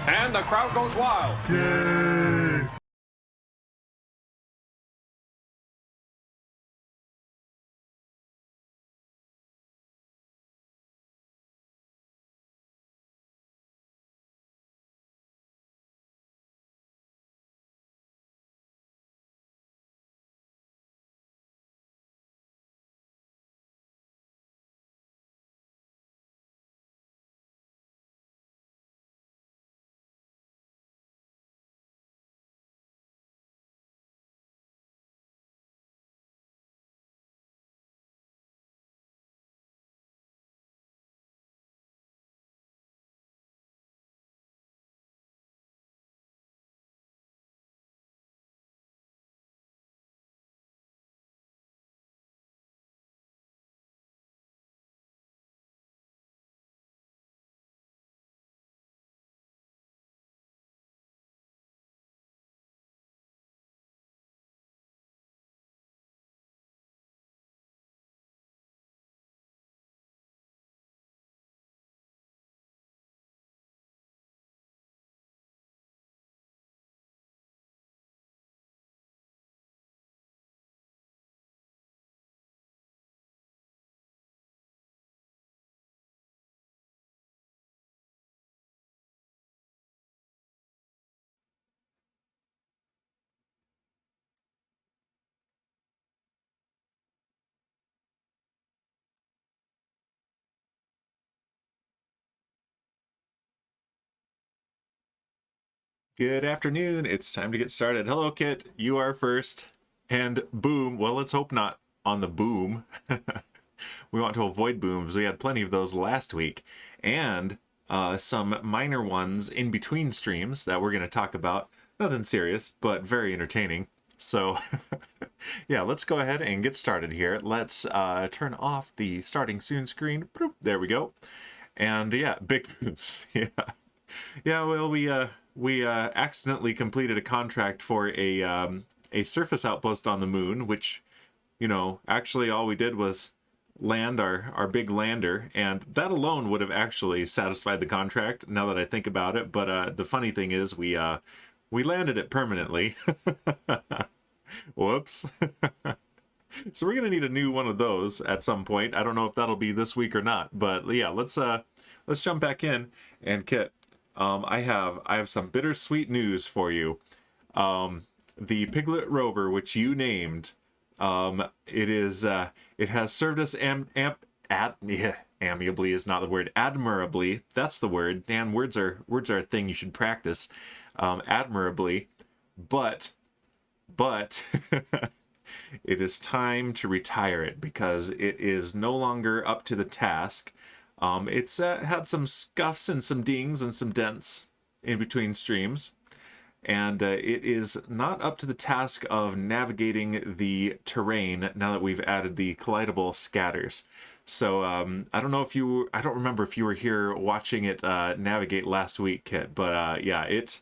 And the crowd goes wild. Yay! Good afternoon. It's time to get started. Hello, Kit. You are first. And boom. Well, let's hope not on the boom. We want to avoid booms. We had plenty of those last week. And some minor ones in between streams that we're going to talk about. Nothing serious, but very entertaining. So, yeah, let's go ahead and get started here. Let's turn off the starting soon screen. Boop, there we go. And yeah, big booms. Yeah. Yeah, well, we accidentally completed a contract for a surface outpost on the moon, which, you know, actually all we did was land our big lander, and that alone would have actually satisfied the contract, now that I think about it. But the funny thing is we landed it permanently. Whoops. So we're gonna need a new one of those at some point. I don't know if that'll be this week or not, but yeah, let's jump back in. And Kit, I have some bittersweet news for you. The PIGLET Rover, which you named, it has served us amiably is not the word. Admirably, that's the word. Dan, words are a thing you should practice. Admirably, but it is time to retire it because it is no longer up to the task. It's had some scuffs and some dings and some dents in between streams, and it is not up to the task of navigating the terrain now that we've added the collidable scatters. So I don't remember if you were here watching it navigate last week, Kit, but yeah, it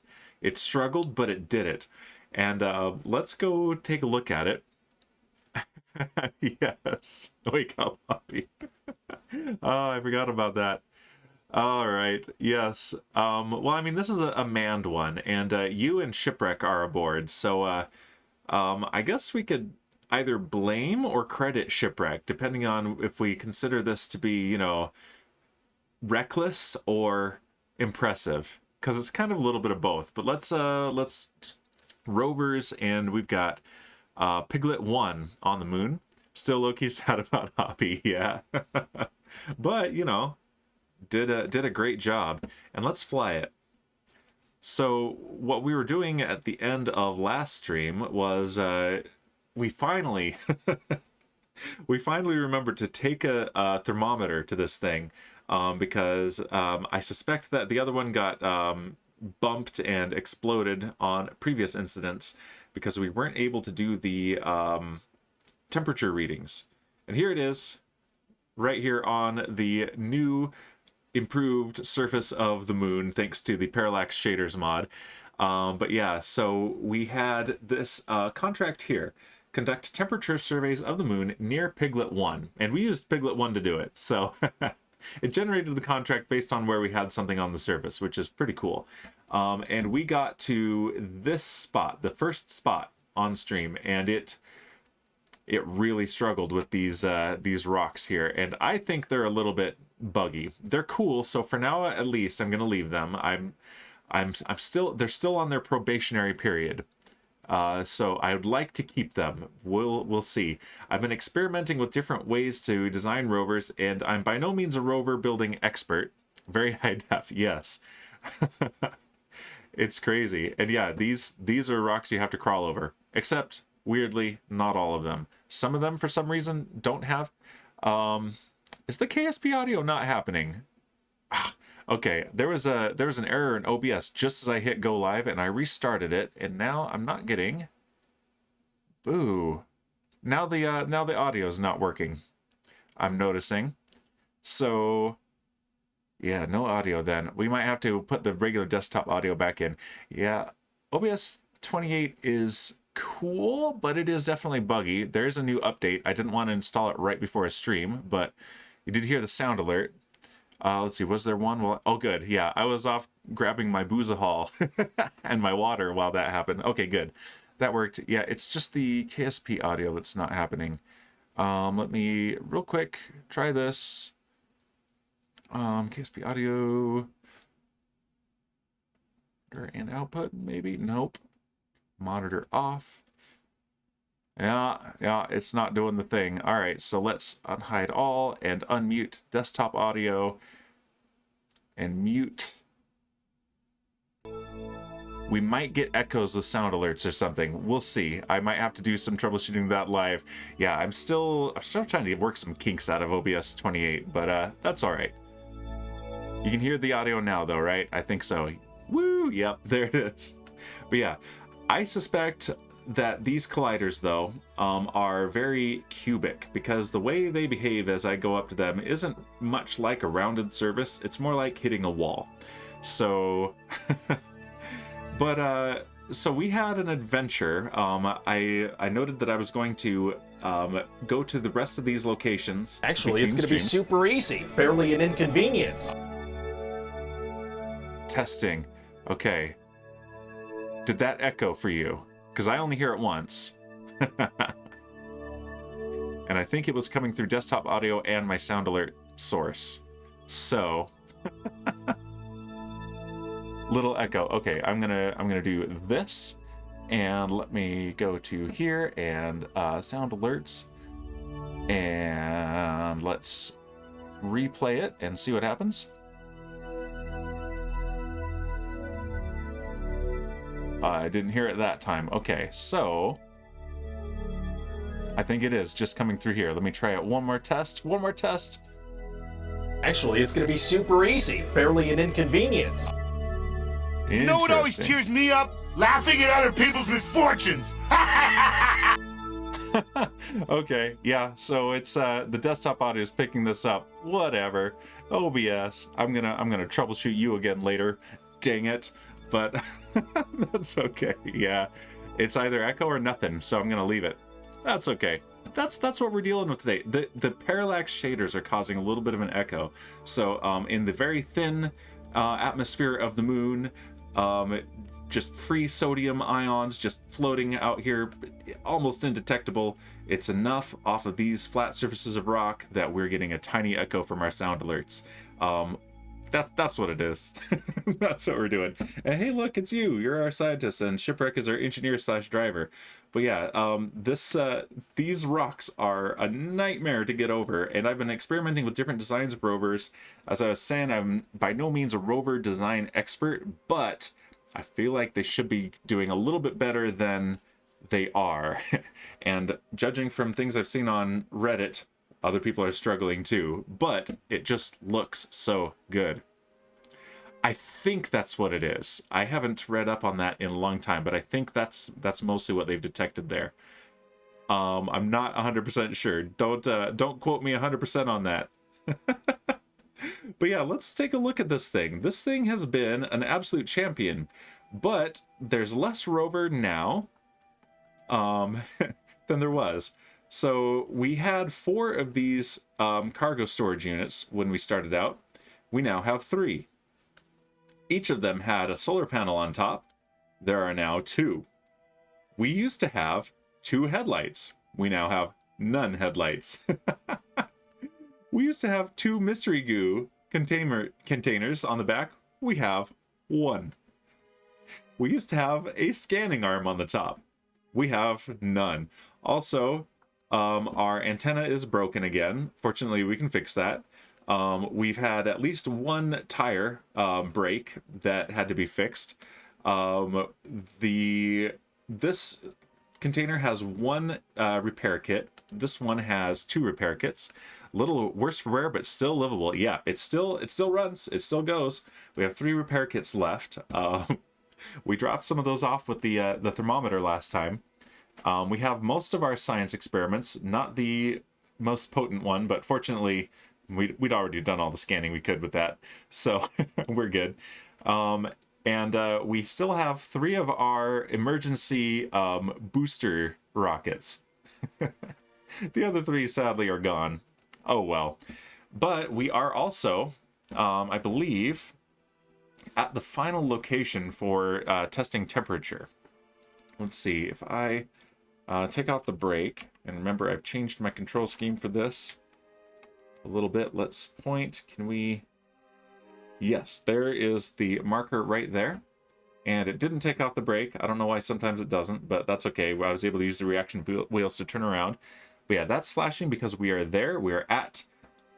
struggled, but it did it. And let's go take a look at it. Yes, wake up, puppy. Oh, I forgot about that. All right, yes. Well, I mean, this is a manned one, and you and Shipwreck are aboard, so I guess we could either blame or credit Shipwreck, depending on if we consider this to be, you know, reckless or impressive, because it's kind of a little bit of both. But let's Rovers, and we've got PIGLET 1 on the moon. Still low-key sad about Hoppy, yeah. But, you know, did a great job. And let's fly it. So what we were doing at the end of last stream was we finally remembered to take a thermometer to this thing, because I suspect that the other one got bumped and exploded on previous incidents because we weren't able to do the temperature readings. And here it is, right here on the new improved surface of the moon, thanks to the Parallax shaders mod. But yeah, so we had this contract here: conduct temperature surveys of the moon near PIGLET 1, and we used PIGLET 1 to do it. So it generated the contract based on where we had something on the surface, which is pretty cool. And we got to this spot, the first spot on stream, and it really struggled with these rocks here, and I think they're a little bit buggy. They're cool, so for now at least I'm gonna leave them. They're still on their probationary period. So I would like to keep them. We'll see. I've been experimenting with different ways to design rovers, and I'm by no means a rover building expert. Very high def, yes. It's crazy. And yeah, these are rocks you have to crawl over. Except, weirdly, not all of them. Some of them, for some reason, don't have... is the KSP audio not happening? Okay, there was an error in OBS just as I hit go live, and I restarted it, and now I'm not getting... Ooh. Now the audio is not working, I'm noticing. So, yeah, no audio then. We might have to put the regular desktop audio back in. Yeah, OBS 28 is cool, but it is definitely buggy. There's a new update. I didn't want to install it right before a stream, but you did hear the sound alert. Let's see, was there one? Well, oh, good. Yeah, I was off grabbing my boozahol and my water while that happened. Okay, good. That worked. Yeah, it's just the KSP audio that's not happening. Let me, real quick, try this. KSP audio. And output, maybe? Nope. Monitor off. Yeah, it's not doing the thing. All right, so let's unhide all and unmute desktop audio and mute. We might get echoes with sound alerts or something. We'll see. I might have to do some troubleshooting that live. Yeah, I'm still trying to work some kinks out of OBS 28, but that's all right. You can hear the audio now though, right? I think so. Woo! Yep, there it is. But yeah, I suspect that these colliders, though, are very cubic, because the way they behave as I go up to them isn't much like a rounded surface. It's more like hitting a wall. So, but so we had an adventure. I noted that I was going to go to the rest of these locations. Actually, it's going to be super easy, barely an inconvenience. Testing. Okay. Did that echo for you? Because I only hear it once. And I think it was coming through desktop audio and my sound alert source. So little echo. Okay, I'm gonna do this, and let me go to here and sound alerts, and let's replay it and see what happens. I didn't hear it that time. Okay, so I think it is just coming through here. Let me try it one more test. One more test. Actually, it's going to be super easy. Barely an inconvenience. You know what always cheers me up? Laughing at other people's misfortunes. Okay, yeah, so it's the desktop audio is picking this up. Whatever. OBS. I'm gonna troubleshoot you again later. Dang it. But that's okay. Yeah, it's either echo or nothing, so I'm gonna leave it. That's okay. That's what we're dealing with today. The parallax shaders are causing a little bit of an echo. So in the very thin atmosphere of the moon, just free sodium ions just floating out here, almost indetectable. It's enough off of these flat surfaces of rock that we're getting a tiny echo from our sound alerts. That's what it is. That's what we're doing. And hey, look, it's you. You're our scientist, and Shipwreck is our engineer/driver. But yeah, these rocks are a nightmare to get over, and I've been experimenting with different designs of rovers. As I was saying, I'm by no means a rover design expert, but I feel like they should be doing a little bit better than they are. And judging from things I've seen on Reddit, other people are struggling too, but it just looks so good. I think that's what it is. I haven't read up on that in a long time, but I think that's mostly what they've detected there. I'm not 100% sure. Don't quote me 100% on that. But yeah, let's take a look at this thing. This thing has been an absolute champion, but there's less rover now than there was. So we had 4 of these cargo storage units when we started out. We now have 3. Each of them had a solar panel on top. There are now 2. We used to have 2 headlights. We now have none headlights. We used to have 2 mystery goo containers on the back. We have 1. We used to have a scanning arm on the top. We have none. Also, our antenna is broken again. Fortunately, we can fix that. We've had at least 1 tire break that had to be fixed. This container has 1 repair kit. This one has 2 repair kits. A little worse for wear, but still livable. Yeah, it still runs. It still goes. We have 3 repair kits left. We dropped some of those off with the thermometer last time. We have most of our science experiments, not the most potent one, but fortunately, we'd already done all the scanning we could with that, so we're good. And we still have 3 of our emergency booster rockets. The other 3 sadly are gone. Oh well. But we are also, I believe, at the final location for testing temperature. Let's see, if I take out the brake, and remember I've changed my control scheme for this a little bit. Let's point, can we... Yes, there is the marker right there. And it didn't take off the brake. I don't know why sometimes it doesn't, but that's okay. I was able to use the reaction wheels to turn around. But yeah, that's flashing because we are there. We are at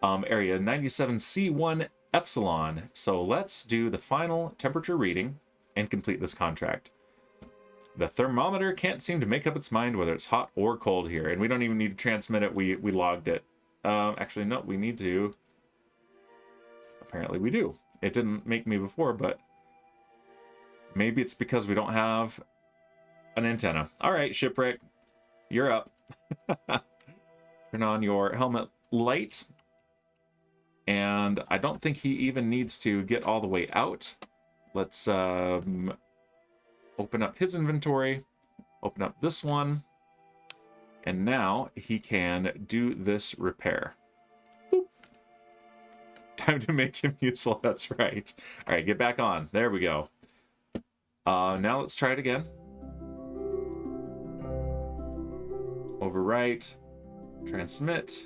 area 97C1 Epsilon. So let's do the final temperature reading and complete this contract. The thermometer can't seem to make up its mind whether it's hot or cold here. And we don't even need to transmit it. We logged it. Actually, no, we need to. Apparently we do. It didn't make me before, but maybe it's because we don't have an antenna. All right, Shipwreck, you're up. Turn on your helmet light. And I don't think he even needs to get all the way out. Let's open up his inventory, open up this one, and now he can do this repair. Boop. Time to make him useful, that's right. All right, get back on. There we go. Now let's try it again. Overwrite, transmit.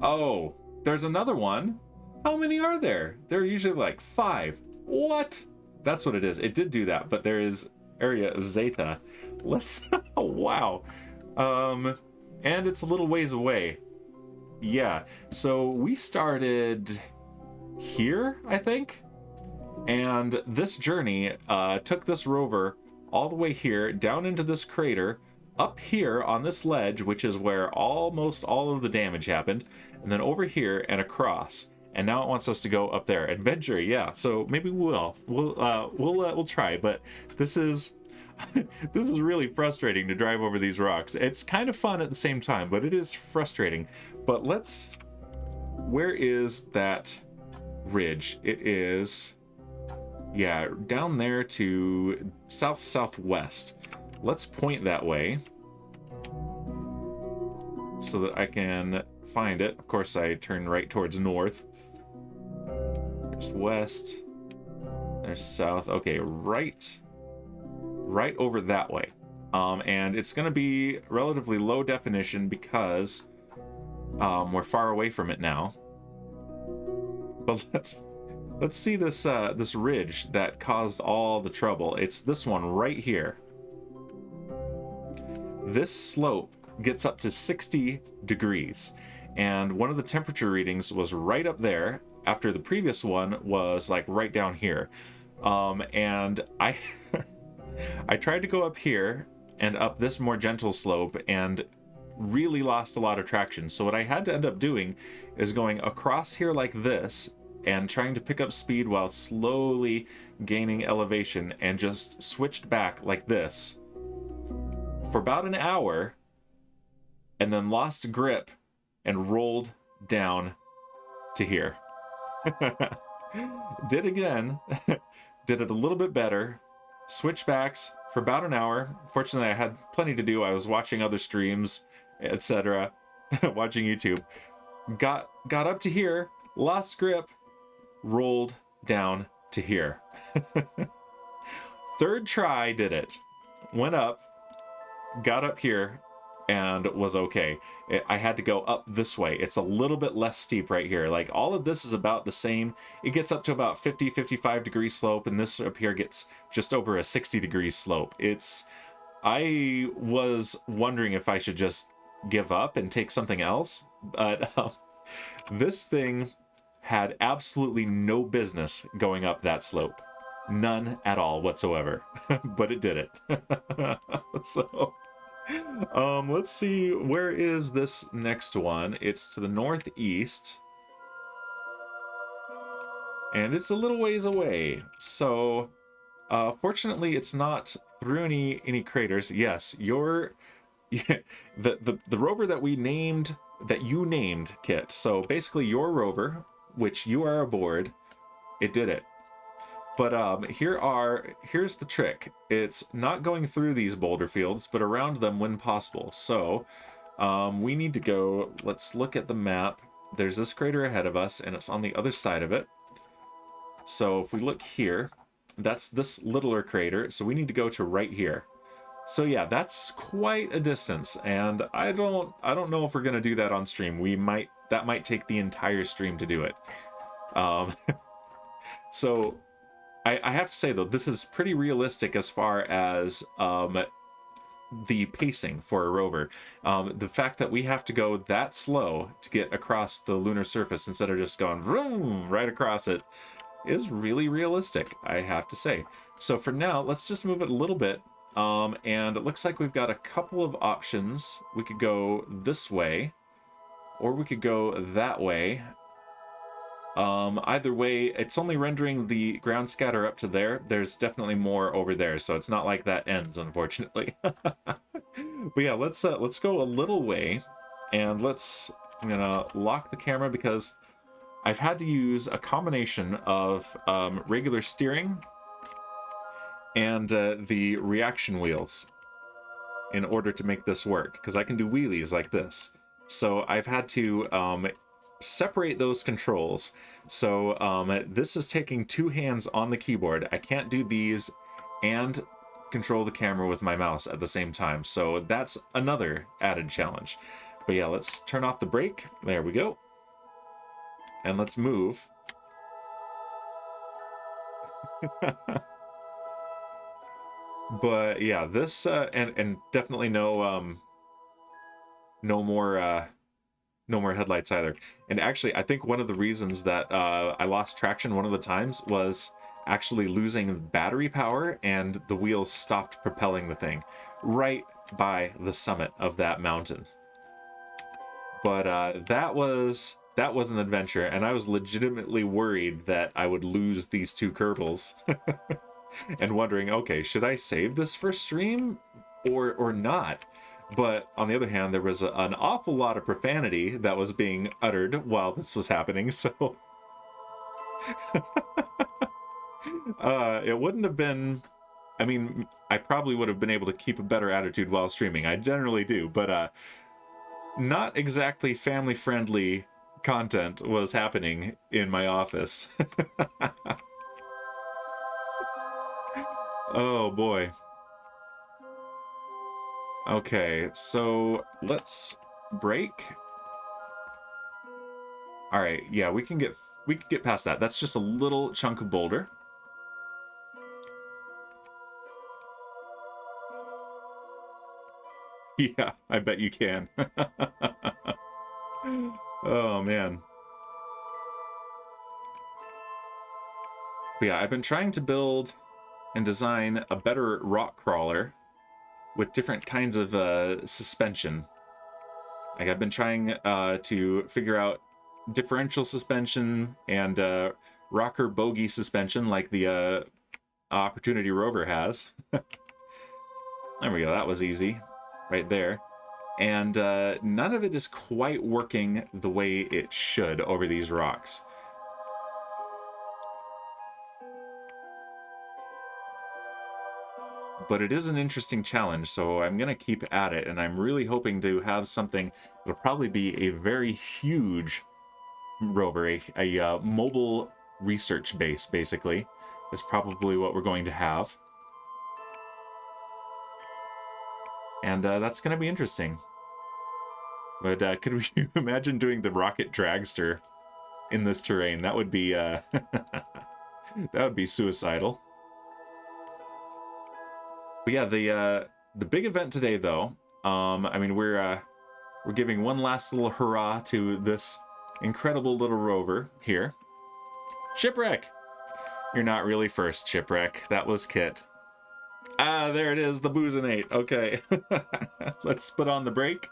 Oh, there's another one. How many are there? There are usually like 5. What? That's what it is. It did do that, but there is area Zeta. Let's... Oh, wow. And it's a little ways away. Yeah, so we started here, I think? And this journey took this rover all the way here, down into this crater, up here on this ledge, which is where almost all of the damage happened, and then over here and across. And now it wants us to go up there. Adventure, yeah. So maybe we'll try. But this is this is really frustrating to drive over these rocks. It's kind of fun at the same time, but it is frustrating. But let's... Where is that ridge? It is... Yeah, down there to south-southwest. Let's point that way so that I can find it. Of course, I turn right towards north. There's west. There's south. Okay, right over that way. And it's going to be relatively low definition because we're far away from it now. But let's see this this ridge that caused all the trouble. It's this one right here. This slope gets up to 60 degrees, and one of the temperature readings was right up there after the previous one was like right down here. And I I tried to go up here and up this more gentle slope and really lost a lot of traction. So what I had to end up doing is going across here like this and trying to pick up speed while slowly gaining elevation, and just switched back like this for about an hour, and then lost grip and rolled down to here. Did again, did it a little bit better, switchbacks for about an hour. Fortunately, I had plenty to do. I was watching other streams etc. Watching YouTube. Got up to here, lost grip, rolled down to here. Third try did it. Went up, got up here, and was okay. I had to go up this way. It's a little bit less steep right here. Like, all of this is about the same. It gets up to about 55 degree slope, and this up here gets just over a 60 degree slope. I was wondering if I should just give up and take something else, but this thing had absolutely no business going up that slope. None at all whatsoever. But it did it. So let's see, where is this next one? It's to the northeast, and it's a little ways away. So fortunately it's not through any craters. Yes, the rover that you named, Kit. So basically your rover, which you are aboard, it did it. But here's the trick. It's not going through these boulder fields, but around them when possible. So we need to go, let's look at the map. There's this crater ahead of us, and it's on the other side of it. So if we look here, that's this littler crater, so we need to go to right here. So yeah, that's quite a distance, and I don't know if we're gonna do that on stream. That might take the entire stream to do it. So I have to say, though, this is pretty realistic as far as the pacing for a rover. The fact that we have to go that slow to get across the lunar surface instead of just going vroom right across it is really realistic, I have to say. So for now, let's just move it a little bit. And it looks like we've got a couple of options. We could go this way, or we could go that way. Either way, it's only rendering the ground scatter up to there. There's definitely more over there, so it's not like that ends, unfortunately. But yeah, let's go a little way, and I'm gonna lock the camera because I've had to use a combination of regular steering and the reaction wheels in order to make this work, because I can do wheelies like this. So I've had to separate those controls. So this is taking two hands on the keyboard. I can't do these and control the camera with my mouse at the same time. So that's another added challenge. But yeah, let's turn off the brake. There we go. And let's move. But yeah, this and definitely no more headlights either. And actually, I think one of the reasons that I lost traction one of the times was actually losing battery power, and the wheels stopped propelling the thing right by the summit of that mountain. But that was an adventure, and I was legitimately worried that I would lose these two Kerbals. And wondering, okay, should I save this for stream or not? But on the other hand, there was an awful lot of profanity that was being uttered while this was happening, so it wouldn't have been, I mean, I probably would have been able to keep a better attitude while streaming. I generally do, but not exactly family-friendly content was happening in my office. Oh boy. Okay, so let's brake. All right, yeah, we can get past that. That's just a little chunk of boulder. Yeah, I bet you can. Oh man. But yeah, I've been trying to build and design a better rock crawler with different kinds of suspension. Like, I've been trying to figure out differential suspension and rocker bogie suspension like the Opportunity Rover has. There we go, that was easy right there. And none of it is quite working the way it should over these rocks. but it is an interesting challenge, so I'm going to keep at it, and I'm really hoping to have something that'll probably be a very huge rover, a mobile research base, basically, is probably what we're going to have. And that's going to be interesting. But could we imagine doing the rocket dragster in this terrain? That would be that would be suicidal. But yeah, the big event today, though. I mean, we're giving one last little hurrah to this incredible little rover here. Shipwreck! You're not really first, Shipwreck. That was Kit. Ah, there it is, the Boozinate. Okay. Let's put on the brake.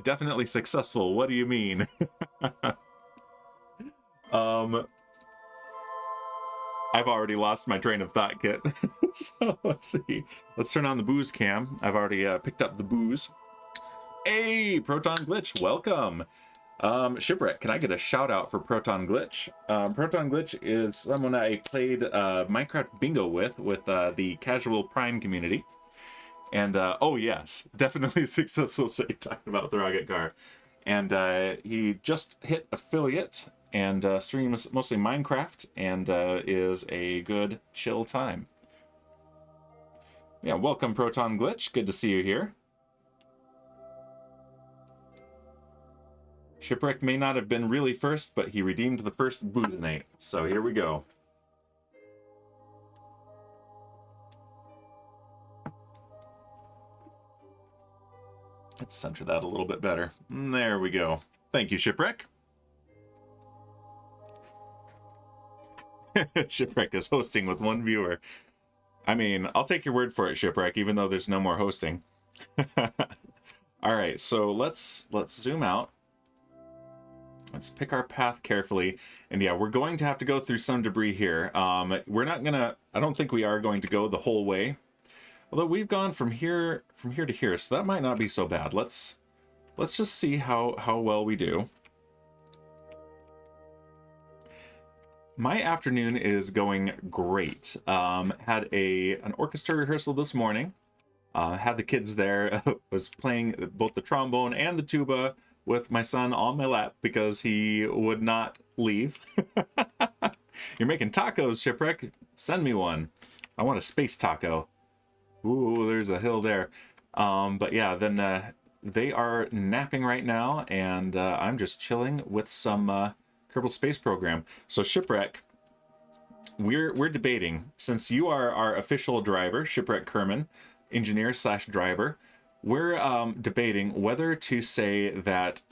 Definitely successful. What do you mean? I've already lost my train of thought, Kit. So let's see. Let's turn on the booze cam. I've already picked up the booze. Hey, Proton Glitch, welcome. Shipwreck, can I get a shout out for Proton Glitch? Proton Glitch is someone I played Minecraft Bingo with the casual Prime community. And, oh yes, definitely successful. So you talked about the rocket car. And he just hit affiliate and streams mostly Minecraft and is a good chill time. Yeah, welcome Proton Glitch. Good to see you here. Shipwreck may not have been really first, but he redeemed the first Boozinate. So here we go. Let's center that a little bit better. There we go. Thank you, Shipwreck. Shipwreck is hosting with one viewer. I mean, I'll take your word for it, Shipwreck, even though there's no more hosting. All right, so let's zoom out. Let's pick our path carefully. And yeah, we're going to have to go through some debris here. We're not gonna, I don't think we are going to go the whole way. Although we've gone from here to here, so that might not be so bad. Let's just see how well we do. My afternoon is going great. Had an orchestra rehearsal this morning. Had the kids there. Was playing both the trombone and the tuba with my son on my lap because he would not leave. You're making tacos, Shipwreck. Send me one. I want a space taco. Ooh, there's a hill there. But yeah, then they are napping right now, and I'm just chilling with some Kerbal Space Program. So Shipwreck, we're debating, since you are our official driver, Shipwreck Kerman, engineer / driver, we're debating whether to say that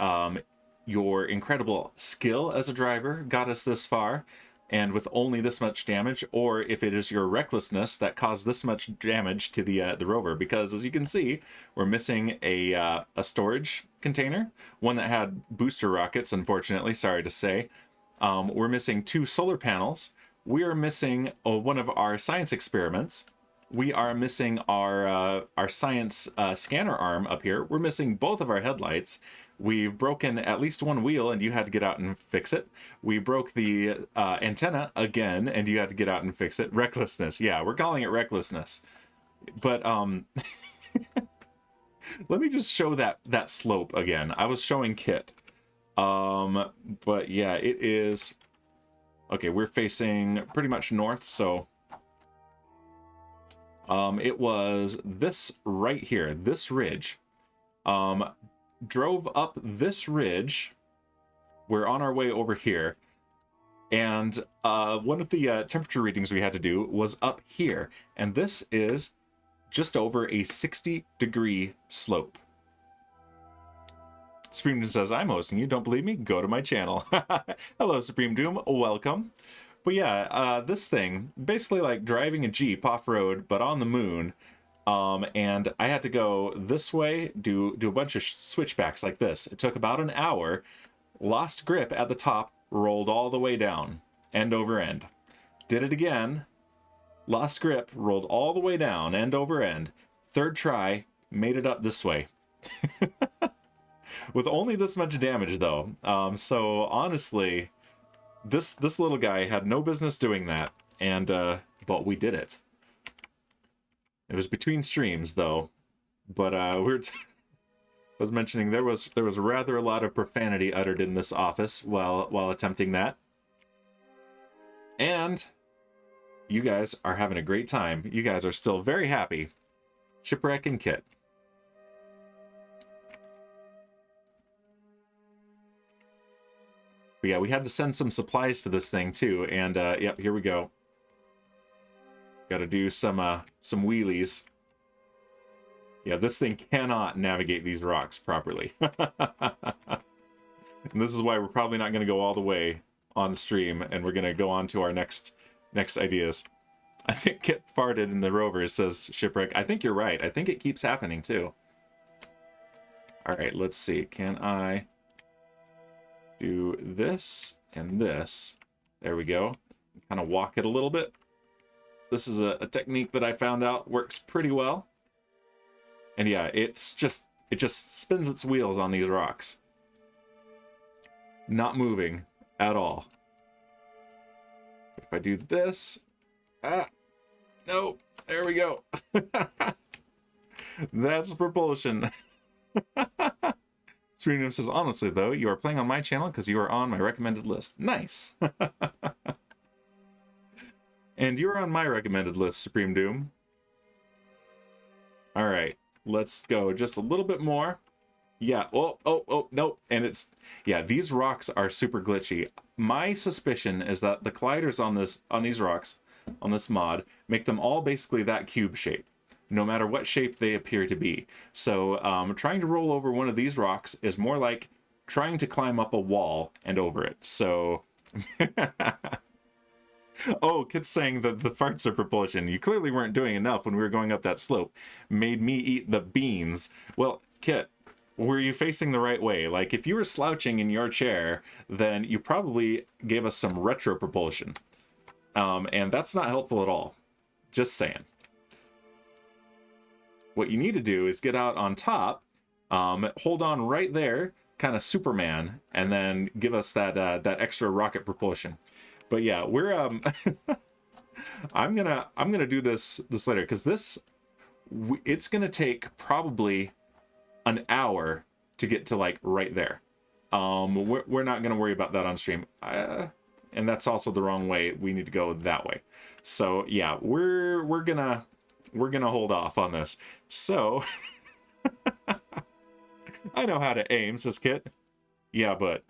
your incredible skill as a driver got us this far, and with only this much damage, or if it is your recklessness that caused this much damage to the rover. Because as you can see, we're missing a storage container, one that had booster rockets, unfortunately, sorry to say. We're missing 2 solar panels. We are missing one of our science experiments. We are missing our science scanner arm up here. We're missing both of our headlights. We've broken at least one wheel, and you had to get out and fix it. We broke the antenna again, and you had to get out and fix it. Recklessness. Yeah, we're calling it recklessness. But let me just show that slope again. I was showing Kit. But yeah, it is... Okay, we're facing pretty much north, so... it was this right here, this ridge. Drove up this ridge. We're on our way over here. And one of the temperature readings we had to do was up here. And this is just over a 60-degree slope. Supreme Doom says, I'm hosting you. Don't believe me? Go to my channel. Hello, Supreme Doom. Welcome. But yeah, this thing, basically like driving a Jeep off-road, but on the moon. And I had to go this way, do a bunch of switchbacks like this. It took about an hour, lost grip at the top, rolled all the way down, end over end. Did it again, lost grip, rolled all the way down, end over end. Third try, made it up this way. With only this much damage though. So honestly, this little guy had no business doing that. And but we did it. It was between streams though, but I was mentioning there was rather a lot of profanity uttered in this office while attempting that. And you guys are having a great time. You guys are still very happy. Shipwreck and Kit. But yeah, we had to send some supplies to this thing too, and yep, here we go. Got to do some wheelies. Yeah, this thing cannot navigate these rocks properly. And this is why we're probably not going to go all the way on the stream, and we're going to go on to our next ideas. I think Kit farted in the Rover, says Shipwreck. I think you're right. I think it keeps happening too. All right, let's see. Can I do this and this? There we go. Kind of walk it a little bit. This is a technique that I found out works pretty well. And yeah, it just spins its wheels on these rocks. Not moving at all. If I do this, no, there we go. That's propulsion. Serenium says, honestly though, you are playing on my channel because you are on my recommended list. Nice. And you're on my recommended list, Supreme Doom. All right, let's go just a little bit more. Yeah, oh, no. And it's, yeah, these rocks are super glitchy. My suspicion is that the colliders on these rocks, on this mod, make them all basically that cube shape, no matter what shape they appear to be. So trying to roll over one of these rocks is more like trying to climb up a wall and over it. So, oh, Kit's saying that the farts are propulsion. You clearly weren't doing enough when we were going up that slope. Made me eat the beans. Well, Kit, were you facing the right way? Like, if you were slouching in your chair, then you probably gave us some retro propulsion. And that's not helpful at all. Just saying. What you need to do is get out on top, hold on right there, kind of Superman, and then give us that that extra rocket propulsion. But yeah, we're I'm gonna do this later, because it's gonna take probably an hour to get to like right there. We're not gonna worry about that on stream, and that's also the wrong way. We need to go that way. So yeah, we're gonna hold off on this. So I know how to aim, says Kit. Yeah, but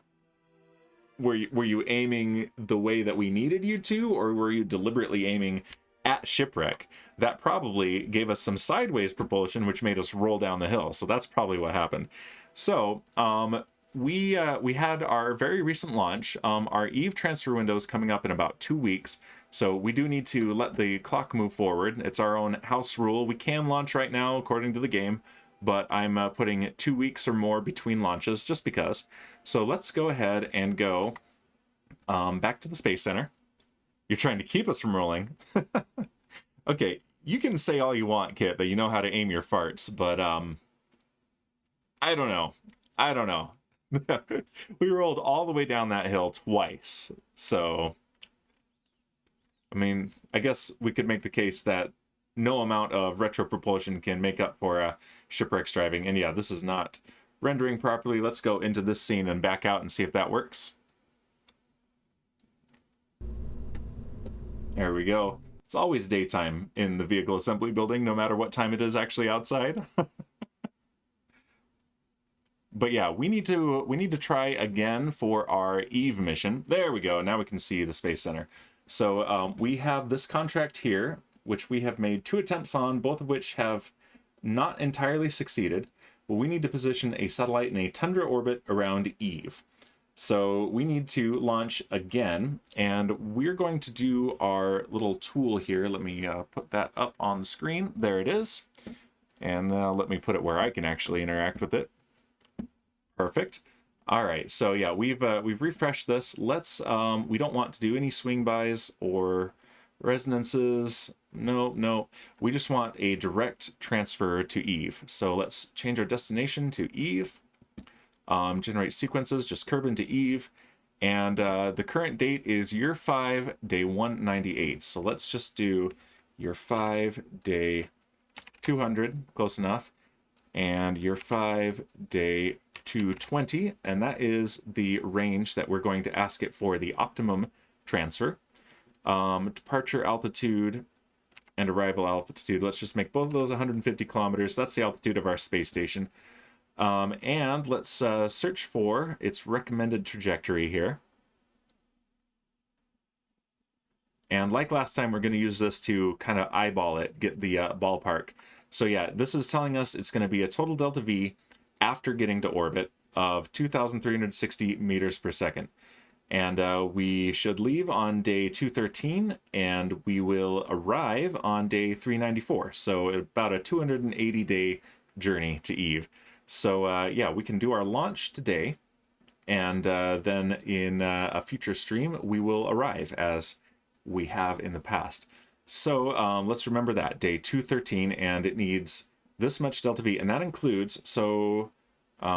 were you aiming the way that we needed you to, or were you deliberately aiming at Shipwreck? That probably gave us some sideways propulsion, which made us roll down the hill. So that's probably what happened. So we had our very recent launch. Our Eve transfer window is coming up in about 2 weeks. So we do need to let the clock move forward. It's our own house rule. We can launch right now according to the game, but I'm putting 2 weeks or more between launches just because. So let's go ahead and go back to the Space Center. You're trying to keep us from rolling. Okay, you can say all you want, Kit, that you know how to aim your farts, but I don't know. We rolled all the way down that hill twice. So, I mean, I guess we could make the case that no amount of retro propulsion can make up for Shipwreck's driving. And yeah, this is not rendering properly. Let's go into this scene and back out and see if that works. There we go. It's always daytime in the vehicle assembly building, no matter what time it is actually outside. But yeah, we need to try again for our Eve mission. There we go. Now we can see the Space Center. So we have this contract here, which we have made 2 attempts on, both of which have not entirely succeeded. But we need to position a satellite in a tundra orbit around Eve. So we need to launch again, and we're going to do our little tool here. Let me put that up on the screen. There it is. And let me put it where I can actually interact with it. Perfect. All right, so yeah, we've refreshed this. Let's we don't want to do any swing bys or resonances. No. We just want a direct transfer to Eve. So let's change our destination to Eve. Generate sequences, just curve into Eve. And the current date is year 5, day 198. So let's just do year 5, day 200, close enough, and year 5, day 220, and that is the range that we're going to ask it for the optimum transfer. Departure altitude and arrival altitude, let's just make both of those 150 kilometers. That's the altitude of our space station. And let's search for its recommended trajectory here. And like last time, we're going to use this to kind of eyeball it, get the ballpark. So yeah, this is telling us it's going to be a total delta V after getting to orbit of 2,360 meters per second. And we should leave on day 213, and we will arrive on day 394. So about a 280-day journey to Eve. So yeah, we can do our launch today, and then in a future stream, we will arrive as we have in the past. So let's remember that, day 213, and it needs this much delta V, and that includes, so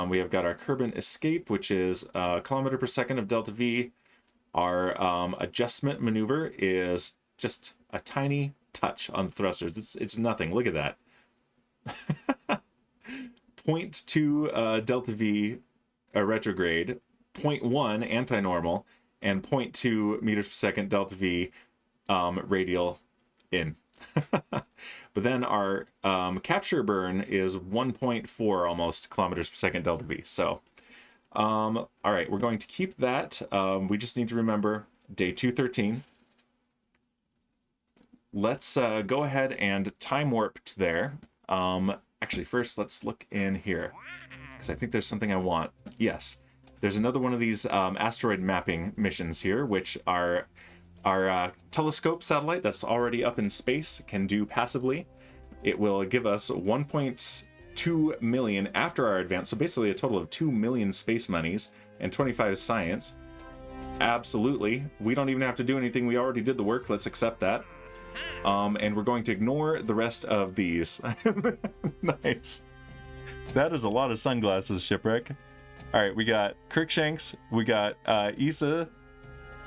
we have got our Kerbal escape, which is a kilometer per second of delta V. Our adjustment maneuver is just a tiny touch on the thrusters. It's nothing. Look at that. 0.2 delta V retrograde, 0.1 anti-normal, and 0.2 meters per second delta V radial in. But then our capture burn is 1.4 almost kilometers per second delta V. So all right, we're going to keep that. We just need to remember day 213. Let's go ahead and time warp to there. Actually, first let's look in here, because I think there's something I want. Yes, there's another one of these asteroid mapping missions here, which our telescope satellite that's already up in space can do passively. It will give us 1.2 million after our advance, so basically a total of 2 million space monies and 25 science. Absolutely, we don't even have to do anything. We already did the work. Let's accept that. And we're going to ignore the rest of these. Nice. That is a lot of sunglasses, Shipwreck. All right, we got Kirkshanks, we got Issa,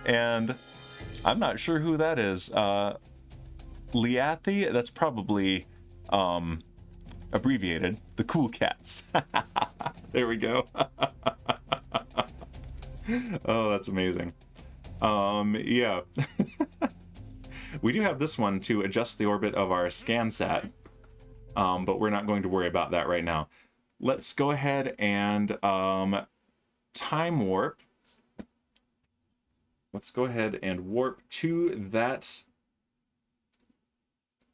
and I'm not sure who that is. Liathi, that's probably abbreviated. The Cool Cats. There we go. Oh, that's amazing. Yeah. We do have this one to adjust the orbit of our ScanSat, but we're not going to worry about that right now. Let's go ahead and time warp. Let's go ahead and warp to that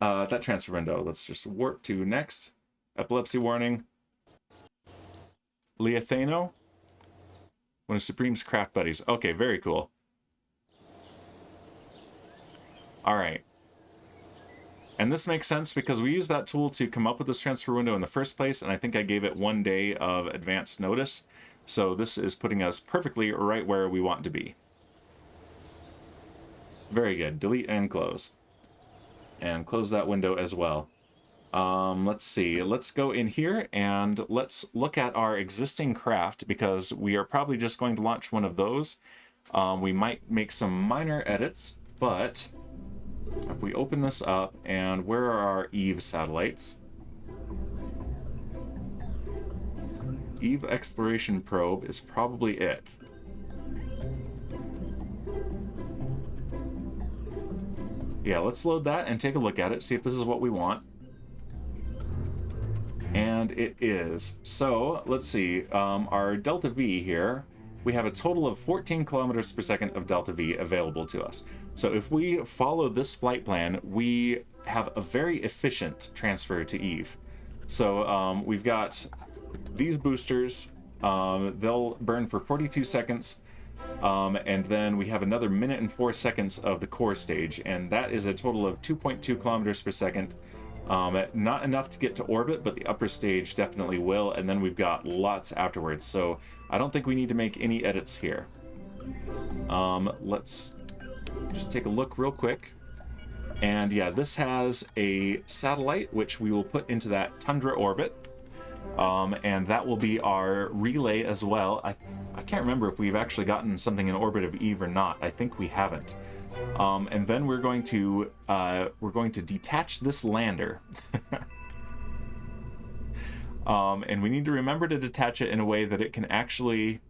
that transfer window. Let's just warp to next. Epilepsy warning. Liathano. One of Supreme's craft buddies. Okay, very cool. All right. And this makes sense because we used that tool to come up with this transfer window in the first place, and I think I gave it 1 day of advance notice. So this is putting us perfectly right where we want to be. Very good. Delete and close. And close that window as well. Let's see. Let's go in here and let's look at our existing craft, because we are probably just going to launch one of those. We might make some minor edits, but if we open this up, and where are our Eve satellites? Eve exploration probe is probably it. Yeah, let's load that and take a look at it, see if this is what we want. And it is. So let's see, our delta V here, we have a total of 14 kilometers per second of delta V available to us. So if we follow this flight plan, we have a very efficient transfer to Eve. So we've got these boosters, they'll burn for 42 seconds, and then we have another minute and 4 seconds of the core stage, and that is a total of 2.2 kilometers per second. Not enough to get to orbit, but the upper stage definitely will, and then we've got lots afterwards, so I don't think we need to make any edits here. Let's just take a look real quick. And yeah, this has a satellite, which we will put into that Tundra orbit. And that will be our relay as well. I can't remember if we've actually gotten something in orbit of Eve or not. I think we haven't. And then we're going to detach this lander. And we need to remember to detach it in a way that it can actually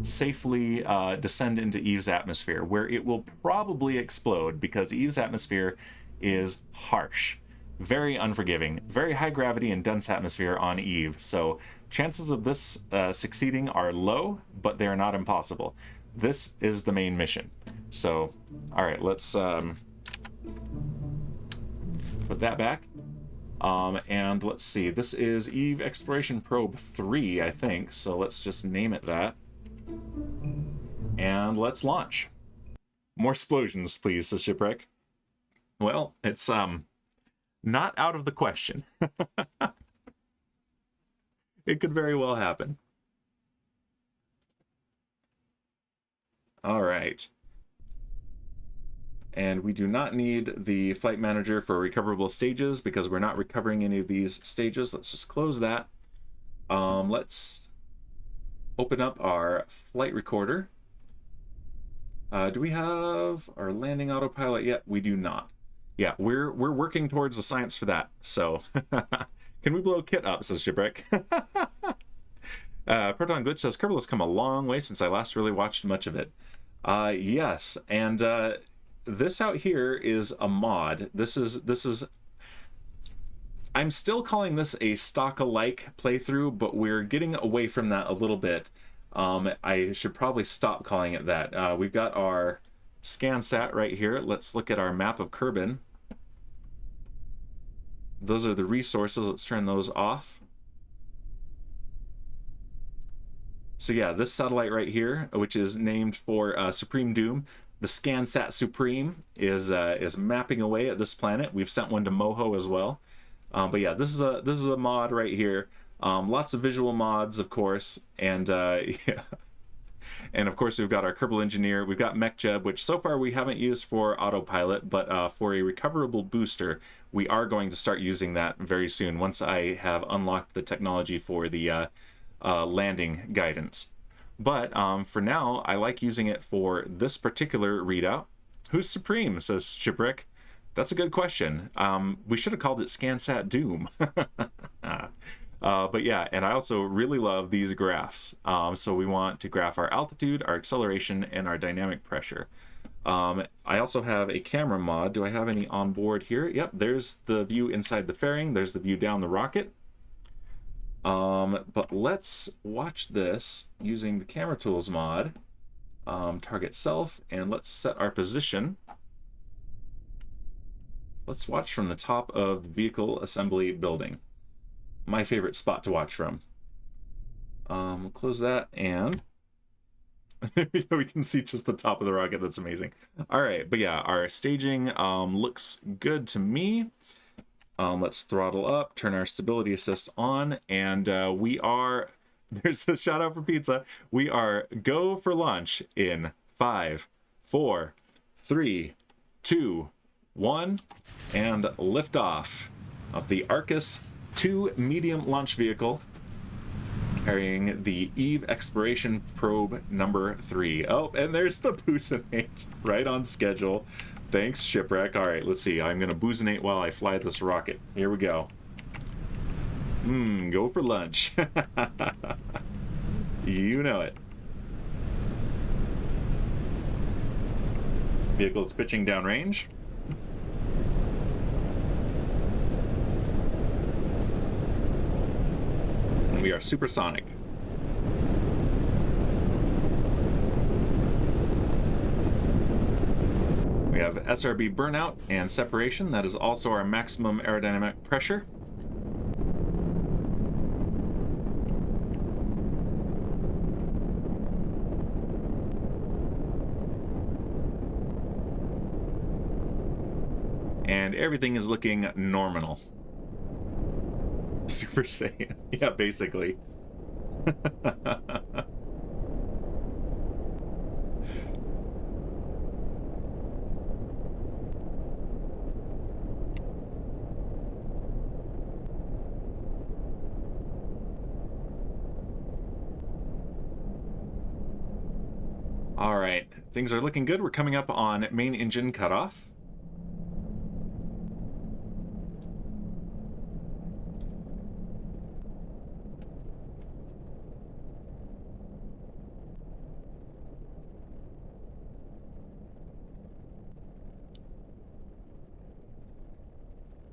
safely descend into Eve's atmosphere, where it will probably explode, because Eve's atmosphere is harsh, very unforgiving, very high gravity and dense atmosphere on Eve. So chances of this succeeding are low, but they're not impossible. This is the main mission. So, all right, let's put that back. And let's see, this is Eve Exploration Probe 3, I think, so let's just name it that. And let's launch. More explosions, please, says Shipwreck. Well, it's, not out of the question. It could very well happen. All right. And we do not need the flight manager for recoverable stages because we're not recovering any of these stages. Let's just close that. Let's open up our flight recorder. Do we have our landing autopilot yet? We do not. Yeah, we're working towards the science for that. So, can we blow Kit up, says Shipwreck. Proton Glitch says, Kerbal has come a long way since I last really watched much of it. Yes, and this out here is a mod. This is I'm still calling this a Stockalike playthrough, but we're getting away from that a little bit. I should probably stop calling it that. We've got our ScanSat right here. Let's look at our map of Kerbin. Those are the resources. Let's turn those off. So yeah, this satellite right here, which is named for Supreme Doom, the ScanSat Supreme is mapping away at this planet. We've sent one to Moho as well. But yeah, this is a mod right here. Lots of visual mods, of course, and yeah. And of course, we've got our Kerbal Engineer. We've got MechJeb, which so far we haven't used for autopilot, but for a recoverable booster, we are going to start using that very soon once I have unlocked the technology for the landing guidance. But for now, I like using it for this particular readout. Who's Supreme, says Shipwreck. That's a good question. We should have called it ScanSat Doom. But yeah, and I also really love these graphs. So we want to graph our altitude, our acceleration, and our dynamic pressure. I also have a camera mod. Do I have any on board here? Yep, there's the view inside the fairing. There's the view down the rocket. But let's watch this using the camera tools mod. Target self, and let's set our position. Let's watch from the top of the vehicle assembly building. My favorite spot to watch from. We'll close that, and we can see just the top of the rocket. That's amazing. All right, but yeah, our staging looks good to me. Let's throttle up, turn our stability assist on, and we are, there's the shout out for pizza. We are go for launch in 5, 4, 3, 2, 1, and lift off of the Arcus 2 medium launch vehicle carrying the Eve Exploration Probe number 3. Oh, and there's the Boozinate right on schedule. Thanks, Shipwreck. All right, let's see. I'm going to Boozinate while I fly this rocket. Here we go. Go for lunch. You know it. Vehicle's pitching downrange. And we are supersonic. We have SRB burnout and separation. That is also our maximum aerodynamic pressure. And everything is looking normal. Super Saiyan. Yeah, basically. All right, things are looking good. We're coming up on main engine cutoff.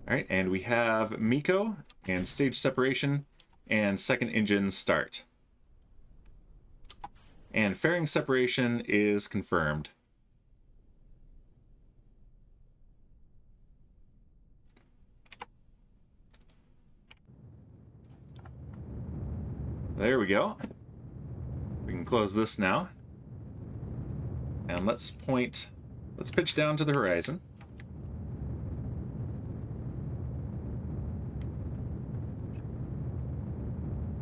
All right, and we have MECO and stage separation and second engine start. And fairing separation is confirmed. There we go. We can close this now. And let's pitch down to the horizon.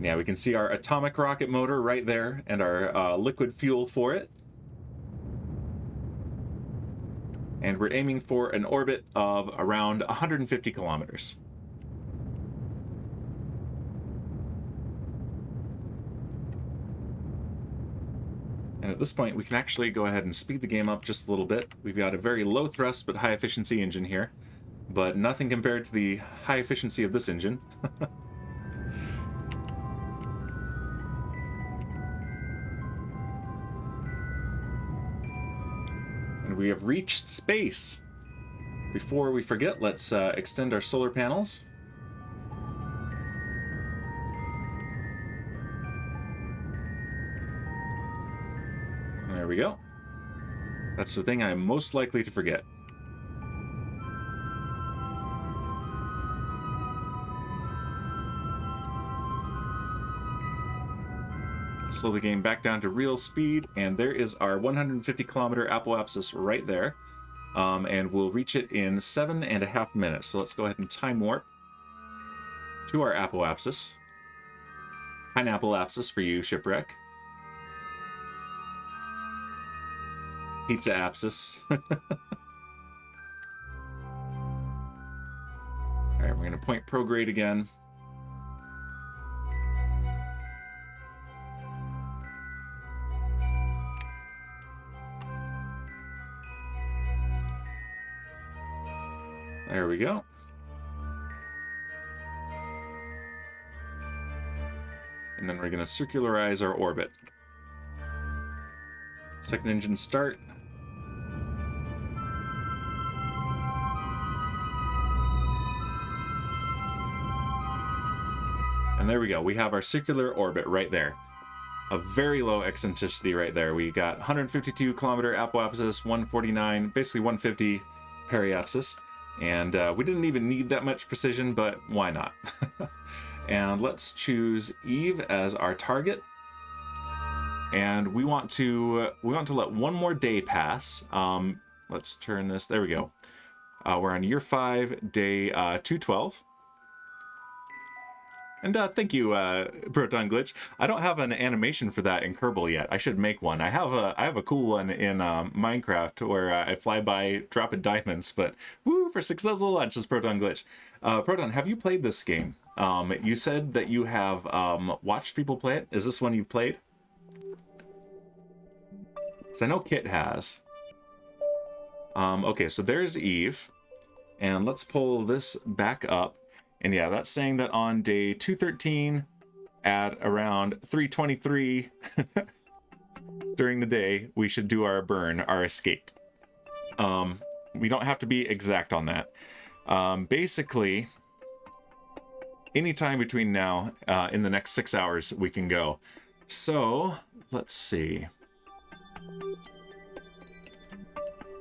Yeah, we can see our atomic rocket motor right there and our liquid fuel for it. And we're aiming for an orbit of around 150 kilometers. And at this point, we can actually go ahead and speed the game up just a little bit. We've got a very low thrust but high efficiency engine here, but nothing compared to the high efficiency of this engine. And we have reached space. Before we forget, let's extend our solar panels. There we go. That's the thing I'm most likely to forget. Slow the game back down to real speed, and there is our 150 kilometer apoapsis right there. And we'll reach it in 7.5 minutes. So let's go ahead and time warp to our apoapsis. Pineapple apsis for you, Shipwreck. Pizza apsis. Alright, we're going to point prograde again. There we go. And then we're going to circularize our orbit. Second engine start. And there we go. We have our circular orbit right there. A very low eccentricity right there. We got 152 kilometer apoapsis, 149, basically 150 periapsis. And we didn't even need that much precision, but why not? And let's choose Eve as our target. And we want to let one more day pass. Let's turn this. There we go. We're on year 5, day 212. And thank you, Proton Glitch. I don't have an animation for that in Kerbal yet. I should make one. I have a cool one in Minecraft where I fly by dropping diamonds, but woo, for successful launch is Proton Glitch. Proton, have you played this game? You said that you have watched people play it. Is this one you've played? Because I know Kit has. Okay, so there's Eve. And let's pull this back up. And yeah, that's saying that on day 213 at around 3:23 during the day, we should do our burn, our escape. We don't have to be exact on that. Basically, anytime between now in the next 6 hours, we can go. So, let's see.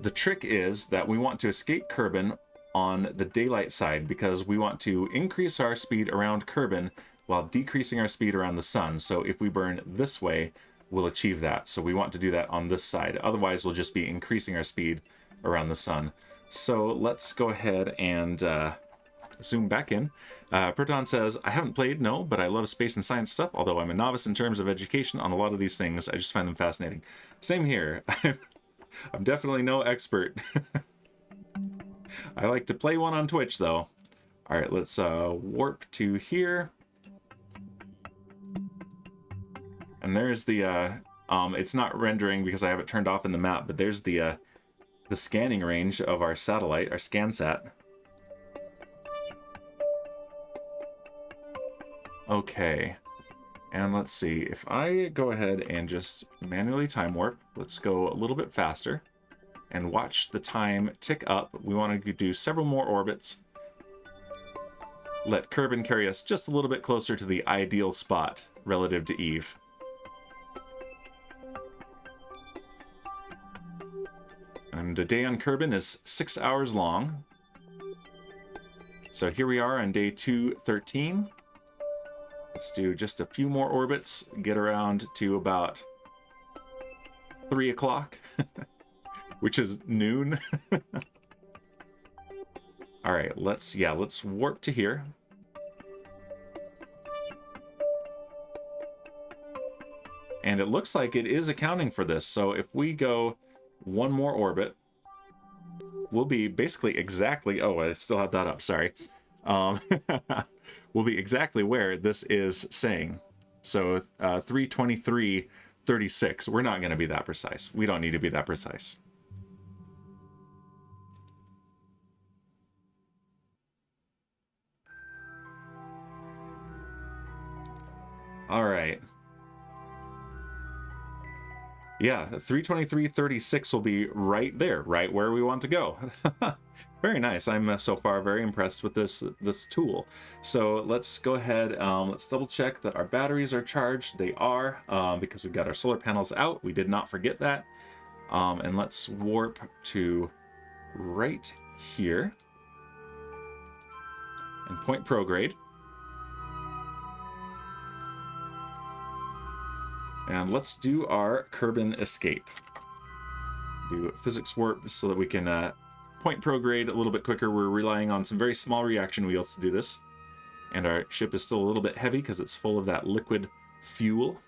The trick is that we want to escape Kerbin on the daylight side because we want to increase our speed around Kerbin while decreasing our speed around the sun. So if we burn this way, we'll achieve that. So we want to do that on this side. Otherwise, we'll just be increasing our speed around the sun. So let's go ahead and zoom back in. Proton says, I haven't played, no, but I love space and science stuff, although I'm a novice in terms of education on a lot of these things. I just find them fascinating. Same here. I'm definitely no expert. I like to play one on Twitch, though. All right, let's warp to here. And there's the It's not rendering because I have it turned off in the map, but there's the scanning range of our satellite, our ScanSat. Okay, and let's see, if I go ahead and just manually time warp, let's go a little bit faster and watch the time tick up. We want to do several more orbits. Let Kerbal carry us just a little bit closer to the ideal spot relative to Eve. And a day on Kerbal is 6 hours long. So here we are on day 213. Let's do just a few more orbits, get around to about 3 o'clock, which is noon. All right, let's warp to here. And it looks like it is accounting for this. So if we go one more orbit, we'll be basically exactly, oh, I still have that up, sorry. We'll be exactly where this is saying. So 323.36. We're not going to be that precise. We don't need to be that precise. All right. Yeah, 323.36 will be right there, right where we want to go. Very nice. I'm so far very impressed with this tool. So let's go ahead, let's double check that our batteries are charged. They are, because we've got our solar panels out. We did not forget that. And let's warp to right here and point prograde. And let's do our Kerbal escape. Do physics warp so that we can point prograde a little bit quicker. We're relying on some very small reaction wheels to do this. And our ship is still a little bit heavy because it's full of that liquid fuel.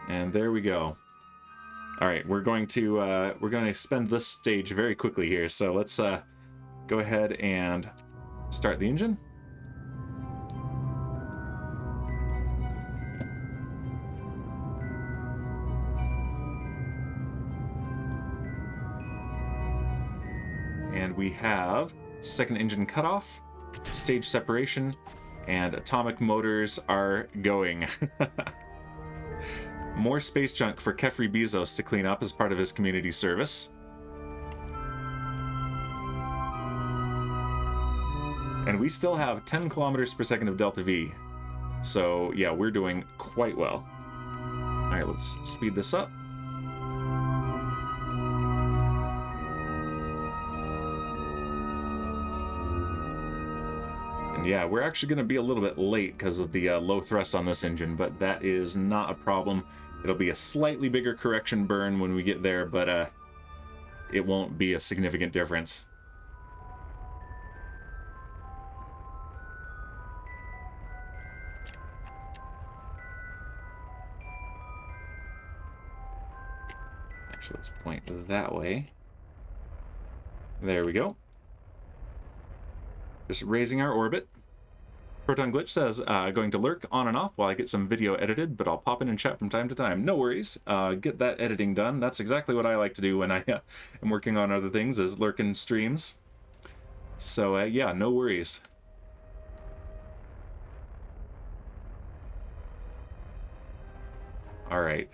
And there we go. All right, we're going to spend this stage very quickly here. So let's go ahead and start the engine. And we have second engine cutoff, stage separation, and atomic motors are going. More space junk for Kefri Bezos to clean up as part of his community service. And we still have 10 kilometers per second of delta V. So yeah, we're doing quite well. All right, let's speed this up. Yeah, we're actually going to be a little bit late because of the low thrust on this engine, but that is not a problem. It'll be a slightly bigger correction burn when we get there, but it won't be a significant difference. Actually, let's point that way. There we go. Just raising our orbit. Proton Glitch says, going to lurk on and off while I get some video edited, but I'll pop in and chat from time to time. No worries. Get that editing done. That's exactly what I like to do when I am working on other things, is lurk in streams. So, yeah, no worries. All right.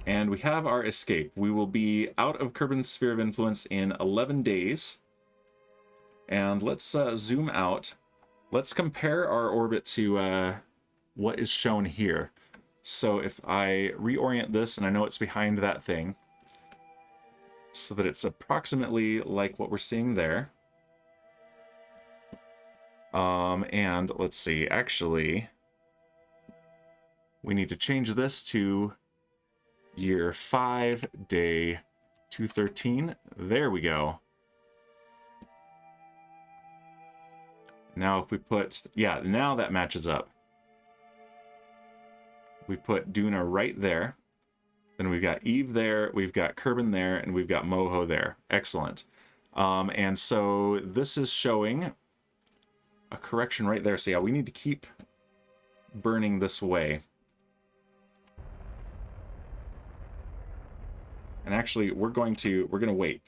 And we have our escape. We will be out of Kerbal's sphere of influence in 11 days. And let's zoom out. Let's compare our orbit to what is shown here. So if I reorient this, and I know it's behind that thing, so that it's approximately like what we're seeing there. And let's see, actually, we need to change this to year 5, day 213. There we go. Now if we put, yeah, now that matches up. We put Duna right there. Then we've got Eve there, we've got Kerbal there, and we've got Moho there. Excellent. And so this is showing a correction right there. So yeah, we need to keep burning this way. And actually, we're going to wait.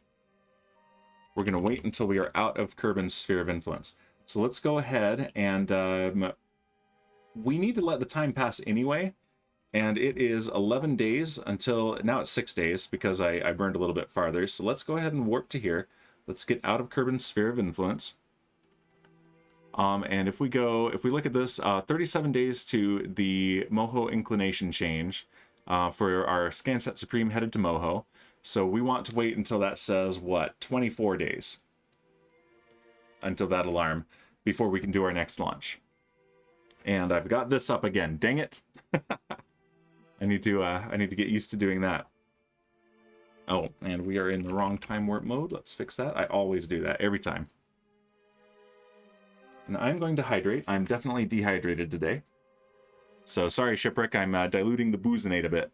We're going to wait until we are out of Kerbin's sphere of influence. So let's go ahead and we need to let the time pass anyway. And it is 11 days until, now it's 6 days because I burned a little bit farther. So let's go ahead and warp to here. Let's get out of Kerbin's sphere of influence. And if we look at this, 37 days to the Moho inclination change for our ScanSet Supreme headed to Moho. So we want to wait until that says, what, 24 days until that alarm before we can do our next launch. And I've got this up again. Dang it. I need to get used to doing that. Oh, and we are in the wrong time warp mode. Let's fix that. I always do that every time. And I'm going to hydrate. I'm definitely dehydrated today. So sorry, Shipwreck, I'm diluting the boozinate a bit.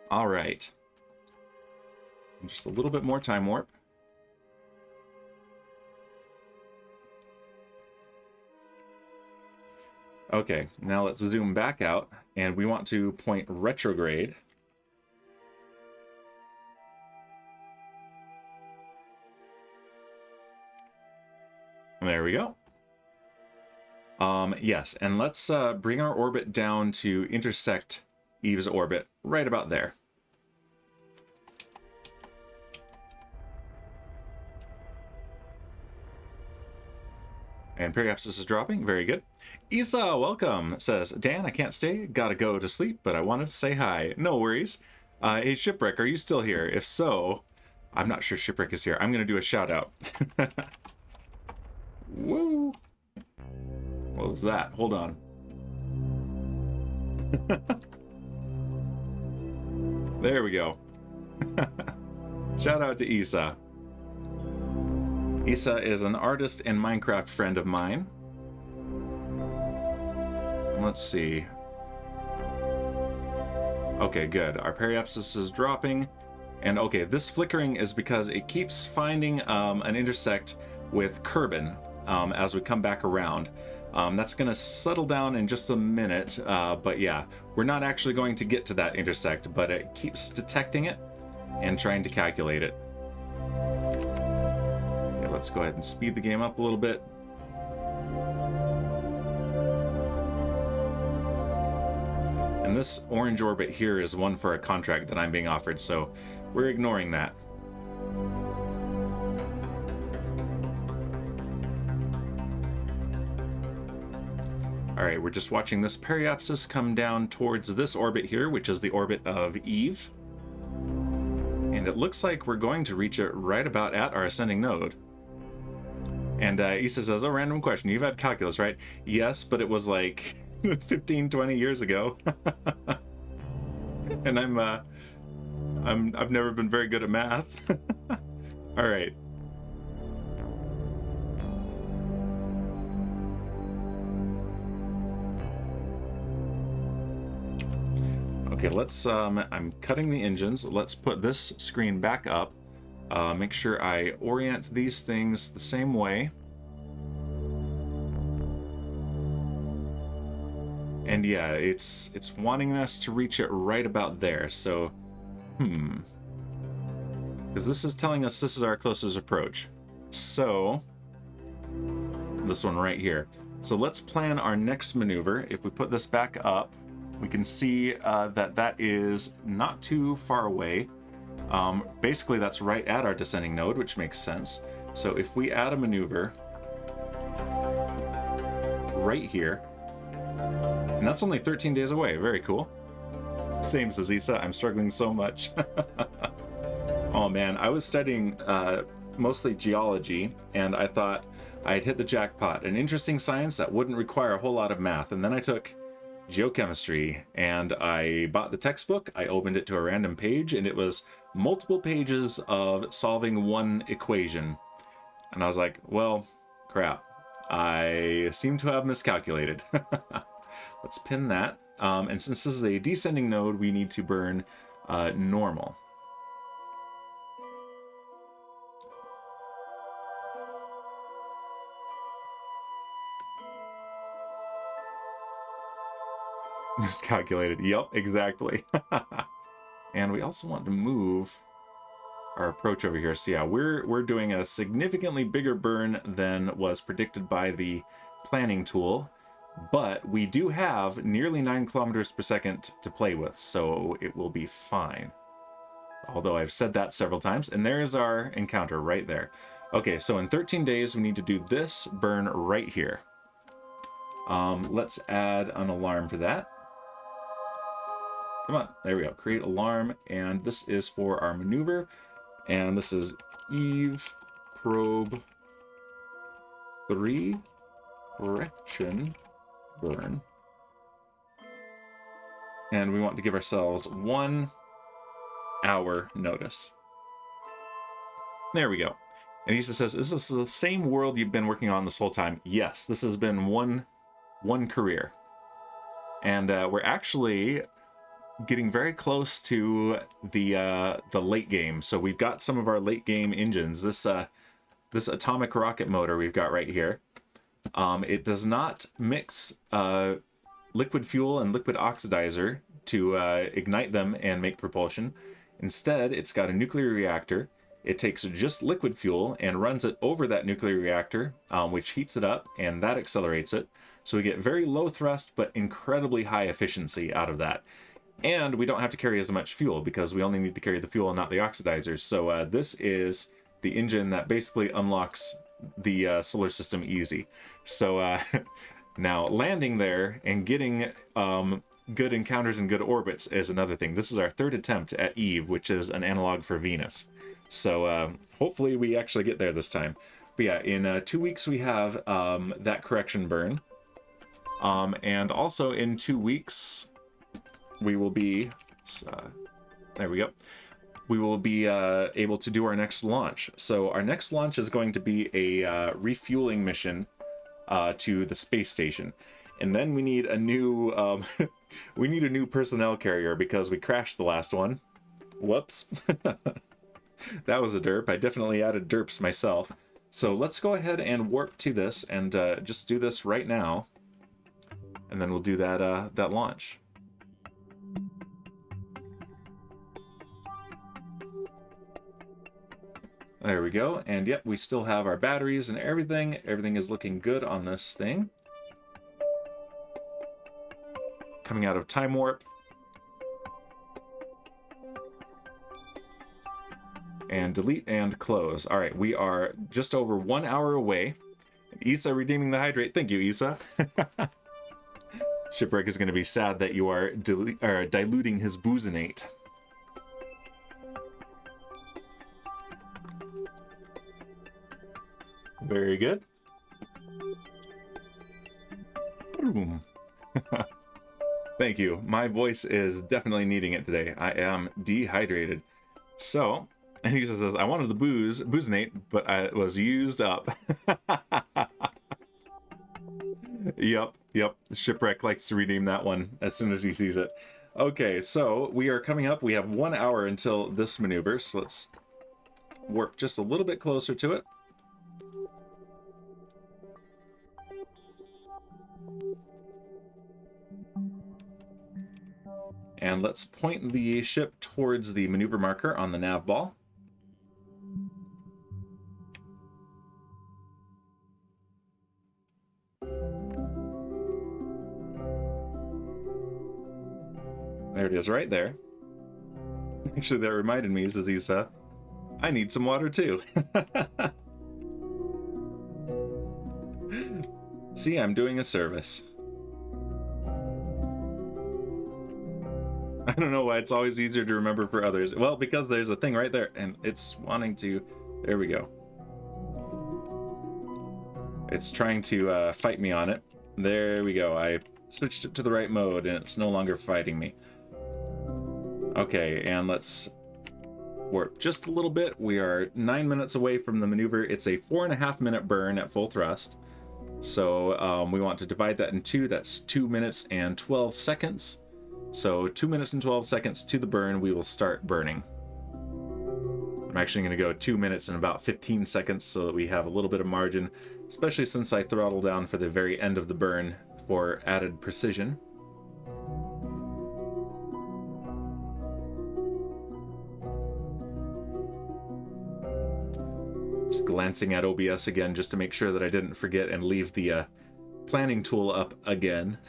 All right. Just a little bit more time warp. Okay, now let's zoom back out, and we want to point retrograde. There we go. Yes, and let's bring our orbit down to intersect Eve's orbit right about there. And Periapsis is dropping. Very good. Isa, welcome. Says, Dan, I can't stay. Gotta go to sleep, but I wanted to say hi. No worries. Hey, Shipwreck, are you still here? If so, I'm not sure Shipwreck is here. I'm going to do a shout out. Woo! What was that? Hold on. There we go. Shout out to Isa. Isa is an artist and Minecraft friend of mine. Let's see. Okay, good. Our periapsis is dropping. And okay, this flickering is because it keeps finding an intersect with Kerbin as we come back around. That's going to settle down in just a minute. But yeah, we're not actually going to get to that intersect, but it keeps detecting it and trying to calculate it. Okay, let's go ahead and speed the game up a little bit. And this orange orbit here is one for a contract that I'm being offered, so we're ignoring that. Alright, we're just watching this periapsis come down towards this orbit here, which is the orbit of Eve. And it looks like we're going to reach it right about at our ascending node. And Issa says, oh, random question, you've had calculus, right? Yes, but it was like 15, 20 years ago. And I've never been very good at math. All right. Okay, let's, I'm cutting the engines. Let's put this screen back up. Make sure I orient these things the same way. And yeah, it's wanting us to reach it right about there, so, because this is telling us this is our closest approach. So, this one right here. So let's plan our next maneuver. If we put this back up, we can see that is not too far away. Basically, that's right at our descending node, which makes sense. So if we add a maneuver right here, and that's only 13 days away. Very cool. Same, says Issa. I'm struggling so much. Oh man, I was studying mostly geology, and I thought I'd hit the jackpot. An interesting science that wouldn't require a whole lot of math. And then I took geochemistry, and I bought the textbook. I opened it to a random page, and it was multiple pages of solving one equation. And I was like, well, crap. I seem to have miscalculated. Let's pin that. And since this is a descending node, we need to burn normal. Miscalculated. Yep, exactly. And we also want to move our approach over here. So yeah, we're doing a significantly bigger burn than was predicted by the planning tool, but we do have nearly 9 kilometers per second to play with, so it will be fine. Although I've said that several times, and there's our encounter right there. Okay, so in 13 days, we need to do this burn right here. Let's add an alarm for that. Come on, there we go. Create alarm, and this is for our maneuver, and this is Eve Probe 3 correction burn. And we want to give ourselves 1 hour notice. There we go. And Issa says, is this the same world you've been working on this whole time? Yes, this has been one career. And we're actually getting very close to the late game. So we've got some of our late game engines. This atomic rocket motor we've got right here. It does not mix liquid fuel and liquid oxidizer to ignite them and make propulsion. Instead, it's got a nuclear reactor. It takes just liquid fuel and runs it over that nuclear reactor, which heats it up, and that accelerates it. So we get very low thrust, but incredibly high efficiency out of that. And we don't have to carry as much fuel because we only need to carry the fuel and not the oxidizers. So this is the engine that basically unlocks the solar system easy. So now landing there and getting good encounters and good orbits is another thing. This is our 3rd attempt at Eve, which is an analog for Venus. So hopefully we actually get there this time. But yeah, in 2 weeks we have that correction burn. And also in 2 weeks we will be, there we go. We will be able to do our next launch. So our next launch is going to be a refueling mission to the space station. And then we need a new we need a new personnel carrier because we crashed the last one. Whoops. That was a derp. I definitely added derps myself. So let's go ahead and warp to this and just do this right now. And then we'll do that that launch. There we go. And yep, we still have our batteries and everything. Everything is looking good on this thing. Coming out of time warp. And delete and close. All right, we are just over 1 hour away. Issa redeeming the hydrate. Thank you, Issa. Shipwreck is going to be sad that you are diluting his boozinate. Very good. Boom. Thank you. My voice is definitely needing it today. I am dehydrated. So, and he says, I wanted the boozinate, but it was used up. Yep. Shipwreck likes to redeem that one as soon as he sees it. Okay, so we are coming up. We have 1 hour until this maneuver, so let's warp just a little bit closer to it. And let's point the ship towards the maneuver marker on the nav ball. There it is right there. Actually, that reminded me, says Issa, I need some water too. See, I'm doing a service. I don't know why it's always easier to remember for others. Well, because there's a thing right there, and it's wanting to... There we go. It's trying to fight me on it. There we go. I switched it to the right mode, and it's no longer fighting me. Okay, and let's warp just a little bit. We are 9 minutes away from the maneuver. It's a 4.5 minute burn at full thrust. So we want to divide that in two. That's 2 minutes and 12 seconds. So 2 minutes and 12 seconds to the burn, we will start burning. I'm actually going to go 2 minutes and about 15 seconds so that we have a little bit of margin, especially since I throttle down for the very end of the burn for added precision. Just glancing at OBS again just to make sure that I didn't forget and leave the planning tool up again.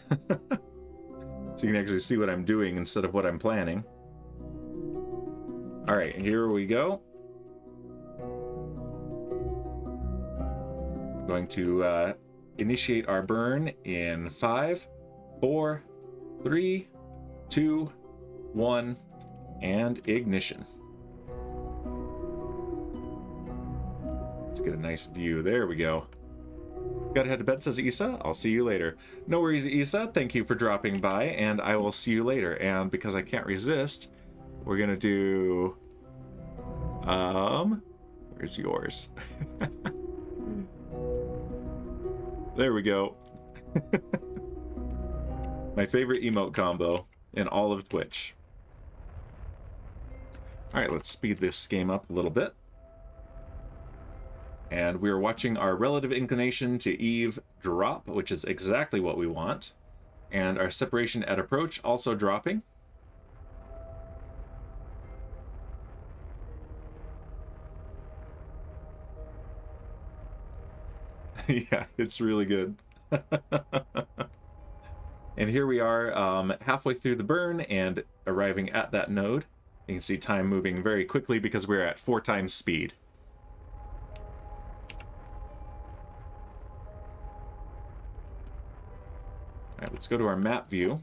So you can actually see what I'm doing instead of what I'm planning. All right, here we go. I'm going to initiate our burn in 5, 4, 3, 2, 1, and ignition. Let's get a nice view. There we go. Gotta head to bed, says Isa. I'll see you later. No worries, Isa. Thank you for dropping by, and I will see you later. And because I can't resist, we're gonna do... where's yours? There we go. My favorite emote combo in all of Twitch. Alright, let's speed this game up a little bit. And we're watching our relative inclination to Eve drop, which is exactly what we want. And our separation at approach also dropping. Yeah, it's really good. And here we are halfway through the burn and arriving at that node. You can see time moving very quickly because we're at 4 times speed. All right, let's go to our map view.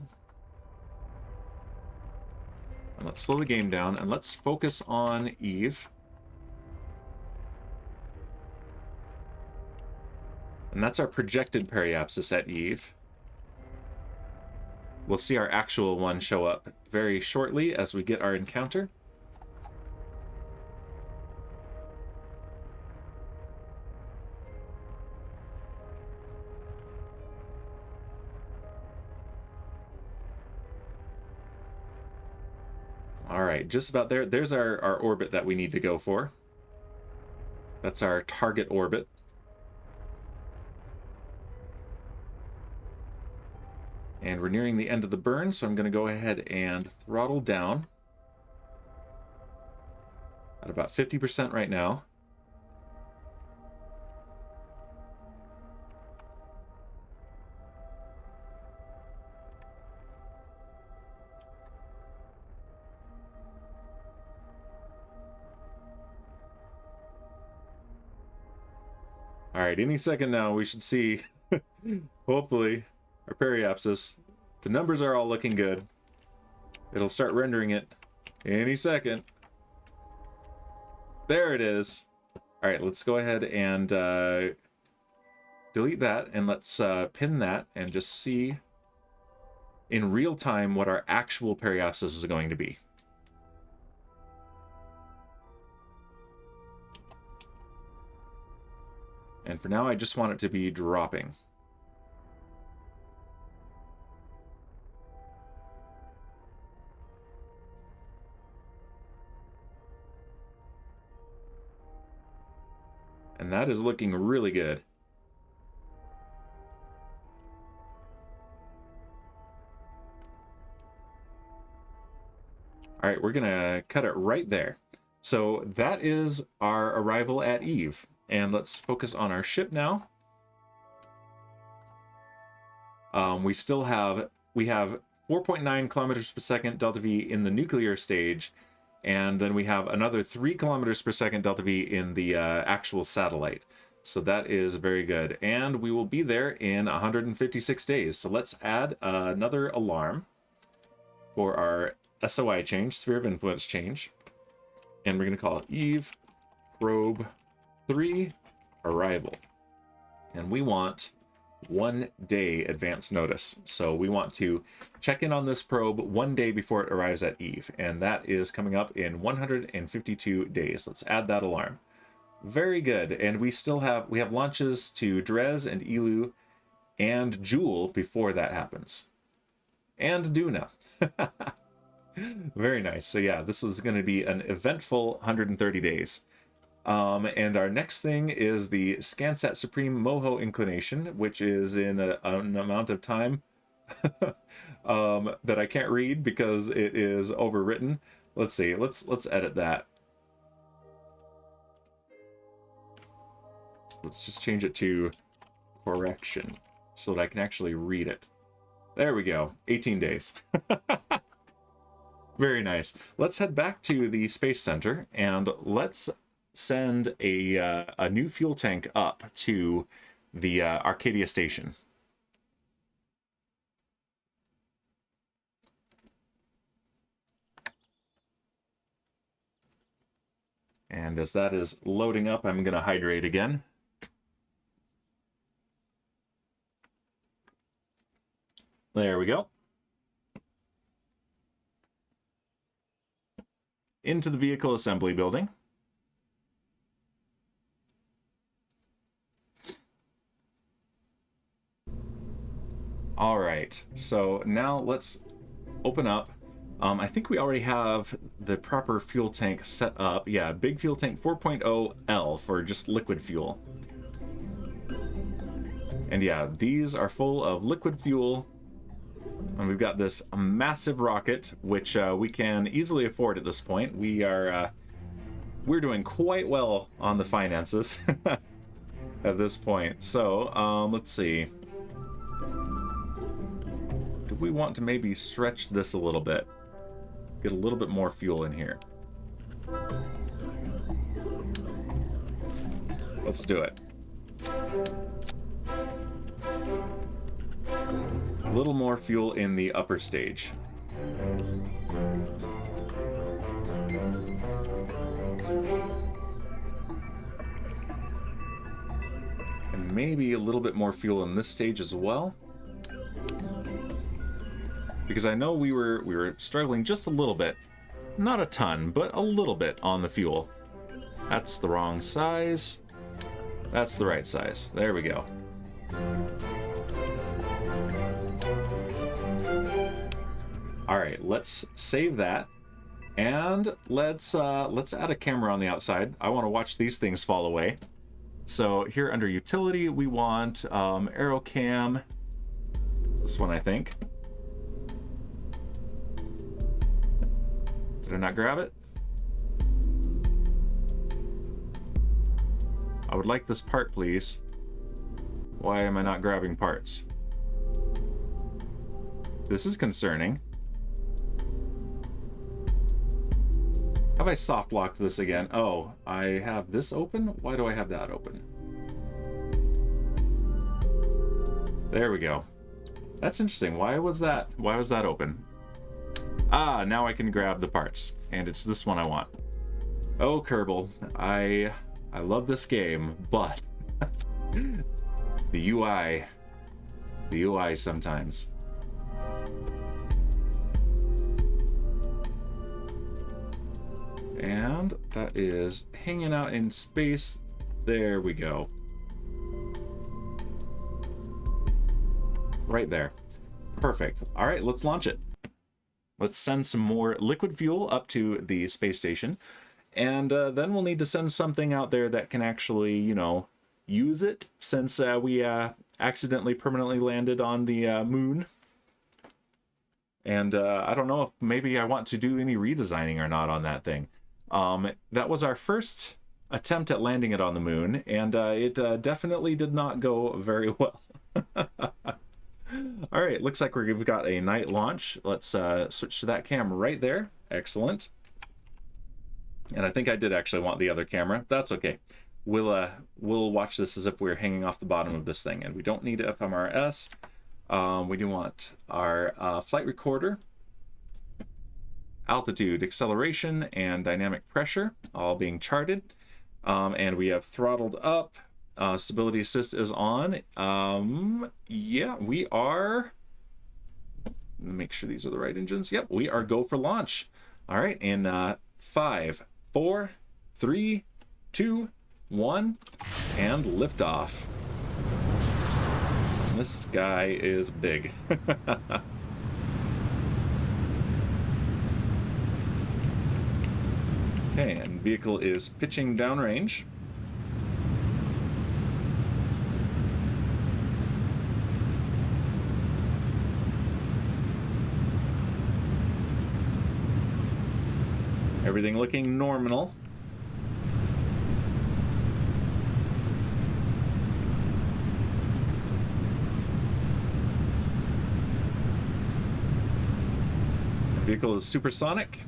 And let's slow the game down and let's focus on Eve. And that's our projected periapsis at Eve. We'll see our actual one show up very shortly as we get our encounter. All right, just about there. There's our orbit that we need to go for. That's our target orbit. And we're nearing the end of the burn, so I'm going to go ahead and throttle down at about 50% right now. All right, any second now we should see, hopefully, our periapsis. The numbers are all looking good. It'll start rendering it any second. There it is. All right, let's go ahead and delete that, and let's pin that and just see in real time what our actual periapsis is going to be. And for now, I just want it to be dropping. And that is looking really good. All right, we're gonna cut it right there. So that is our arrival at Eve. And let's focus on our ship now. We have 4.9 kilometers per second delta V in the nuclear stage, and then we have another 3 kilometers per second delta V in the actual satellite. So that is very good. And we will be there in 156 days. So let's add another alarm for our SOI change, Sphere of Influence change. And we're going to call it Eve Probe 3 Arrival. And we want 1 day advance notice. So we want to check in on this probe 1 day before it arrives at Eve. And that is coming up in 152 days. Let's add that alarm. Very good. And we have launches to Dres and Elu and Joule before that happens. And Duna. Very nice. So yeah, this is going to be an eventful 130 days. And our next thing is the ScanSat Supreme Moho inclination, which is in an amount of time that I can't read because it is overwritten. Let's see. Let's edit that. Let's just change it to correction so that I can actually read it. There we go. 18 days. Very nice. Let's head back to the Space Center and let's send a new fuel tank up to the Arcadia station. And as that is loading up, I'm going to hydrate again. There we go. Into the vehicle assembly building. All right, so now let's open up. I think we already have the proper fuel tank set up. Yeah, big fuel tank 4.0L for just liquid fuel. And yeah, these are full of liquid fuel. And we've got this massive rocket, which we can easily afford at this point. We're doing quite well on the finances at this point. So let's see. Do we want to maybe stretch this a little bit? Get a little bit more fuel in here. Let's do it. A little more fuel in the upper stage. And maybe a little bit more fuel in this stage as well. Because I know we were struggling just a little bit. Not a ton, but a little bit on the fuel. That's the wrong size. That's the right size. There we go. All right, let's save that, and let's add a camera on the outside. I want to watch these things fall away. So here under utility, we want Aero Cam. This one, I think. Did I not grab it? I would like this part, please. Why am I not grabbing parts? This is concerning. Have I soft locked this again? Oh, I have this open? Why do I have that open? There we go. That's interesting. Why was that open? Ah, now I can grab the parts. And it's this one I want. Oh, Kerbal. I love this game, but the UI sometimes. And that is hanging out in space. There we go. Right there. Perfect. All right, let's launch it. Let's send some more liquid fuel up to the space station. And then we'll need to send something out there that can actually, you know, use it, since we accidentally permanently landed on the moon. And I don't know if maybe I want to do any redesigning or not on that thing. That was our first attempt at landing it on the moon, and it definitely did not go very well. All right, looks like we've got a night launch. Let's switch to that camera right there. Excellent. And I think I did actually want the other camera. That's okay. We'll watch this as if we're hanging off the bottom of this thing, and we don't need FMRS. We do want our flight recorder, altitude, acceleration, and dynamic pressure all being charted. And we have throttled up. Stability assist is on. Yeah, we are. Make sure these are the right engines. Yep, we are go for launch. All right, in 5, 4, 3, 2, 1, and liftoff. This guy is big. Okay, and vehicle is pitching downrange. Everything looking nominal. The vehicle is supersonic.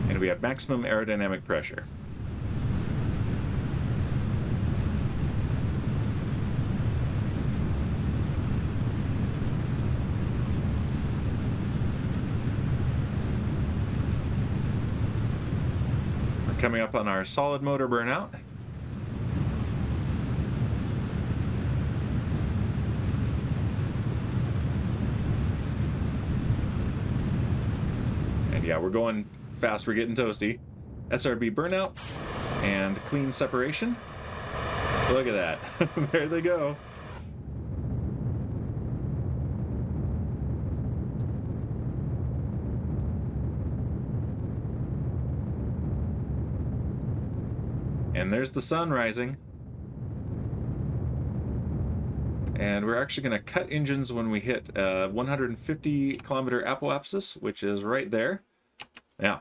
And we have maximum aerodynamic pressure. We're coming up on our solid motor burnout. And yeah, we're going fast, we're getting toasty. SRB burnout and clean separation. Look at that. There they go. And there's the sun rising. And we're actually going to cut engines when we hit 150 kilometer apoapsis, which is right there. Yeah,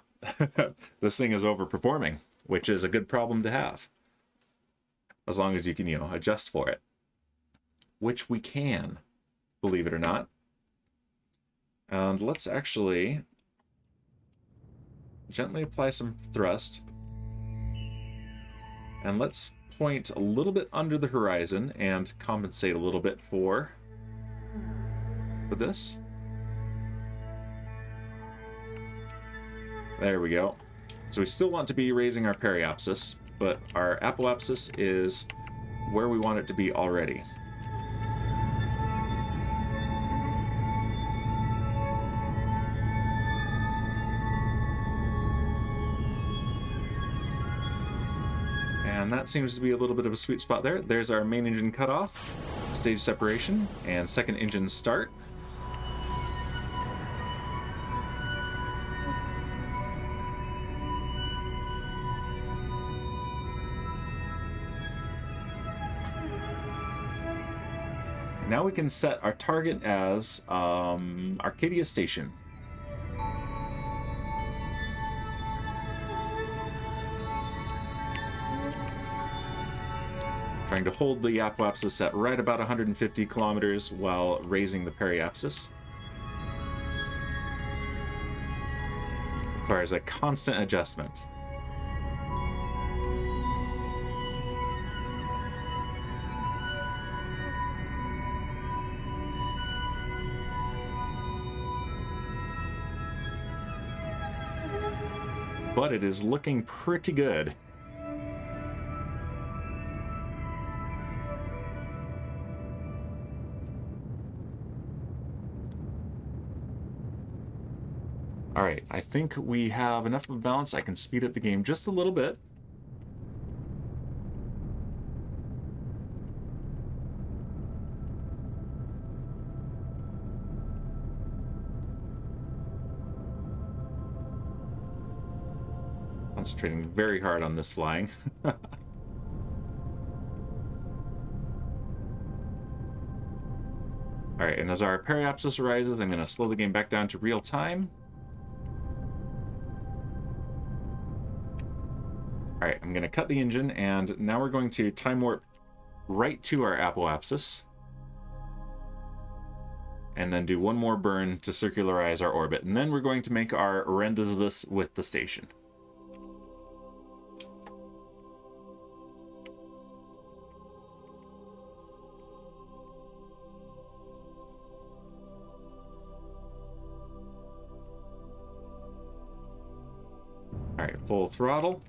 this thing is overperforming, which is a good problem to have. As long as you can, adjust for it. Which we can, believe it or not. And let's actually gently apply some thrust. And let's point a little bit under the horizon and compensate a little bit for this. There we go. So we still want to be raising our periapsis, but our apoapsis is where we want it to be already. And that seems to be a little bit of a sweet spot there. There's our main engine cutoff, stage separation, and second engine start. Now we can set our target as Arcadia Station. Trying to hold the apoapsis at right about 150 kilometers while raising the periapsis. Requires a constant adjustment. But it is looking pretty good. Alright, I think we have enough of a balance. I can speed up the game just a little bit. Concentrating very hard on this flying. Alright, and as our periapsis rises, I'm going to slow the game back down to real time. Alright, I'm going to cut the engine, and now we're going to time warp right to our apoapsis. And then do one more burn to circularize our orbit. And then we're going to make our rendezvous with the station. Alright, full throttle.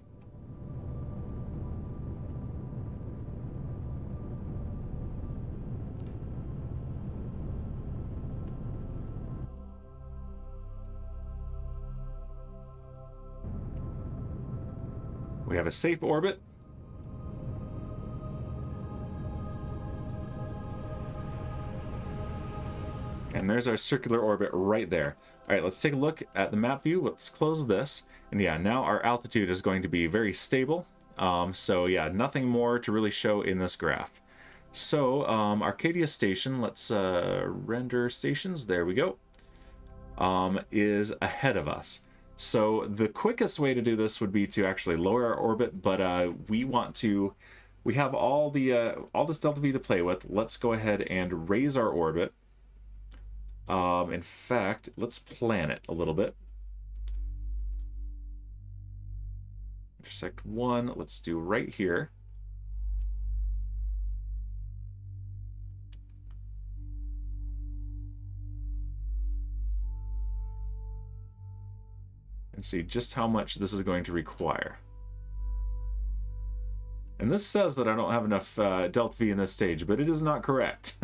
We have a safe orbit. And there's our circular orbit right there. All right, let's take a look at the map view. Let's close this. And yeah, now our altitude is going to be very stable. So yeah, nothing more to really show in this graph. So Arcadia Station, let's render stations. There we go. Is ahead of us. So the quickest way to do this would be to actually lower our orbit, but we have all this delta V to play with. Let's go ahead and raise our orbit. In fact, let's plan it a little bit. Intersect 1, let's do right here. And see just how much this is going to require. And this says that I don't have enough delta V in this stage, but it is not correct.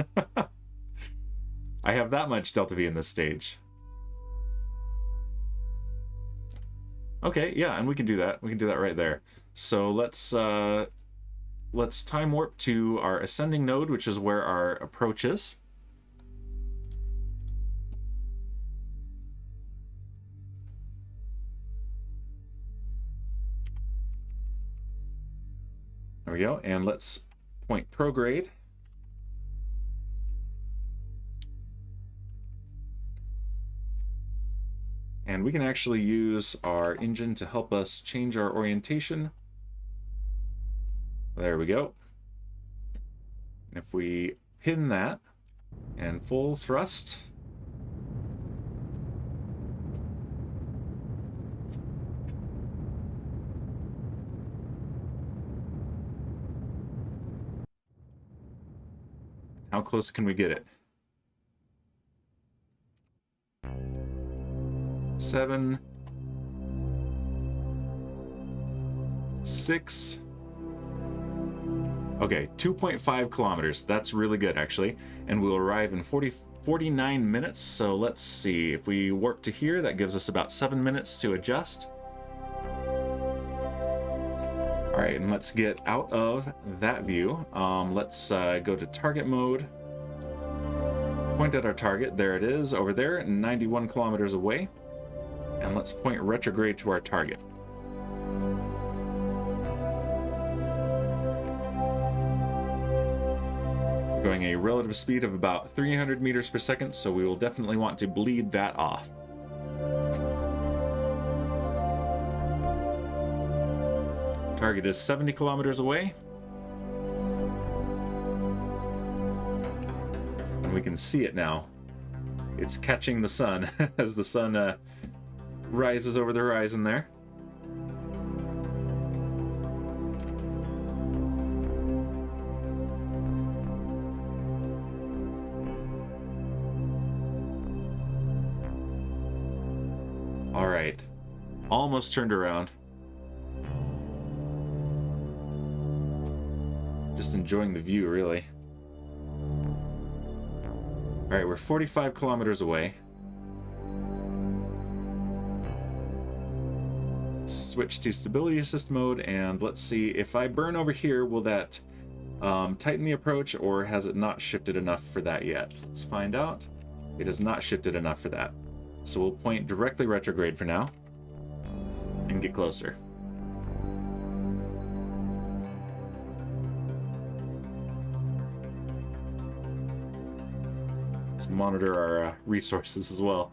I have that much delta V in this stage. Okay, yeah, and we can do that. We can do that right there. So let's time warp to our ascending node, which is where our approach is. There we go, and let's point prograde. And we can actually use our engine to help us change our orientation. There we go. And if we pin that and full thrust, how close can we get it? 7, 6. Okay, 2.5 kilometers. That's really good, actually. And we'll arrive in 49 minutes. So let's see. If we warp to here, that gives us about 7 minutes to adjust. All right, and let's get out of that view. Let's go to target mode. Point at our target. There it is, over there, 91 kilometers away. And let's point retrograde to our target. We're going a relative speed of about 300 meters per second, so we will definitely want to bleed that off. Target is 70 kilometers away. And we can see it now. It's catching the sun as the sun rises over the horizon there. All right, almost turned around. Just enjoying the view, really. All right, we're 45 kilometers away. Switch to stability assist mode, and let's see if I burn over here, will that tighten the approach, or has it not shifted enough for that yet? Let's find out. It has not shifted enough for that. So we'll point directly retrograde for now and get closer. Let's monitor our resources as well.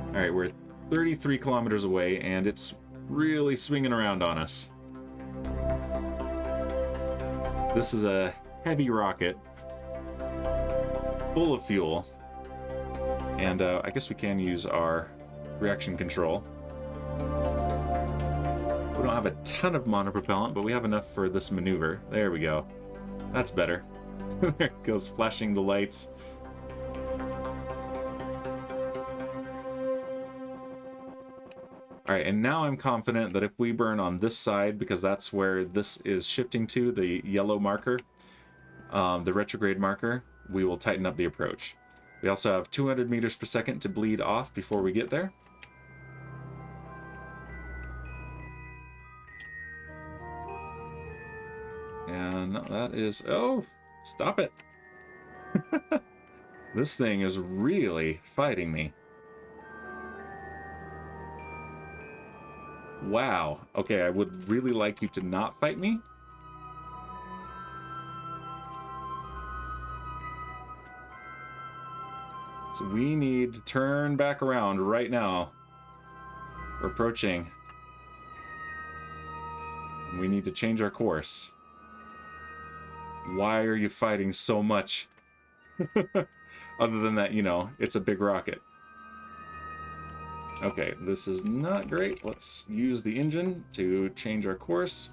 All right, we're 33 kilometers away, and it's really swinging around on us. This is a heavy rocket, full of fuel, and I guess we can use our reaction control. We don't have a ton of monopropellant, but we have enough for this maneuver. There we go. That's better. There it goes, flashing the lights. All right, and now I'm confident that if we burn on this side, because that's where this is shifting to, the yellow marker, the retrograde marker, we will tighten up the approach. We also have 200 meters per second to bleed off before we get there. And that is, oh, stop it. This thing is really fighting me. Wow. Okay, I would really like you to not fight me. So we need to turn back around right now. We're approaching. We need to change our course. Why are you fighting so much? Other than that, you know, it's a big rocket. Okay, this is not great. Let's use the engine to change our course.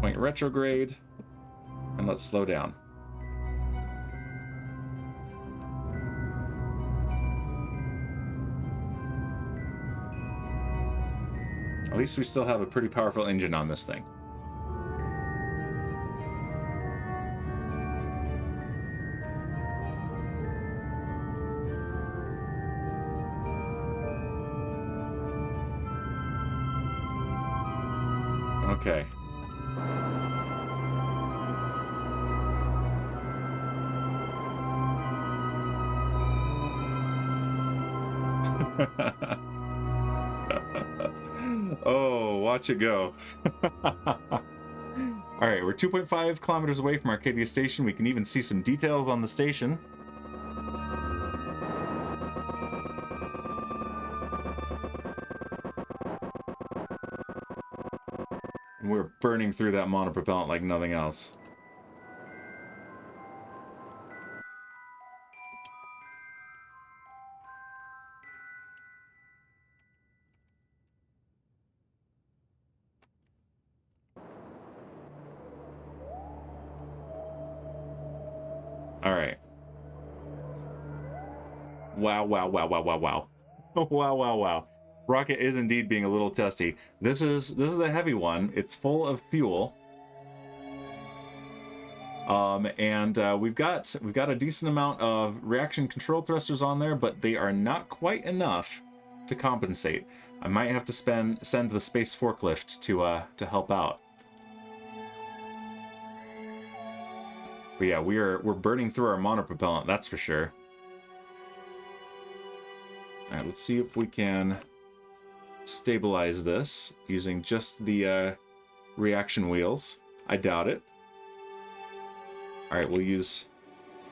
Point retrograde. And let's slow down. At least we still have a pretty powerful engine on this thing. Okay. Oh, watch it go. Alright, we're 2.5 kilometers away from Arcadia Station. We can even see some details on the station. And we're burning through that monopropellant like nothing else. Alright. Wow, wow, wow, wow, wow, wow. Wow, wow, wow. Rocket is indeed being a little testy. This is a heavy one. It's full of fuel. We've got a decent amount of reaction control thrusters on there, but they are not quite enough to compensate. I might have to send the space forklift to help out. But yeah, we're burning through our monopropellant, that's for sure. Alright, let's see if we can stabilize this using just the reaction wheels. I doubt it. Alright, we'll use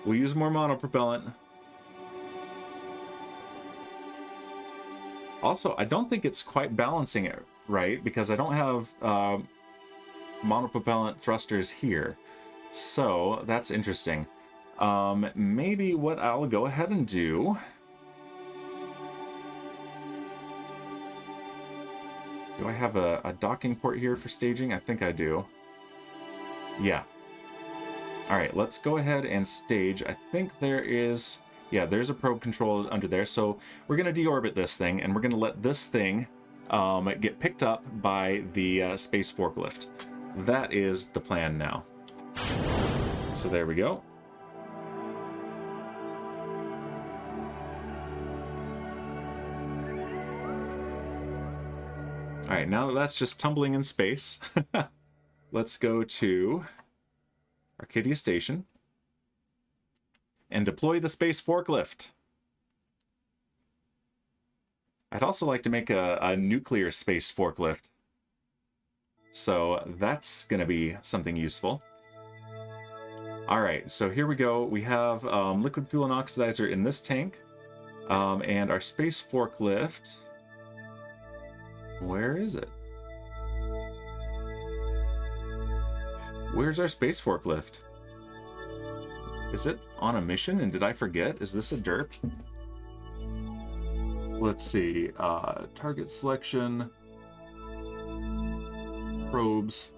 more monopropellant. Also, I don't think it's quite balancing it right, because I don't have monopropellant thrusters here. So, that's interesting. Maybe what I'll go ahead and do... Do I have a docking port here for staging? I think I do. Yeah. Alright, let's go ahead and stage. I think there is... Yeah, there's a probe control under there. So we're going to deorbit this thing, and we're going to let this thing get picked up by the space forklift. That is the plan now. So there we go. Alright, now that that's just tumbling in space, let's go to Arcadia Station and deploy the space forklift. I'd also like to make a nuclear space forklift. So that's going to be something useful. Alright, so here we go. We have liquid fuel and oxidizer in this tank. And our space forklift... Where is it? Where's our space forklift? Is it on a mission and did I forget? Is this a derp? Let's see. Target selection. Probes.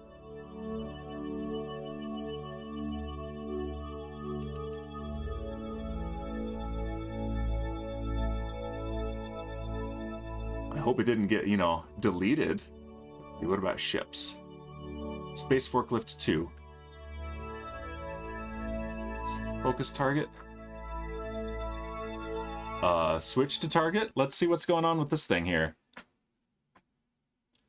I hope it didn't get, you know, deleted. What about ships? Space Forklift 2. Focus target. Switch to target. Let's see what's going on with this thing here.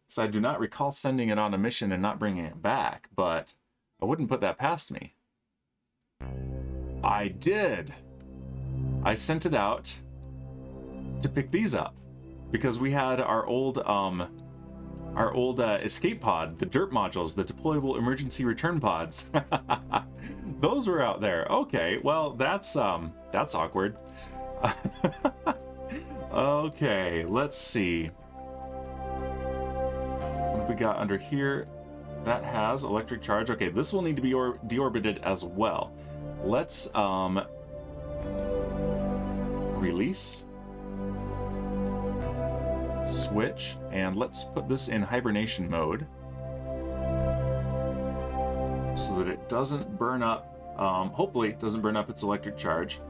So I do not recall sending it on a mission and not bringing it back, but I wouldn't put that past me. I did. I sent it out to pick these up because we had our old escape pod, the DERP modules, the deployable emergency return pods. Those were out there. Okay, well that's awkward. Okay, let's see. What have we got under here? That has electric charge. Okay, this will need to be deorbited as well. Let's release, switch, and let's put this in hibernation mode so that it doesn't burn up, hopefully it doesn't burn up its electric charge,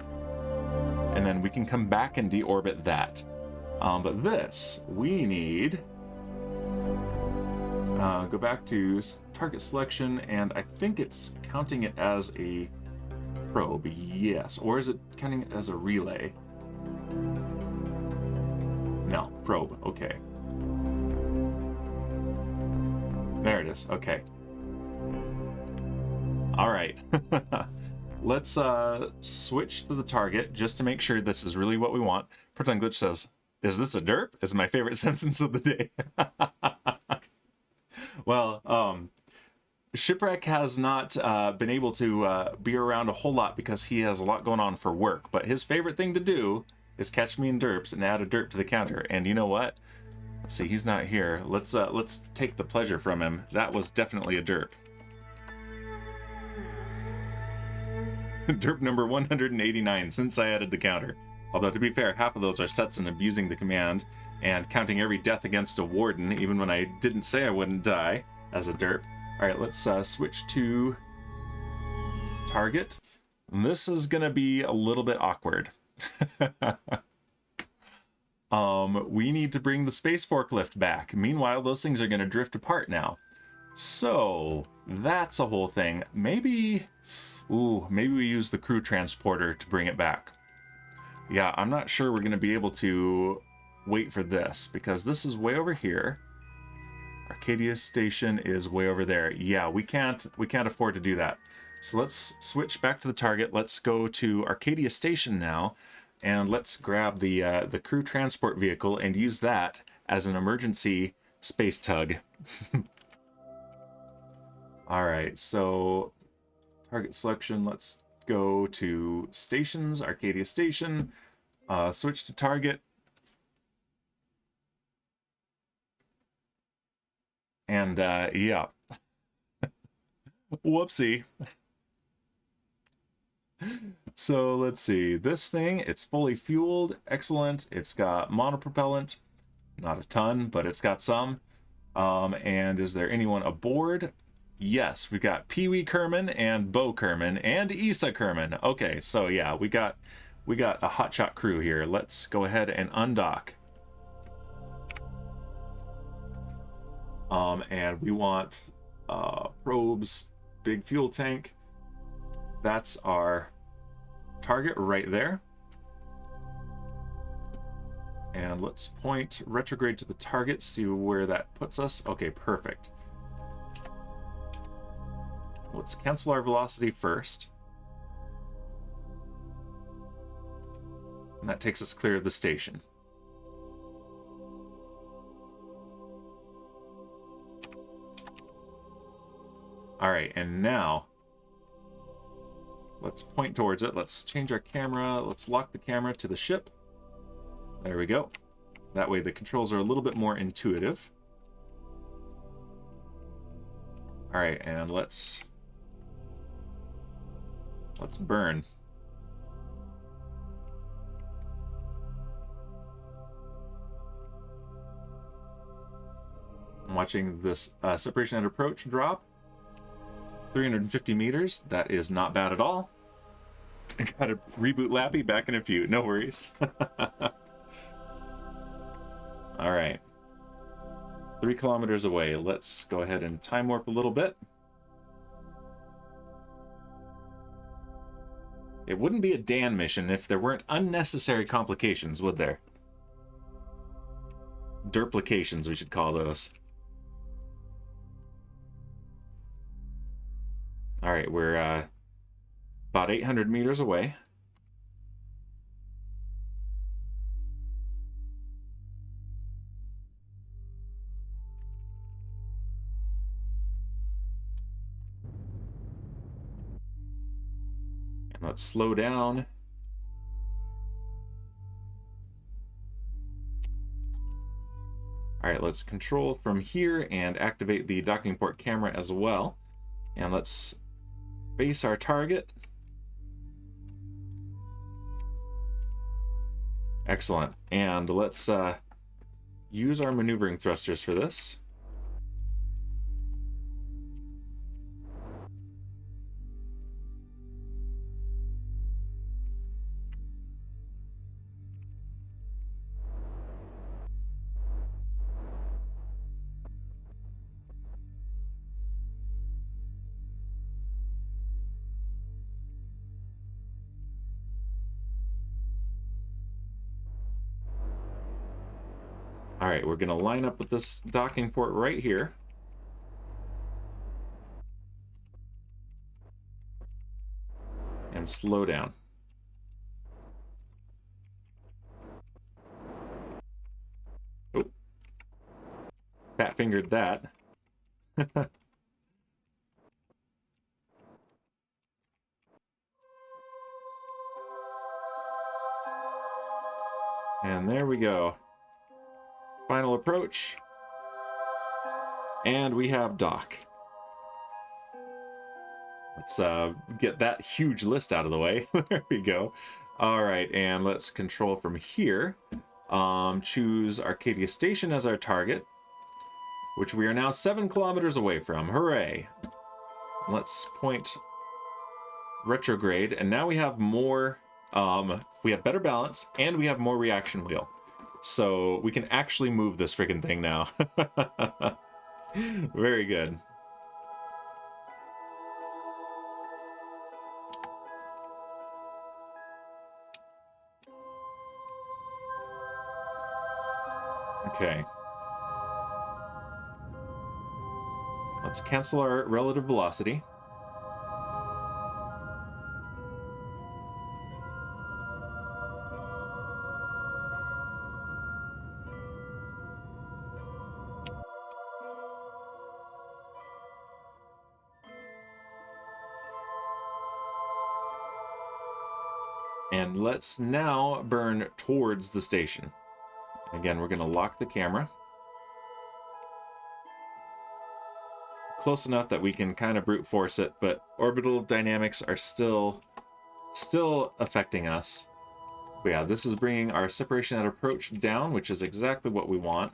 and then we can come back and deorbit that. But this, we need, go back to target selection, and I think it's counting it as a probe, yes, or is it counting it as a relay? No, probe, okay. There it is, okay. All right, let's switch to the target just to make sure this is really what we want. Proton Glitch says, is this a derp? Is my favorite sentence of the day. Well, Shipwreck has not been able to be around a whole lot because he has a lot going on for work, but his favorite thing to do is catch me in derps and add a derp to the counter. And you know what? Let's see, he's not here. Let's take the pleasure from him. That was definitely a derp. Derp number 189 since I added the counter. Although to be fair, half of those are sets in abusing the command and counting every death against a warden, even when I didn't say I wouldn't die, as a derp. All right, let's switch to target. And this is gonna be a little bit awkward. We need to bring the space forklift back. Meanwhile, those things are gonna drift apart now. So that's a whole thing. Maybe we use the crew transporter to bring it back. Yeah, I'm not sure we're gonna be able to wait for this because this is way over here. Arcadia Station is way over there. Yeah, we can't afford to do that. So let's switch back to the target. Let's go to Arcadia Station now, and let's grab the crew transport vehicle and use that as an emergency space tug. All right, so target selection. Let's go to stations, Arcadia Station. Switch to target. And yeah, whoopsie. So let's see, this thing, it's fully fueled, excellent. It's got monopropellant, not a ton, but it's got some. And is there anyone aboard? Yes, we got Pee Wee Kerman and Bo Kerman and Issa Kerman. Okay, so yeah, we got a hotshot crew here. Let's go ahead and undock. And we want probes, big fuel tank. That's our target right there. And let's point retrograde to the target, see where that puts us. Okay, perfect. Let's cancel our velocity first. And that takes us clear of the station. All right, and now let's point towards it. Let's change our camera. Let's lock the camera to the ship. There we go. That way the controls are a little bit more intuitive. All right, and let's burn. I'm watching this separation at approach drop. 350 meters. That is not bad at all. I gotta reboot Lappy, back in a few. No worries. All right. 3 kilometers away. Let's go ahead and time warp a little bit. It wouldn't be a Dan mission if there weren't unnecessary complications, would there? Derplications, we should call those. All right, we're about 800 meters away. And let's slow down. All right, let's control from here and activate the docking port camera as well. And let's face our target. Excellent. And let's use our maneuvering thrusters for this. All right, we're going to line up with this docking port right here. And slow down. Oh. Fat fingered that. And there we go. Final approach. And we have dock. Let's get that huge list out of the way. There we go. All right, and let's control from here. Choose Arcadia Station as our target, which we are now 7 kilometers away from. Hooray! Let's point retrograde, and now we have more. We have better balance, and we have more reaction wheel. So we can actually move this freaking thing now. Very good. Okay. Let's cancel our relative velocity. And let's now burn towards the station. Again, we're going to lock the camera. Close enough that we can kind of brute force it, but orbital dynamics are still affecting us. But yeah, this is bringing our separation at approach down, which is exactly what we want.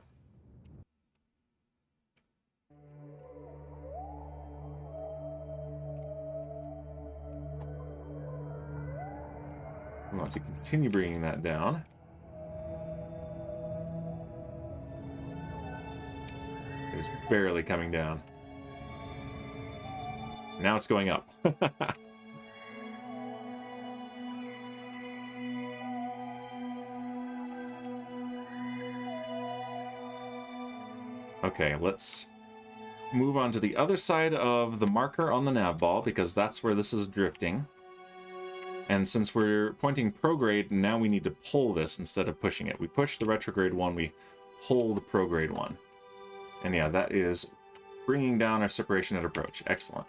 We want to continue bringing that down. It's barely coming down. Now it's going up. Okay, let's move on to the other side of the marker on the nav ball, because that's where this is drifting. And since we're pointing prograde, now we need to pull this instead of pushing it. We push the retrograde one, we pull the prograde one. And yeah, that is bringing down our separation at approach. Excellent.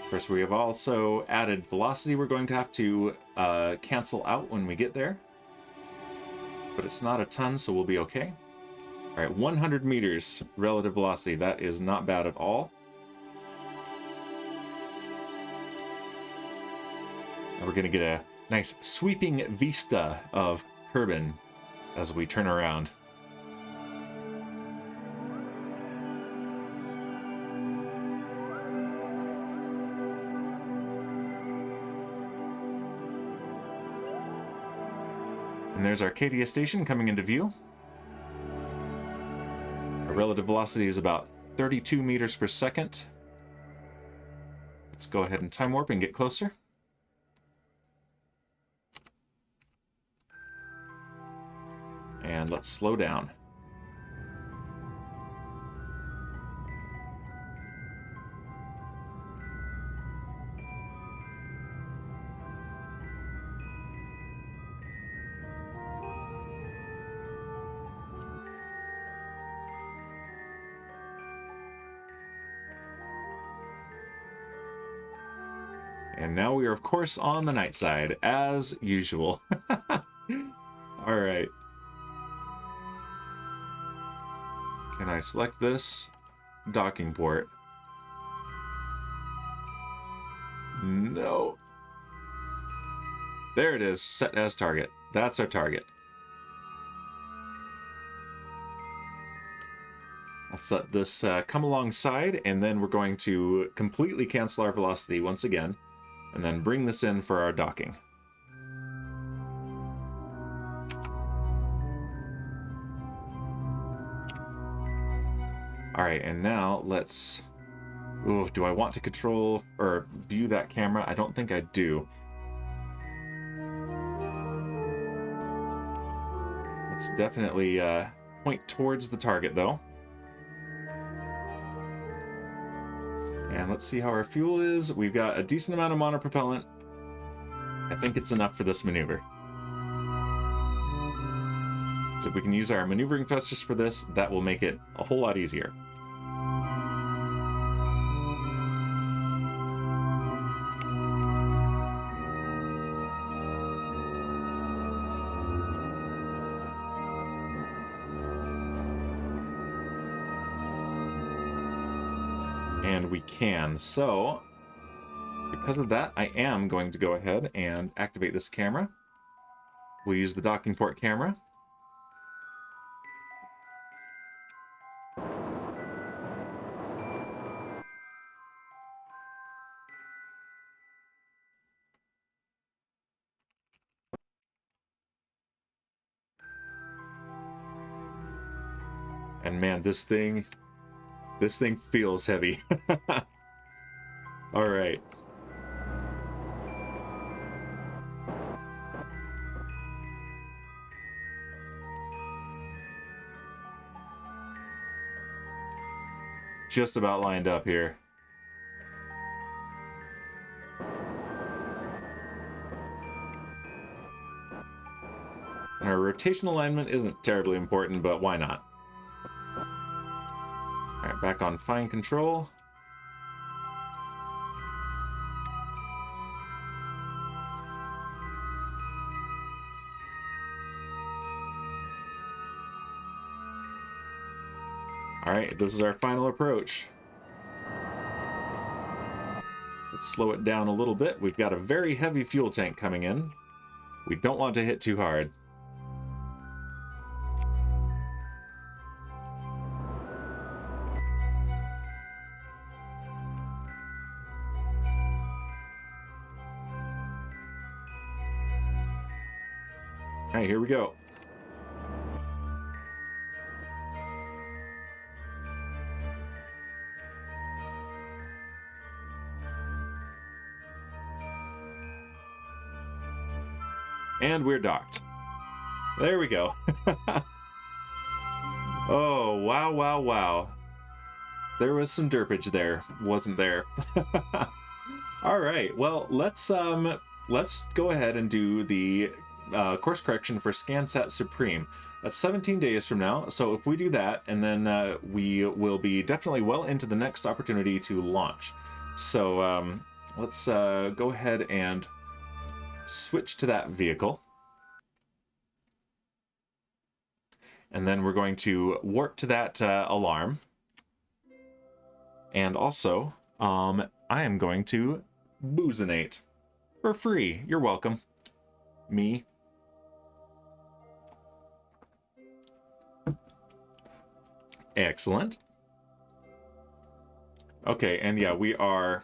Of course, we have also added velocity we're going to have to cancel out when we get there. But it's not a ton, so we'll be okay. All right, 100 meters relative velocity. That is not bad at all. And we're going to get a nice sweeping vista of Kerbal as we turn around. And there's Arcadia Station coming into view. Our relative velocity is about 32 meters per second. Let's go ahead and time warp and get closer. And let's slow down. And now we are, of course, on the night side, as usual. All right. Can I select this docking port? No. There it is, set as target. That's our target. Let's let this come alongside, and then we're going to completely cancel our velocity once again, and then bring this in for our docking. All right, and now let's... Ooh, do I want to control or view that camera? I don't think I do. Let's definitely point towards the target, though. And let's see how our fuel is. We've got a decent amount of monopropellant. I think it's enough for this maneuver. So if we can use our maneuvering thrusters for this, that will make it a whole lot easier. And we can. So, because of that, I am going to go ahead and activate this camera. We'll use the docking port camera. And man, this thing feels heavy. All right. Just about lined up here. And our rotation alignment isn't terribly important, but why not? All right, back on fine control. All right, this is our final approach. Let's slow it down a little bit. We've got a very heavy fuel tank coming in. We don't want to hit too hard. All right, here we go. And we're docked. There we go. Oh, wow, wow, wow. There was some derpage there, wasn't there? All right, well, let's go ahead and do the course correction for ScanSat Supreme. That's 17 days from now, so if we do that, and then we will be definitely well into the next opportunity to launch. So let's go ahead and switch to that vehicle. And then we're going to warp to that alarm. And also, I am going to boozinate for free. You're welcome. Me. Excellent. Okay, and yeah, we are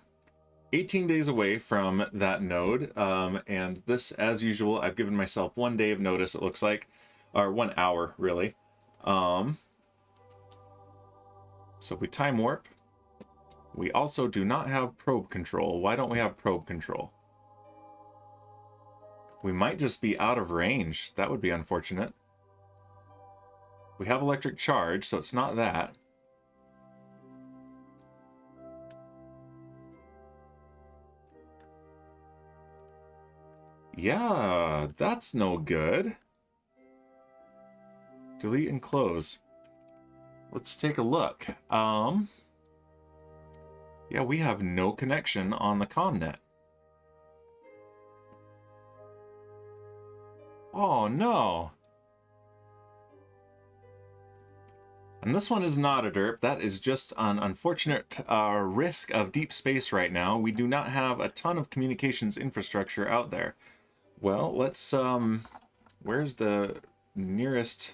18 days away from that node. And this, as usual, I've given myself 1 day of notice, it looks like. Or 1 hour, really. So if we time warp, we also do not have probe control. Why don't we have probe control? We might just be out of range. That would be unfortunate. We have electric charge, so it's not that. Yeah, that's no good. Delete and close. Let's take a look. Yeah, we have no connection on the ComNet. Oh no. And this one is not a derp. That is just an unfortunate risk of deep space right now. We do not have a ton of communications infrastructure out there. Well, let's, where's the nearest?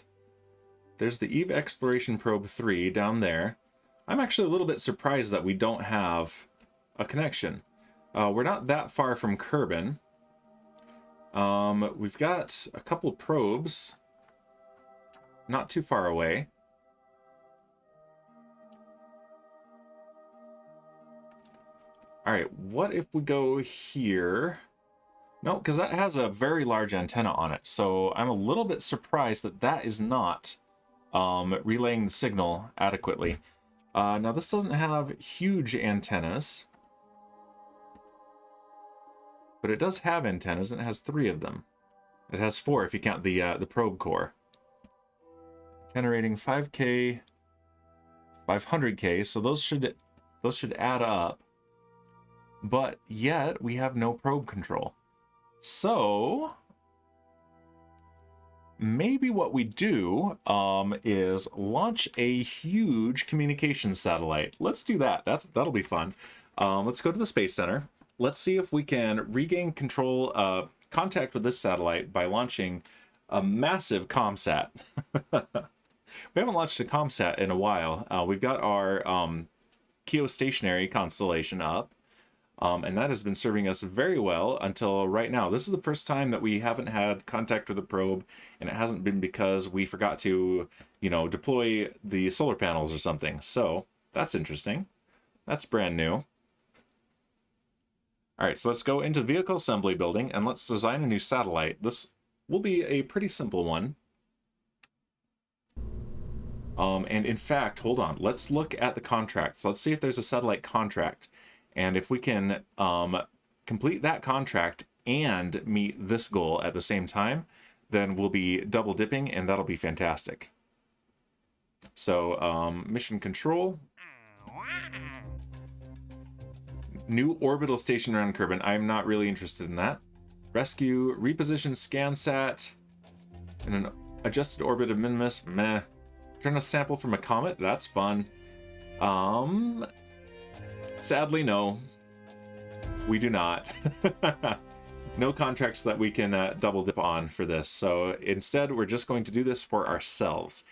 There's the Eve Exploration Probe 3 down there. I'm actually a little bit surprised that we don't have a connection. We're not that far from Kerbal. We've got a couple probes not too far away. All right, what if we go here? No, because that has a very large antenna on it, so I'm a little bit surprised that that is not relaying the signal adequately. Now, this doesn't have huge antennas, but it does have antennas, and it has 3 of them. It has 4 if you count the probe core. Antenna rating 5K, 500K, so those should add up. But yet we have no probe control. So maybe what we do is launch a huge communications satellite. Let's do that. That'll be fun. Let's go to the Space Center. Let's see if we can regain control, contact with this satellite by launching a massive ComSat. We haven't launched a ComSat in a while. We've got our geostationary constellation up. And that has been serving us very well until right now. This is the first time that we haven't had contact with a probe, and it hasn't been because we forgot to, deploy the solar panels or something. So that's interesting. That's brand new. All right, so let's go into the vehicle assembly building and let's design a new satellite. This will be a pretty simple one. And in fact, hold on. Let's look at the contract. So let's see if there's a satellite contract. And if we can complete that contract and meet this goal at the same time, then we'll be double dipping, and that'll be fantastic. So, mission control. New orbital station around Kerbal. I'm not really interested in that. Rescue, reposition ScanSat, and an adjusted orbit of Minimus. Meh. Turn a sample from a comet. That's fun. Sadly, no. We do not. No contracts that we can double dip on for this. So instead, we're just going to do this for ourselves.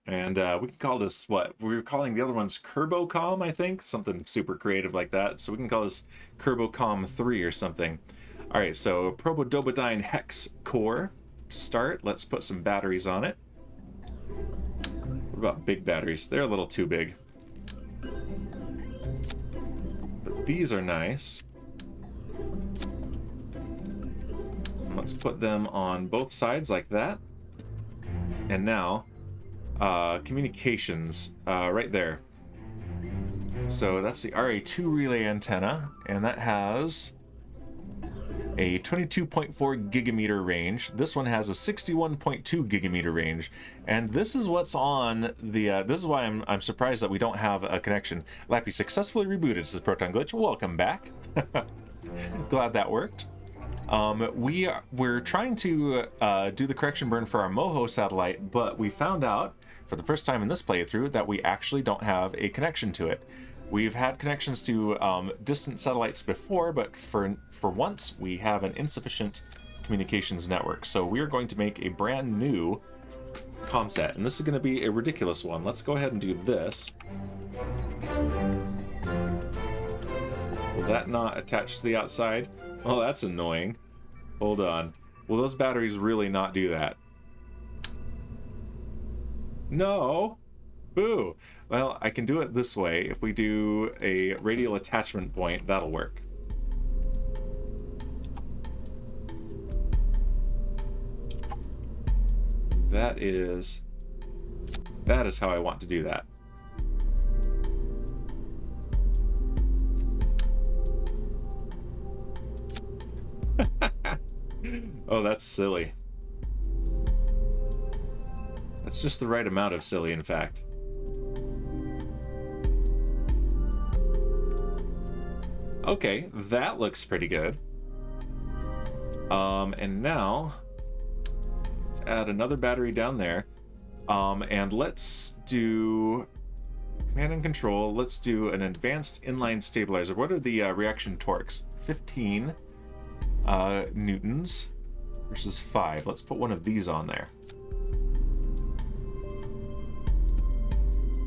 And we can call this what? We were calling the other ones Kerbocom, I think. Something super creative like that. So we can call this Kerbocom 3 or something. All right, so Probodobodyne Hex core. To start, let's put some batteries on it. What about big batteries? They're a little too big. But these are nice. Let's put them on both sides like that. And now, communications, right there. So that's the RA2 relay antenna, and that has a 22.4 gigameter range. This one has a 61.2 gigameter range, and this is what's on the. This is why I'm surprised that we don't have a connection. Lappy successfully rebooted, says Proton Glitch. Welcome back. Glad that worked. We're trying to do the correction burn for our Moho satellite, but we found out for the first time in this playthrough that we actually don't have a connection to it. We've had connections to distant satellites before, but for once we have an insufficient communications network. So we're going to make a brand new ComSat, and this is going to be a ridiculous one. Let's go ahead and do this. Will that not attach to the outside? Oh, that's annoying. Hold on. Will those batteries really not do that? No. Boo. Well, I can do it this way. If we do a radial attachment point, that'll work. That is how I want to do that. Oh, that's silly. That's just the right amount of silly, in fact. Okay, that looks pretty good. And now let's add another battery down there. And let's do command and control. Let's do an advanced inline stabilizer. What are the reaction torques? 15 newtons versus 5. Let's put one of these on there.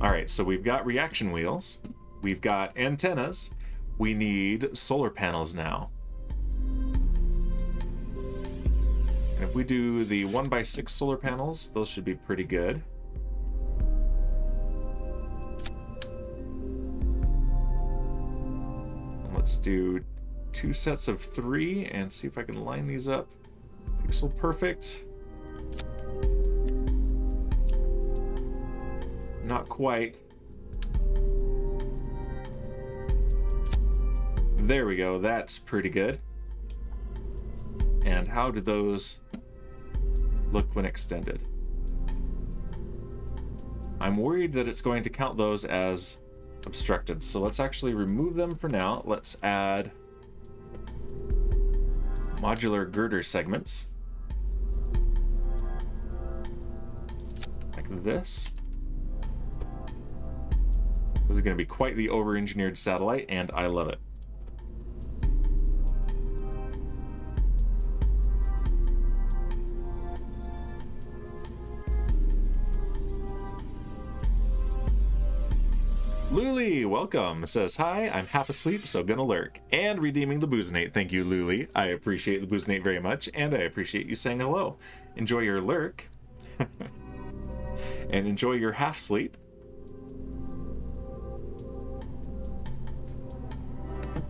All right, so we've got reaction wheels, we've got antennas, we need solar panels now. And if we do the 1x6 solar panels, those should be pretty good. And let's do 2 sets of 3 and see if I can line these up. Pixel perfect. Not quite. There we go, that's pretty good. And how do those look when extended? I'm worried that it's going to count those as obstructed, so let's actually remove them for now. Let's add modular girder segments like this. This is going to be quite the over-engineered satellite, and I love it. Luli, welcome. Says, hi, I'm half asleep, so gonna lurk. And redeeming the Boozenate. Thank you, Luli. I appreciate the Boozenate very much, and I appreciate you saying hello. Enjoy your lurk. And enjoy your half sleep.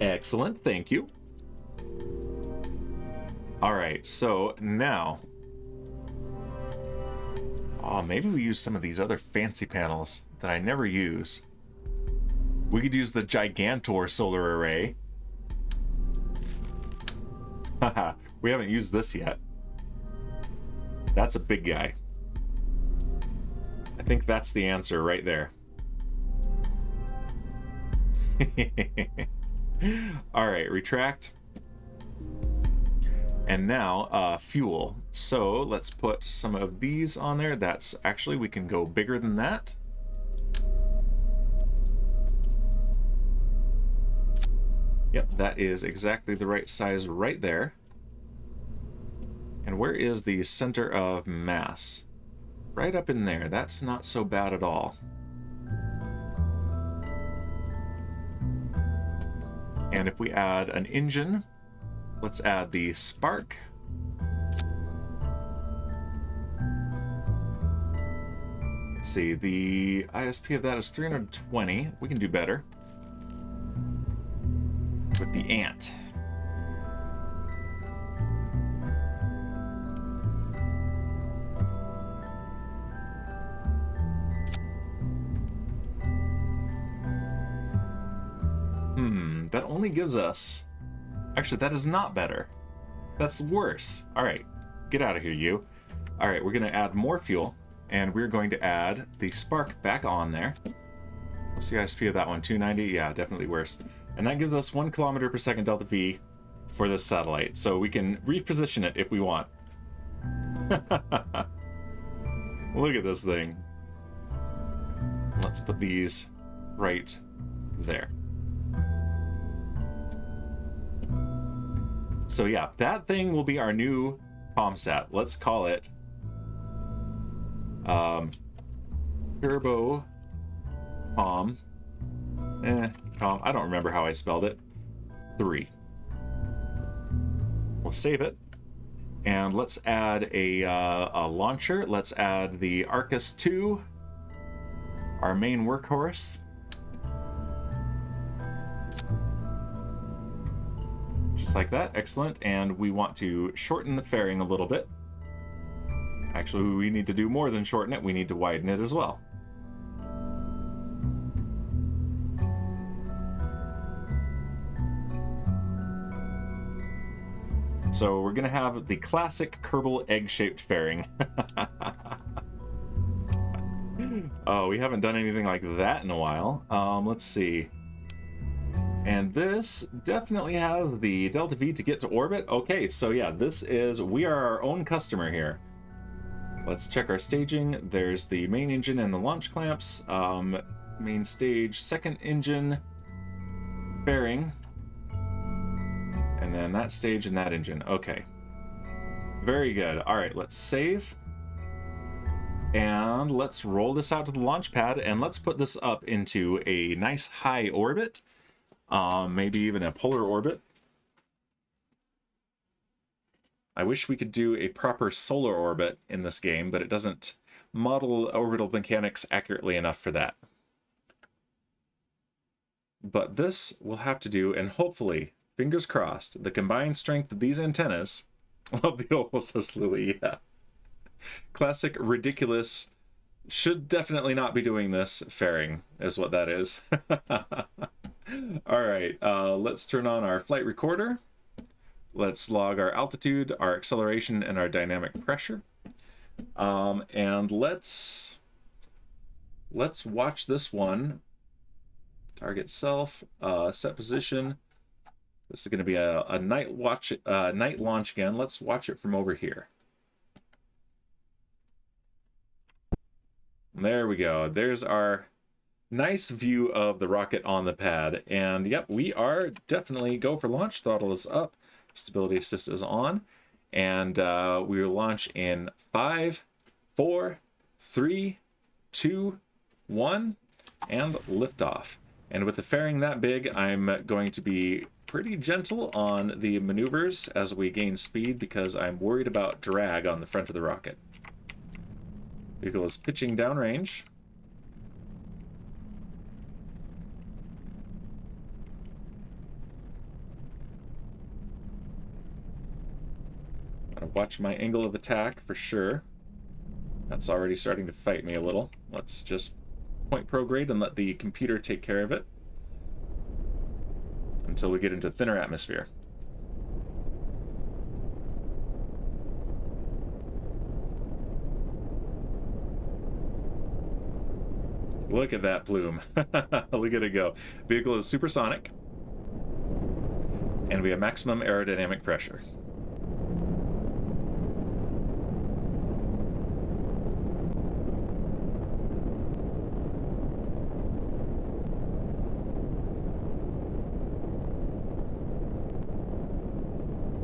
Excellent, thank you. All right, so now, oh, maybe we use some of these other fancy panels that I never use. We could use the Gigantor solar array. Haha, we haven't used this yet. That's a big guy. I think that's the answer right there. All right, retract. And now fuel. So let's put some of these on there. That's actually, we can go bigger than that. Yep, that is exactly the right size right there. And where is the center of mass? Right up in there. That's not so bad at all. And if we add an engine, let's add the spark. Let's see, the ISP of that is 320. We can do better with the ant. That only gives us... Actually, that is not better. That's worse. All right, get out of here, you. All right, we're going to add more fuel, and we're going to add the spark back on there. What's the ISP of that one? 290? Yeah, definitely worse. And that gives us 1 kilometer per second delta V for this satellite. So we can reposition it if we want. Look at this thing. Let's put these right there. So yeah, that thing will be our new ComSat. Let's call it Turbo Com. Com. I don't remember how I spelled it. 3. We'll save it, and let's add a launcher. Let's add the Arcus 2, our main workhorse. Just like that, excellent. And we want to shorten the fairing a little bit. Actually, we need to do more than shorten it. We need to widen it as well. So we're going to have the classic Kerbal egg-shaped fairing. Oh, we haven't done anything like that in a while. Let's see. And this definitely has the delta V to get to orbit. Okay, so yeah, we are our own customer here. Let's check our staging. There's the main engine and the launch clamps. Main stage, second engine, fairing. And then that stage and that engine. Okay. Very good. All right, let's save. And let's roll this out to the launch pad, and let's put this up into a nice high orbit. Maybe even a polar orbit. I wish we could do a proper solar orbit in this game, but it doesn't model orbital mechanics accurately enough for that. But this will have to do, and hopefully, fingers crossed, the combined strength of these antennas. I love the oval says Louis, yeah. Classic, ridiculous, should definitely not be doing this fairing, is what that is. All right, let's turn on our flight recorder. Let's log our altitude, our acceleration, and our dynamic pressure. And let's watch this one. Target self, set position. This is going to be a night launch again. Let's watch it from over here. There we go. There's our nice view of the rocket on the pad. And yep, we are definitely go for launch. Throttle is up. Stability assist is on. And we will launch in 5, 4, 3, 2, 1, and liftoff. And with the fairing that big, I'm going to be pretty gentle on the maneuvers as we gain speed because I'm worried about drag on the front of the rocket. Vehicle is pitching downrange. I'm gonna watch my angle of attack for sure. That's already starting to fight me a little. Let's just point prograde and let the computer take care of it until we get into thinner atmosphere. Look at that plume. Look at it go. Vehicle is supersonic. And we have maximum aerodynamic pressure.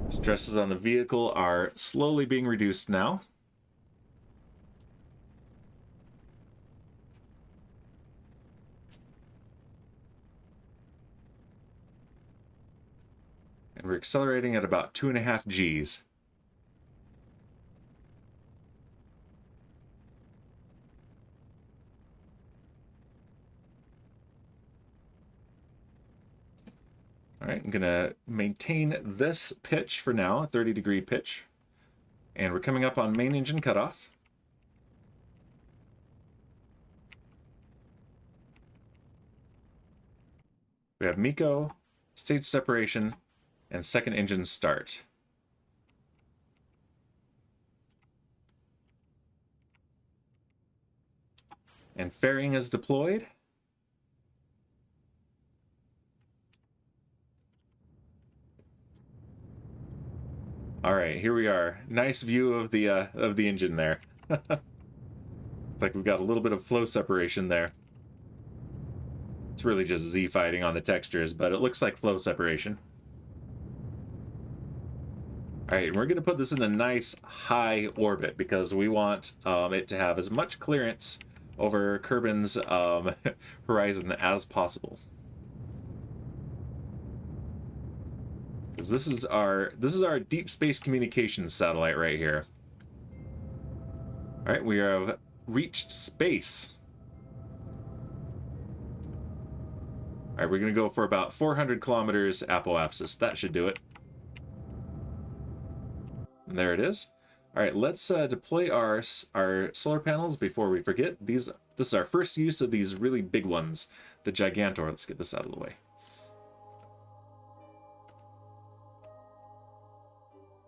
Stresses on the vehicle are slowly being reduced now. And we're accelerating at about 2.5 Gs. All right, I'm gonna maintain this pitch for now, a 30-degree pitch. And we're coming up on main engine cutoff. We have MECO, stage separation, and second engine start. And fairing is deployed. All right, here we are. Nice view of the engine there. It's like we've got a little bit of flow separation there. It's really just Z fighting on the textures, but it looks like flow separation. All right, we're going to put this in a nice high orbit because we want it to have as much clearance over Kerbin's horizon as possible. Because this is our deep space communications satellite right here. All right, we have reached space. All right, we're going to go for about 400 kilometers apoapsis. That should do it. And there it is. All right, let's deploy our solar panels before we forget. This is our first use of these really big ones, the Gigantor. Let's get this out of the way.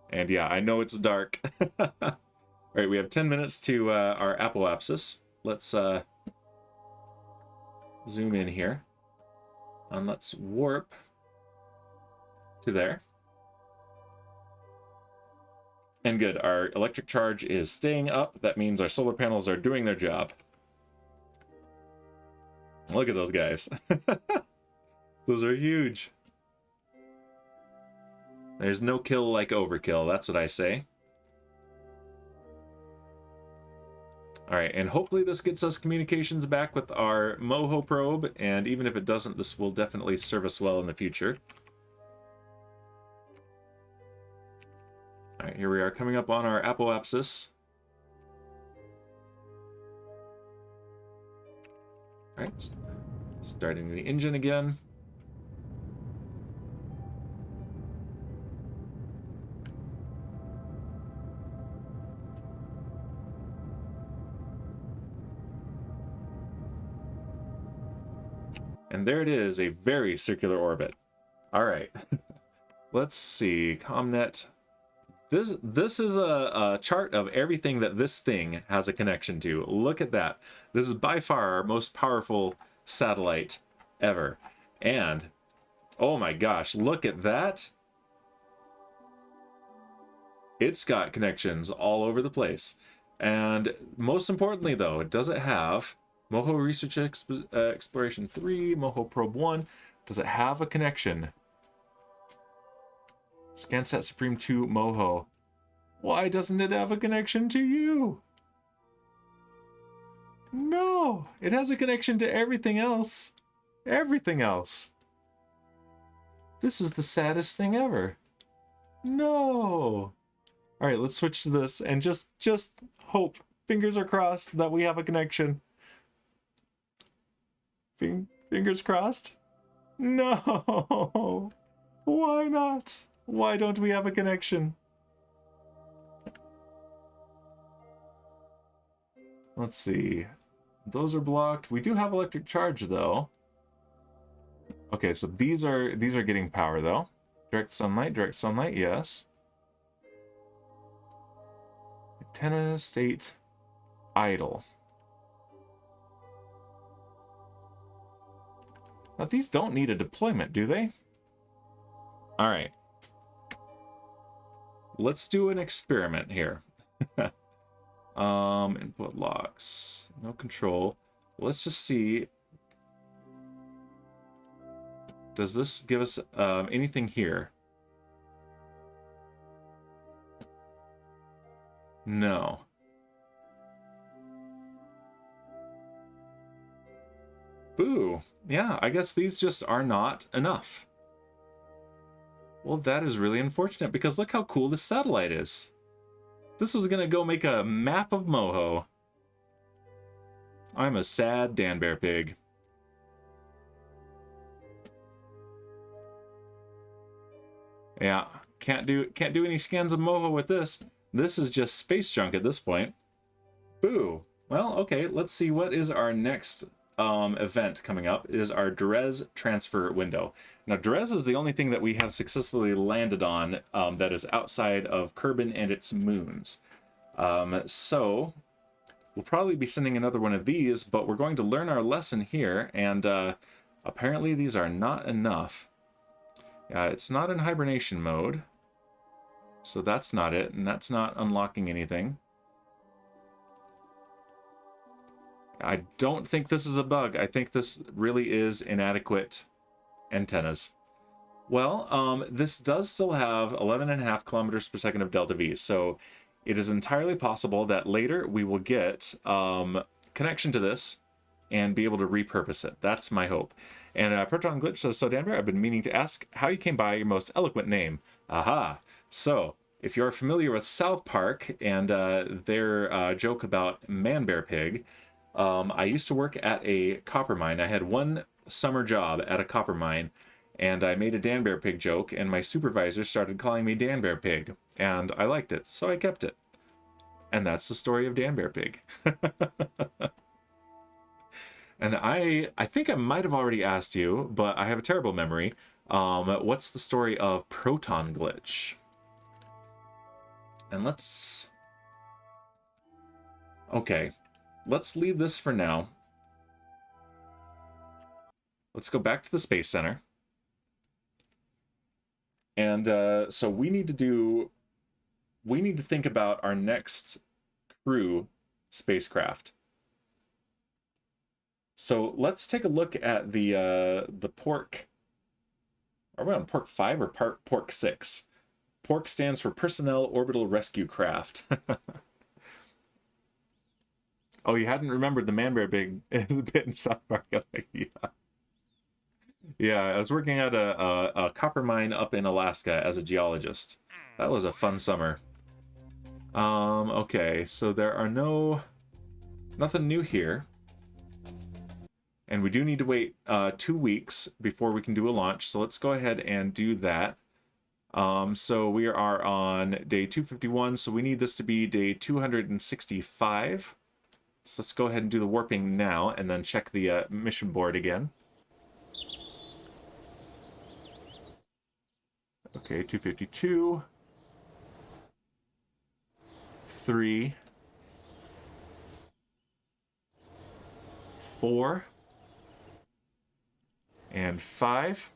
And yeah, I know it's dark. All right, we have 10 minutes to our apoapsis. Let's zoom in here. And let's warp to there. And good, our electric charge is staying up. That means our solar panels are doing their job. Look at those guys. Those are huge. There's no kill like overkill, that's what I say. Alright, and hopefully this gets us communications back with our MOHO probe, and even if it doesn't, this will definitely serve us well in the future. Alright, here we are coming up on our apoapsis. Alright, starting the engine again. And there it is, a very circular orbit. Alright, let's see, ComNet. This is a chart of everything that this thing has a connection to. Look at that. This is by far our most powerful satellite ever. And, oh my gosh, look at that. It's got connections all over the place. And most importantly, though, does it have MOHO Research Exploration 3, MOHO Probe 1? Does it have a connection? ScanSat Supreme 2 MOHO. Why doesn't it have a connection to you? No, it has a connection to everything else. Everything else. This is the saddest thing ever. No. All right, let's switch to this and just hope. Fingers are crossed that we have a connection. Fingers crossed? No. Why not? Why don't we have a connection? Let's see. Those are blocked. We do have electric charge though. Okay, so these are getting power though. Direct sunlight, yes. Antenna state idle. Now these don't need a deployment, do they? All right. Let's do an experiment here. Input locks, no control. Let's just see. Does this give us anything here? No. Boo. Yeah, I guess these just are not enough. Well, that is really unfortunate because look how cool this satellite is. This was gonna go make a map of MOHO. I'm a sad Dan Bear Pig. Yeah, can't do any scans of MOHO with this. This is just space junk at this point. Boo. Well, okay, let's see what is our next event coming up is our Drez transfer window. Now, Drez is the only thing that we have successfully landed on that is outside of Kerbal and its moons. So we'll probably be sending another one of these, but we're going to learn our lesson here, and apparently these are not enough. It's not in hibernation mode, so that's not it, and that's not unlocking anything. I don't think this is a bug. I think this really is inadequate antennas. Well, this does still have 11.5 kilometers per second of delta V, so it is entirely possible that later we will get connection to this and be able to repurpose it. That's my hope. And Proton Glitch says, so Danver, I've been meaning to ask how you came by your most eloquent name. Aha! So, if you're familiar with South Park and their joke about Man Bear Pig, I used to work at a copper mine. I had one summer job at a copper mine, and I made a Dan Bear Pig joke, and my supervisor started calling me Dan Bear Pig, and I liked it, so I kept it. And that's the story of Dan Bear Pig. And I think I might have already asked you, but I have a terrible memory. What's the story of Proton Glitch? And let's... Okay, let's leave this for now. Let's go back to the Space Center. And so we need to think about our next crew spacecraft. So let's take a look at the Pork. Are we on Pork 5 or Pork 6? Pork stands for Personnel Orbital Rescue Craft. Oh, you hadn't remembered the Man Bear Pig is a bit in South Park. Yeah. Yeah, I was working at a copper mine up in Alaska as a geologist. That was a fun summer. Okay, so there are nothing new here. And we do need to wait 2 weeks before we can do a launch, so let's go ahead and do that. So we are on day 251, so we need this to be day 265. So let's go ahead and do the warping now, and then check the mission board again. Okay, 252. 3. 4. And 5.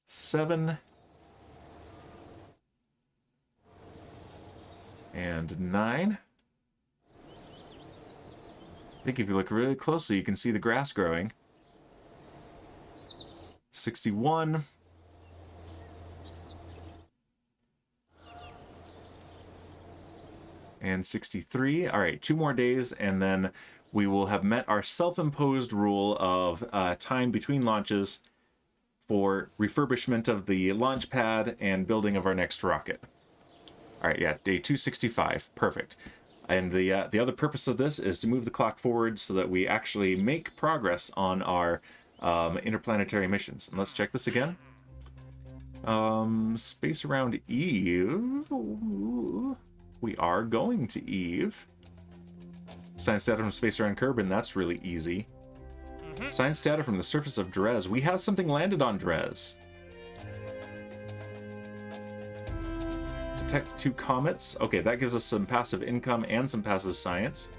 Seven. And 9. I think if you look really closely, you can see the grass growing. 61. And 63. All right, 2 more days, and then we will have met our self-imposed rule of time between launches for refurbishment of the launch pad and building of our next rocket. All right, yeah, day 265. Perfect. And the other purpose of this is to move the clock forward so that we actually make progress on our interplanetary missions. And let's check this again. Space around Eve. We are going to Eve. Science data from space around Kerbal, that's really easy. Science data from the surface of Dres. We have something landed on Dres. Detect 2 comets. Okay, that gives us some passive income and some passive science.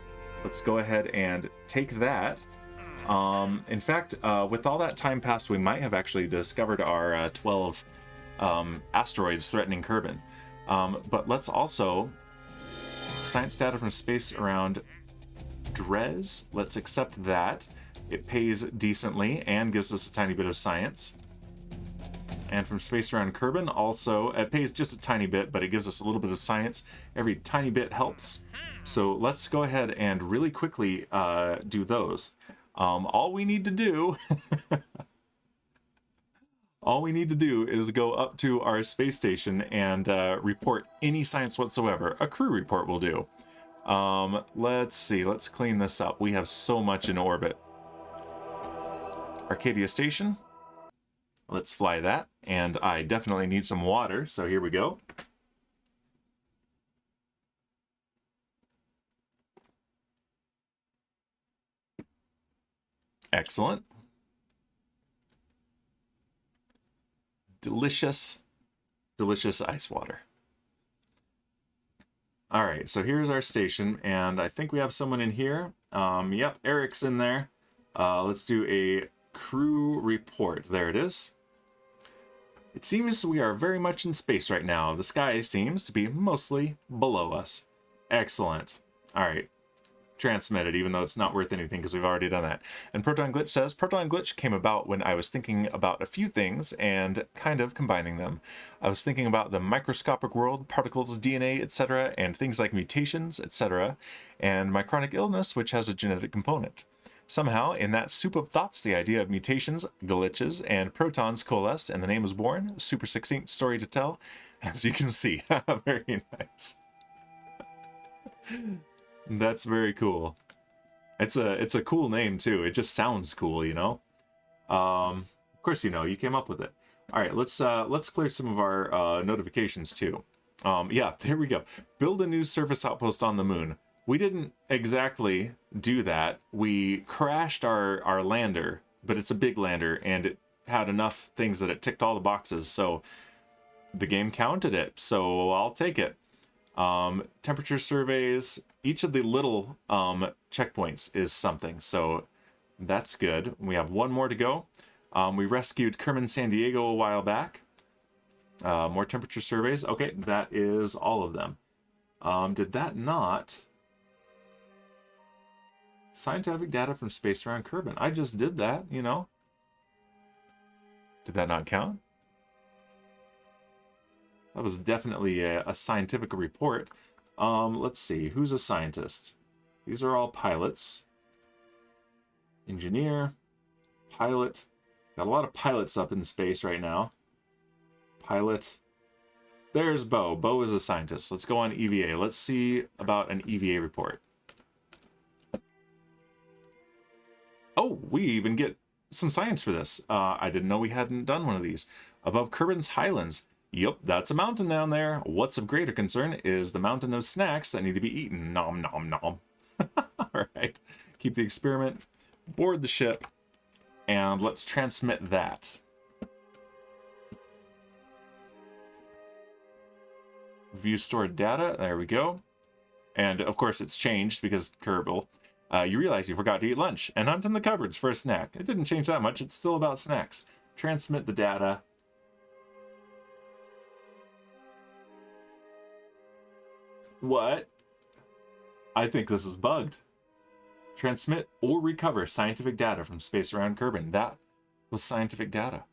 Let's go ahead and take that. In fact, with all that time passed, we might have actually discovered our 12 asteroids threatening Kerbal. But let's also... Science data from space around Dres. Let's accept that. It pays decently and gives us a tiny bit of science. And from space around Kerbal, also, it pays just a tiny bit, but it gives us a little bit of science. Every tiny bit helps. So let's go ahead and really quickly do those. All we need to do... All we need to do is go up to our space station and report any science whatsoever. A crew report will do. Let's see. Let's clean this up. We have so much in orbit. Arcadia Station. Let's fly that. And I definitely need some water, so here we go. Excellent. Delicious, delicious ice water. All right, so here's our station, and I think we have someone in here. Yep, Eric's in there. Let's do a crew report. There it is. It seems we are very much in space right now. The sky seems to be mostly below us. Excellent. All right. Transmitted, even though it's not worth anything because we've already done that. And Proton Glitch says, Proton Glitch came about when I was thinking about a few things and kind of combining them. I was thinking about the microscopic world, particles, DNA, etc., and things like mutations, etc., and my chronic illness, which has a genetic component. Somehow, in that soup of thoughts, the idea of mutations, glitches, and protons coalesced, and the name was born. Super succinct story to tell, as you can see. Very nice. That's very cool. It's a cool name too. It just sounds cool, you know. Of course, you know, you came up with it. All right, let's clear some of our notifications too. Yeah, there we go. Build a new surface outpost on the moon. We didn't exactly do that. We crashed our lander, but it's a big lander, and it had enough things that it ticked all the boxes, so the game counted it, so I'll take it. Temperature surveys, each of the little checkpoints is something, so that's good. We have one more to go. We rescued Kerman San Diego a while back. More temperature surveys. Okay, that is all of them. Did that not... Scientific data from space around Kerbal. I just did that, you know. Did that not count? That was definitely a scientific report. Let's see. Who's a scientist? These are all pilots. Engineer. Pilot. Got a lot of pilots up in space right now. Pilot. There's Bo. Bo is a scientist. Let's go on EVA. Let's see about an EVA report. Oh, we even get some science for this. I didn't know we hadn't done one of these. Above Kerbin's Highlands. Yup, that's a mountain down there. What's of greater concern is the mountain of snacks that need to be eaten. Nom, nom, nom. All right. Keep the experiment. Board the ship. And let's transmit that. View stored data. There we go. And, of course, it's changed because Kerbal. You realize you forgot to eat lunch and hunt in the cupboards for a snack. It didn't change that much. It's still about snacks. Transmit the data. What? I think this is bugged. Transmit or recover scientific data from space around Kerbal. That was scientific data.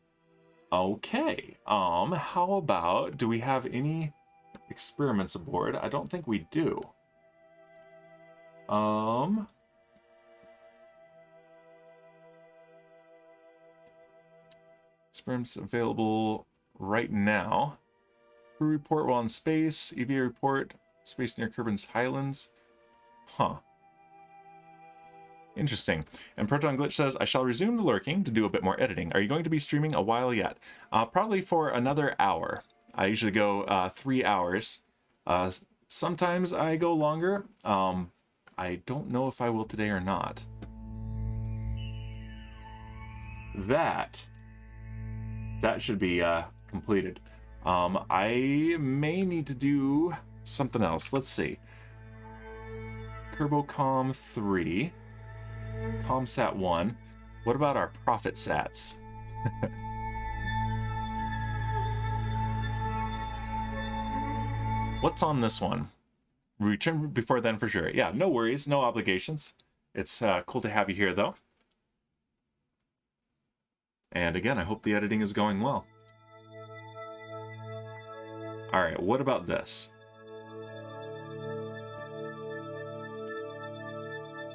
Okay. How about, do we have any experiments aboard? I don't think we do. Experiments available right now. Crew report while in space. EVA report. Space near Kerbin's Highlands. Huh. Interesting. And Proton Glitch says, I shall resume the lurking to do a bit more editing. Are you going to be streaming a while yet? Probably for another hour. I usually go 3 hours. Sometimes I go longer. I don't know if I will today or not. That should be completed. I may need to do something else. Let's see. Kerbal 3. ComSat 1. What about our profit sats? What's on this one? Return before then for sure. Yeah, no worries, no obligations. It's cool to have you here though. And again, I hope the editing is going well. All right, what about this?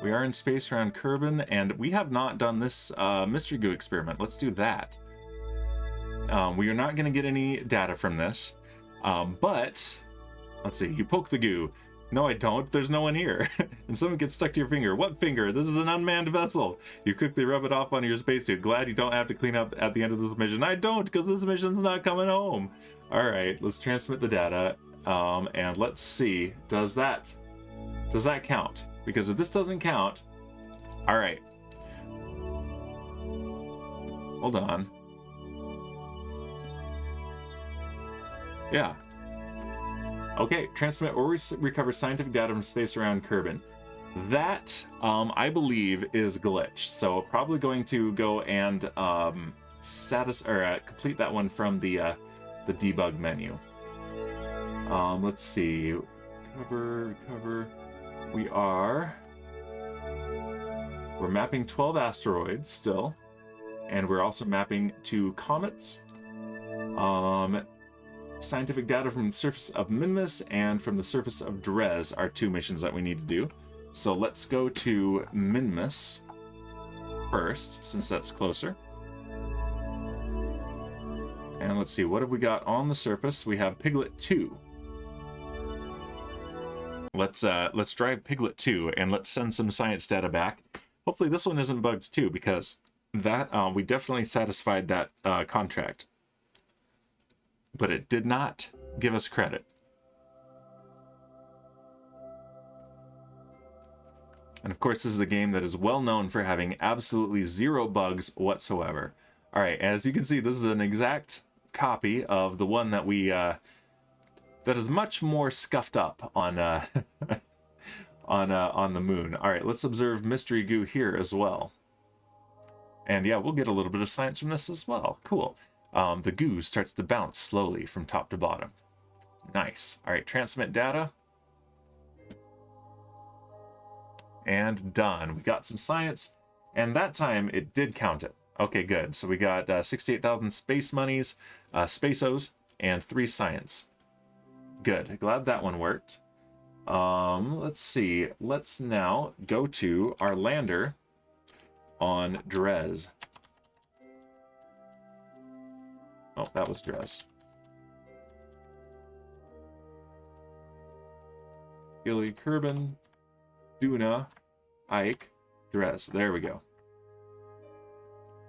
We are in space around Kerbal, and we have not done this mystery goo experiment. Let's do that. We are not going to get any data from this, but let's see. You poke the goo. No, I don't. There's no one here. And someone gets stuck to your finger. What finger? This is an unmanned vessel. You quickly rub it off on your spacesuit. Glad you don't have to clean up at the end of this mission. I don't, because this mission's not coming home. All right, let's transmit the data, and let's see. Does that count? Because if this doesn't count, all right. Hold on. Yeah. Okay, transmit or recover scientific data from space around Kerbal. That, I believe, is glitched. So probably going to go and complete that one from the debug menu. Let's see. Recover. We're mapping 12 asteroids still, and we're also mapping 2 comets. Scientific data from the surface of Minmus and from the surface of Drez are 2 missions that we need to do. So let's go to Minmus first, since that's closer. And let's see, what have we got on the surface? We have PIGLET 2. Let's drive PIGLET 2 and let's send some science data back. Hopefully this one isn't bugged too, because that we definitely satisfied that contract. but it did not give us credit. And of course, this is a game that is well known for having absolutely zero bugs whatsoever. All right, as you can see, this is an exact copy of the one that we that is much more scuffed up on on the moon. All right, let's observe mystery goo here as well. And yeah, we'll get a little bit of science from this as well. Cool. The goo starts to bounce slowly from top to bottom. Nice. All right, transmit data. And done. We got some science, and that time it did count it. Okay, good. So we got 68,000 space monies, spaceos, and 3 science. Good. Glad that one worked. Let's see. Let's now go to our lander on Drez. Oh, that was Drez. Gilly, Kerbal, Duna, Ike, Drez. There we go.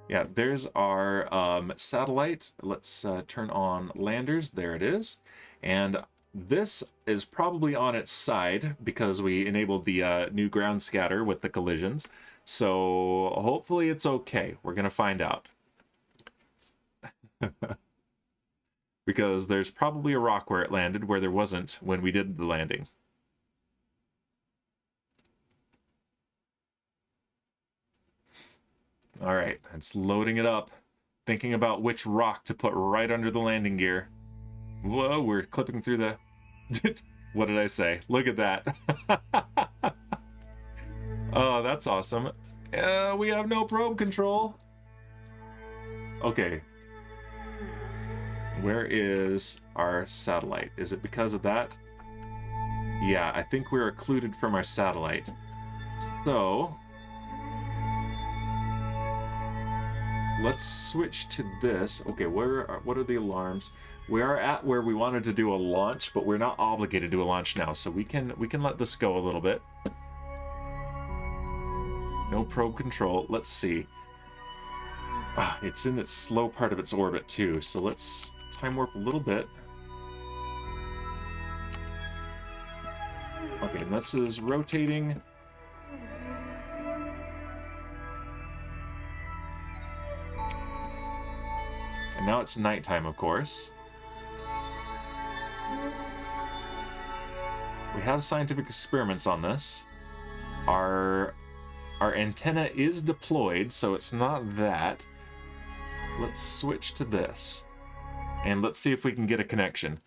Yeah, there's our satellite. Let's turn on landers. There it is. And this is probably on its side because we enabled the new ground scatter with the collisions. So hopefully it's okay. We're going to find out. Because there's probably a rock where it landed where there wasn't when we did the landing. All right, it's loading it up, thinking about which rock to put right under the landing gear. Whoa, we're clipping through the... What did I say? Look at that. Oh, that's awesome. We have no probe control. Okay. Where is our satellite? Is it because of that? Yeah, I think we're occluded from our satellite. So... let's switch to this. Okay, what are the alarms? We are at where we wanted to do a launch, but we're not obligated to do a launch now, so we can let this go a little bit. No probe control. Let's see. It's in its slow part of its orbit too, so let's time warp a little bit. Okay, and this is rotating. And now it's nighttime, of course. We have scientific experiments on this. Our antenna is deployed, so it's not that. Let's switch to this. And let's see if we can get a connection.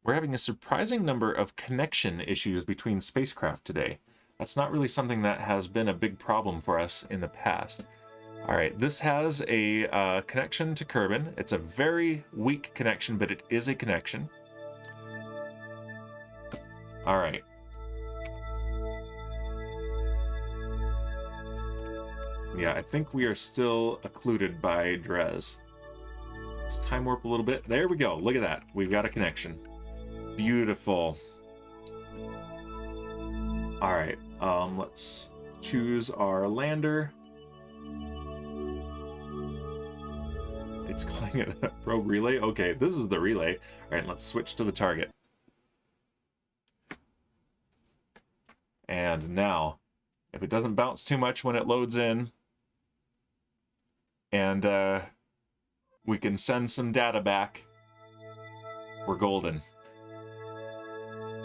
We're having a surprising number of connection issues between spacecraft today. That's not really something that has been a big problem for us in the past. All right, this has a connection to Kerbal. It's a very weak connection, but it is a connection. All right. Yeah, I think we are still occluded by Drez. Let's time warp a little bit. There we go. Look at that. We've got a connection. Beautiful. All right. Let's choose our lander. It's calling it a probe relay. Okay, this is the relay. All right, let's switch to the target. And now, if it doesn't bounce too much when it loads in, and we can send some data back, we're golden.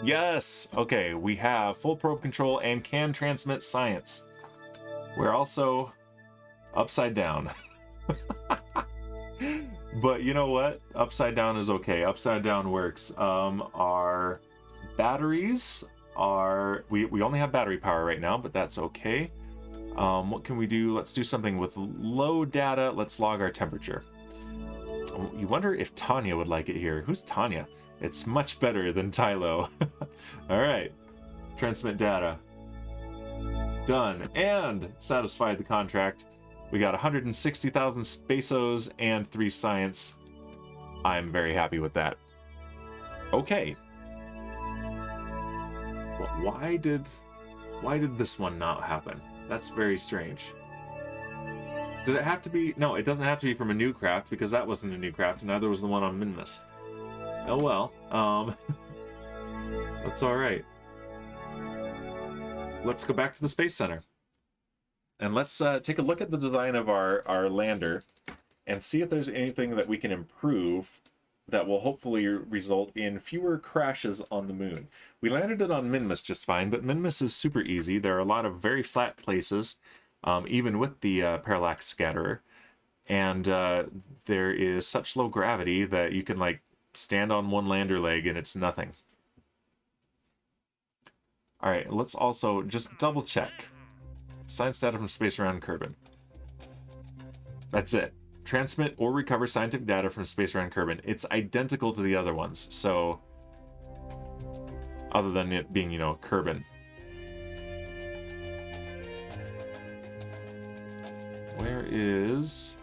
Yes! Okay, we have full probe control and can transmit science. We're also upside down. But you know what? Upside down is okay. Upside down works. Our batteries are... We only have battery power right now, but that's okay. What can we do? Let's do something with low data. Let's log our temperature. You wonder if Tanya would like it here. Who's Tanya? It's much better than Tylo. All right. Transmit data. Done. And satisfied the contract. We got 160,000 spaceos and 3 science. I'm very happy with that. Okay. Well, why did this one not happen? That's very strange. Did it have to be? No, it doesn't have to be from a new craft, because that wasn't a new craft, and neither was the one on Minmus. Oh well. That's alright. Let's go back to the Space Center. And let's take a look at the design of our lander and see if there's anything that we can improve that will hopefully result in fewer crashes on the moon. We landed it on Minmus just fine, but Minmus is super easy. There are a lot of very flat places, even with the parallax scatterer. And there is such low gravity that you can like stand on one lander leg and it's nothing. All right, let's also just double check. Science data from space around Kerbal. That's it. Transmit or recover scientific data from space around Kerbal. It's identical to the other ones, so other than it being, you know, Kerbal. Where is...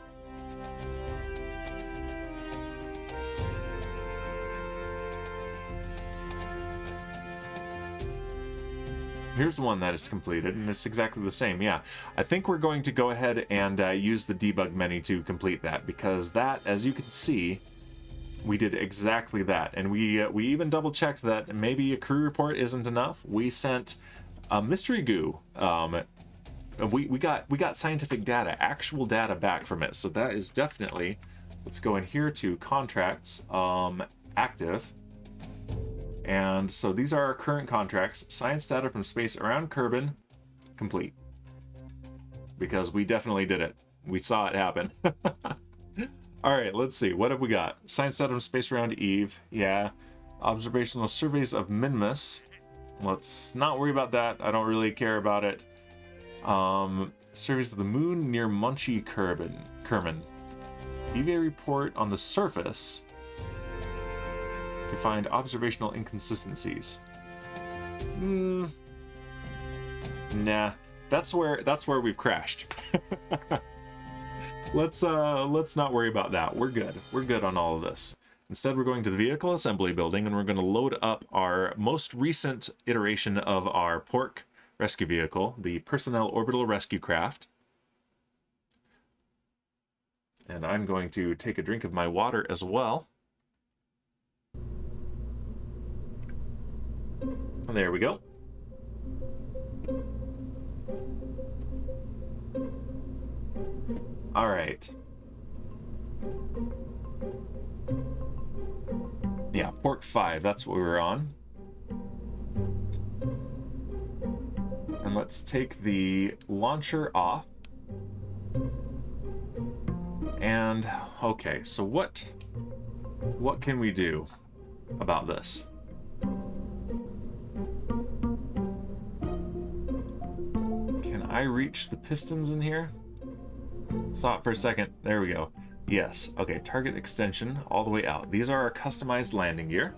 Here's the one that is completed, and it's exactly the same. Yeah, I think we're going to go ahead and use the debug menu to complete that, because that, as you can see, we did exactly that. And we even double checked that maybe a crew report isn't enough. We sent a mystery goo. We got scientific data, actual data back from it. So that is definitely. Let's go in here to contracts, active. And so these are our current contracts. Science data from space around Kerbal, complete. Because we definitely did it. We saw it happen. All right, let's see. What have we got? Science data from space around Eve. Yeah. Observational surveys of Minmus. Let's not worry about that. I don't really care about it. Surveys of the moon near Munchie Kerman. EVA report on the surface to find observational inconsistencies. Nah, that's where we've crashed. Let's not worry about that. We're good. We're good on all of this. Instead, we're going to the vehicle assembly building, and we're going to load up our most recent iteration of our Pork rescue vehicle, the Personnel Orbital Rescue Craft. And I'm going to take a drink of my water as well. There we go. All right. Yeah, port 5, that's what we were on. And let's take the launcher off. And, okay, so what can we do about this? Can I reach the pistons in here? Saw it for a second. There we go. Yes. Okay, target extension all the way out. These are our customized landing gear.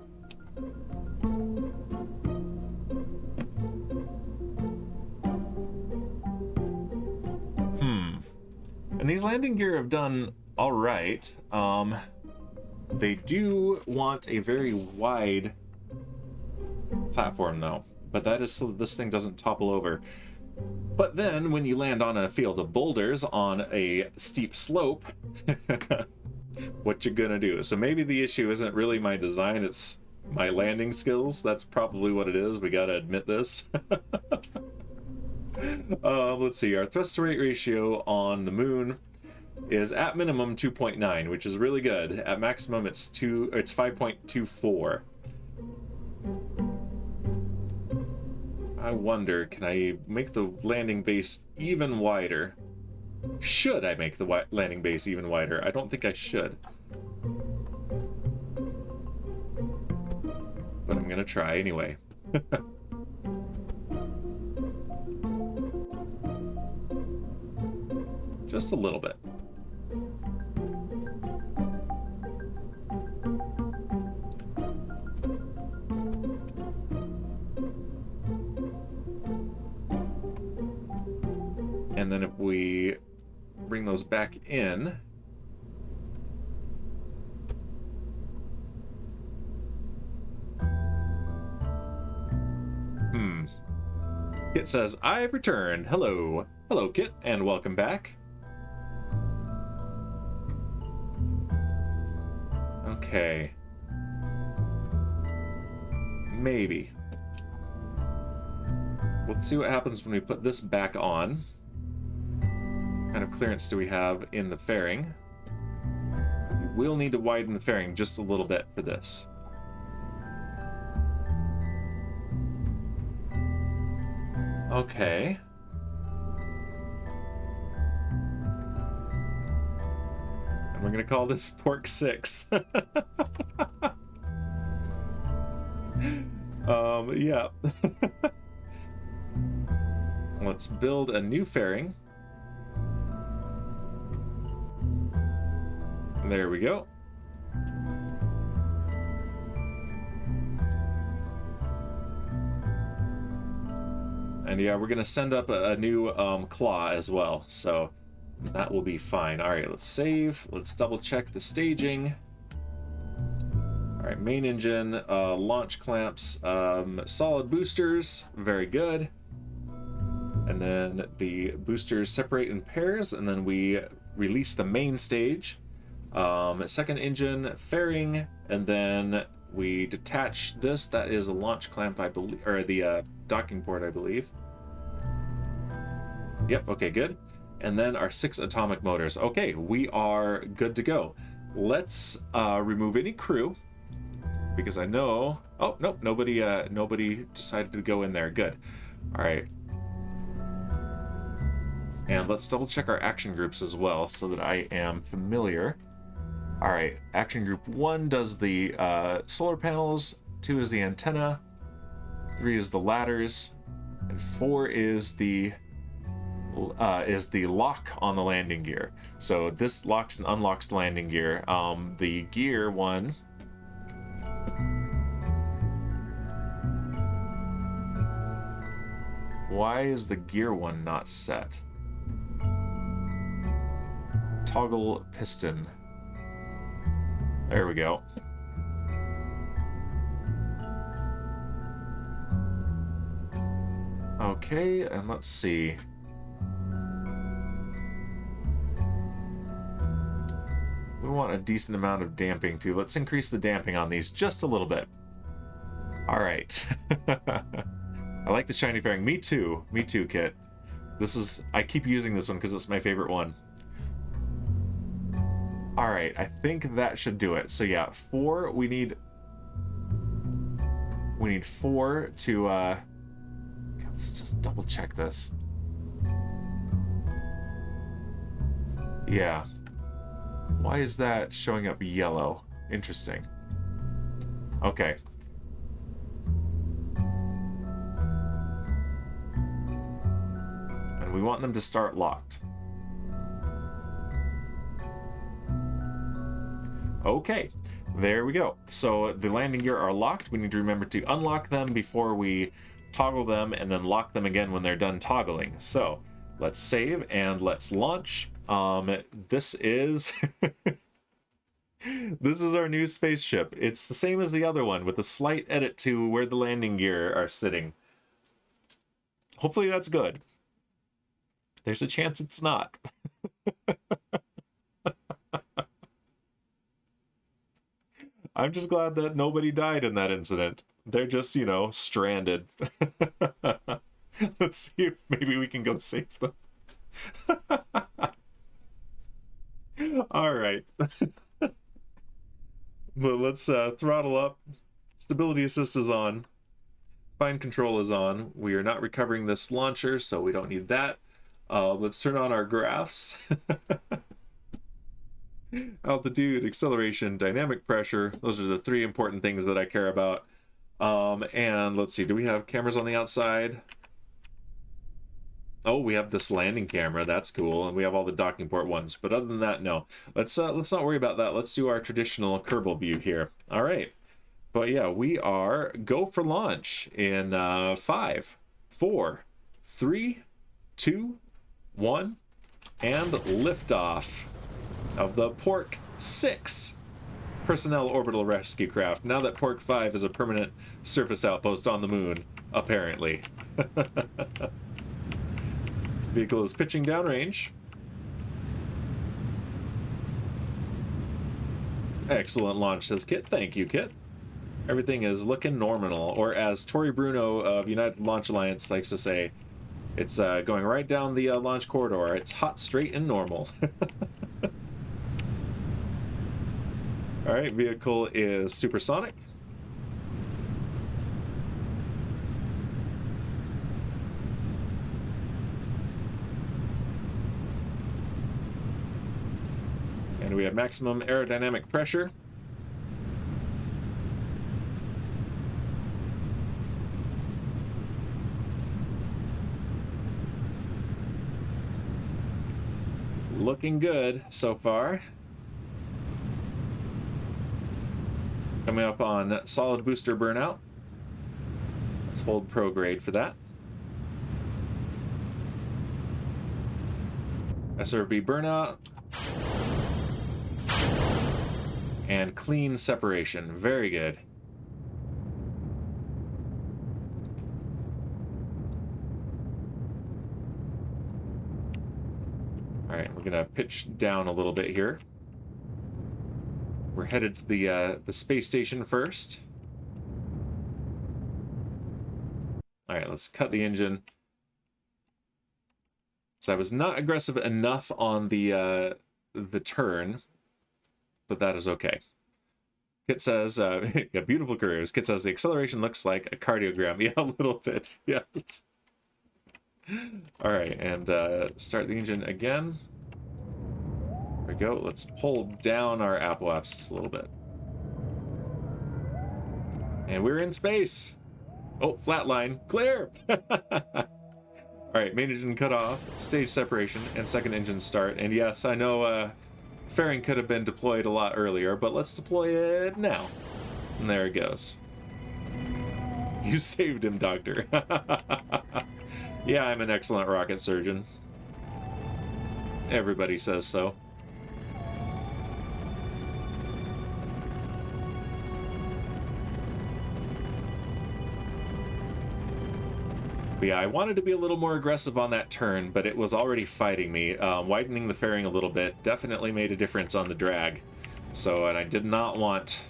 And these landing gear have done all right. They do want a very wide platform though, but that is so this thing doesn't topple over. But then when you land on a field of boulders on a steep slope, what you gonna do? So maybe the issue isn't really my design, it's my landing skills. That's probably what it is. We gotta admit this. Let's see, our thrust to rate ratio on the moon is at minimum 2.9, which is really good. At maximum it's 5.24. I wonder, can I make the landing base even wider? Should I make the landing base even wider? I don't think I should. But I'm gonna try anyway. Just a little bit. And then if we bring those back in, Kit says, I've returned. Hello. Hello, Kit, and welcome back. Okay. Maybe. Let's see what happens when we put this back on. What kind of clearance do we have in the fairing? We will need to widen the fairing just a little bit for this. Okay. And we're gonna call this Pork 6. Yeah. Let's build a new fairing. There we go. And yeah, we're gonna send up a new claw as well, so that will be fine. All right, let's save. Let's double check the staging. All right, main engine, launch clamps, solid boosters, very good. And then the boosters separate in pairs, and then we release the main stage. Second engine, fairing, and then we detach this. That is a launch clamp, I believe, or the docking port, I believe. Yep, okay, good. And then our 6 atomic motors. Okay, we are good to go. Let's remove any crew, because I know... Oh, nope, nobody decided to go in there. Good. All right. And let's double check our action groups as well, so that I am familiar. All right, action group 1 does the solar panels, 2 is the antenna, 3 is the ladders, and 4 is the lock on the landing gear. So this locks and unlocks the landing gear. The gear one. Why is the gear one not set? Toggle piston. There we go. Okay, and let's see. We want a decent amount of damping too. Let's increase the damping on these just a little bit. All right. I like the shiny fairing. Me too, Kit. This is, I keep using this one because it's my favorite one. All right, I think that should do it. So yeah, 4, we need 4 to, let's just double check this. Yeah. Why is that showing up yellow? Interesting. Okay. And we want them to start locked. Okay, there we go. So the landing gear are locked. We need to remember to unlock them before we toggle them, and then lock them again when they're done toggling. So let's save and let's launch. This is this is our new spaceship. It's the same as the other one with a slight edit to where the landing gear are sitting. Hopefully that's good. There's a chance it's not. I'm just glad that nobody died in that incident. They're just, you know, stranded. Let's see if maybe we can go save them. All right. Well, let's throttle up. Stability assist is on. Fine control is on. We are not recovering this launcher, so we don't need that. Let's turn on our graphs. Altitude, acceleration, dynamic pressure. Those are the 3 important things that I care about. And let's see, do we have cameras on the outside? Oh, we have this landing camera. That's cool. And we have all the docking port ones. But other than that, no. Let's not worry about that. Let's do our traditional Kerbal view here. All right. But yeah, we are go for launch in 5, 4, 3, 2, 1, and liftoff of the Pork 6 personnel orbital rescue craft. Now that Pork 5 is a permanent surface outpost on the moon, apparently. Vehicle is pitching downrange. Excellent launch, says Kit. Thank you, Kit. Everything is looking normal, or as Tori Bruno of United Launch Alliance likes to say, it's going right down the launch corridor. It's hot, straight, and normal. All right, vehicle is supersonic. And we have maximum aerodynamic pressure. Looking good so far. Coming up on solid booster burnout. Let's hold prograde for that. SRB burnout. And clean separation. Very good. All right, we're gonna pitch down a little bit here. We're headed to the space station first. All right, let's cut the engine. So I was not aggressive enough on the turn, but that is okay. Kit says, yeah, beautiful careers. Kit says the acceleration looks like a cardiogram. Yeah, a little bit. Yes. All right, and start the engine again. There we go. Let's pull down our apoapsis a little bit. And we're in space. Oh, flatline. Clear! All right, main engine cut off, stage separation, and second engine start. And yes, I know fairing could have been deployed a lot earlier, but let's deploy it now. And there it goes. You saved him, Doctor. Yeah, I'm an excellent rocket surgeon. Everybody says so. But yeah, I wanted to be a little more aggressive on that turn, but it was already fighting me. Widening the fairing a little bit definitely made a difference on the drag. So, and I did not want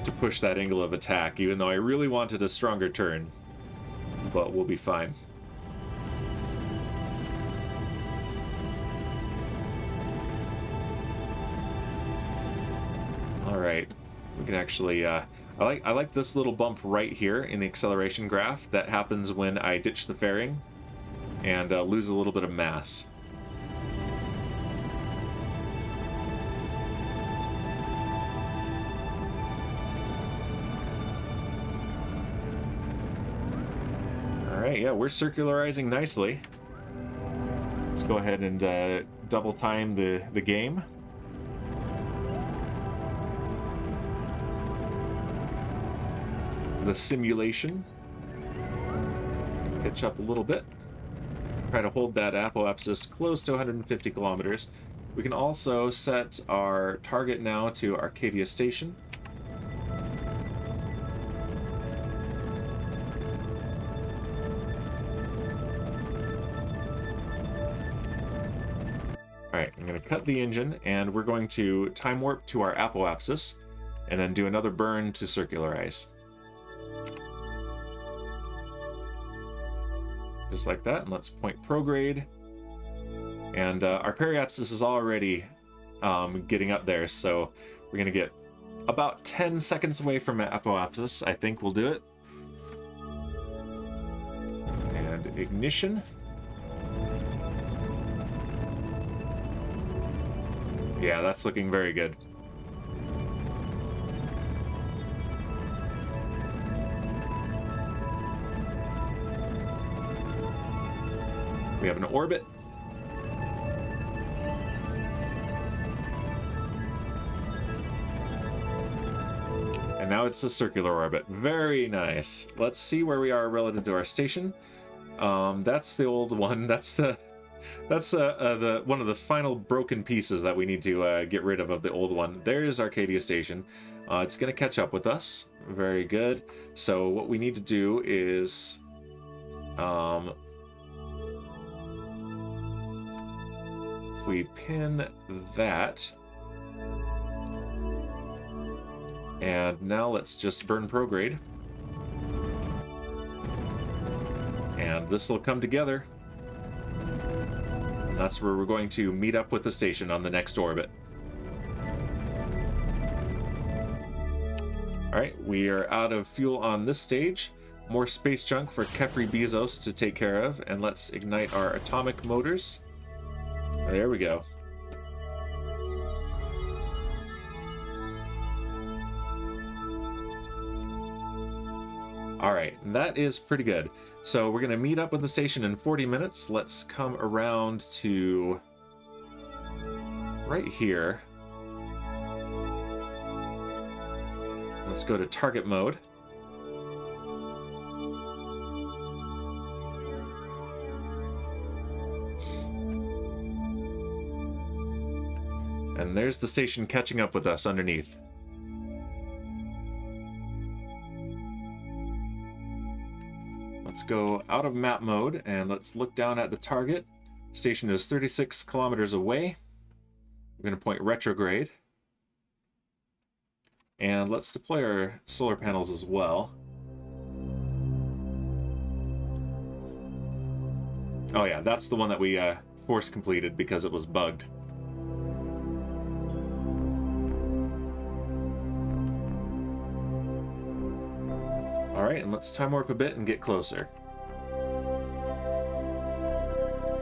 to push that angle of attack, even though I really wanted a stronger turn. But we'll be fine. All right, we can actually, I like this little bump right here in the acceleration graph that happens when I ditch the fairing and lose a little bit of mass. All right, yeah, we're circularizing nicely. Let's go ahead and double time the game. The simulation. Pitch up a little bit. Try to hold that apoapsis close to 150 kilometers. We can also set our target now to Arcadia Station. Alright, I'm going to cut the engine, and we're going to time warp to our apoapsis, and then do another burn to circularize. Just like that, and let's point prograde. And our periapsis is already getting up there, so we're gonna get about 10 seconds away from apoapsis. I think we'll do it. And ignition. Yeah, that's looking very good. We have an orbit. And now it's a circular orbit. Very nice. Let's see where we are relative to our station. That's the old one. That's the one of the final broken pieces that we need to get rid of the old one. There's Arcadia Station. It's going to catch up with us. Very good. So what we need to do is if we pin that, And now let's just burn prograde. And this will come together. And that's where we're going to meet up with the station on the next orbit. Alright, we are out of fuel on this stage. More space junk for Kefri Bezos to take care of. And let's ignite our atomic motors. There we go. Alright, that is pretty good. So we're going to meet up with the station in 40 minutes. Let's come around to right here. Let's go to target mode. And there's the station catching up with us underneath. Let's go out of map mode and let's look down at the target. Station is 36 kilometers away. We're going to point retrograde. And let's deploy our solar panels as well. Oh yeah, that's the one that we force completed because it was bugged. Alright, and let's time warp a bit and get closer.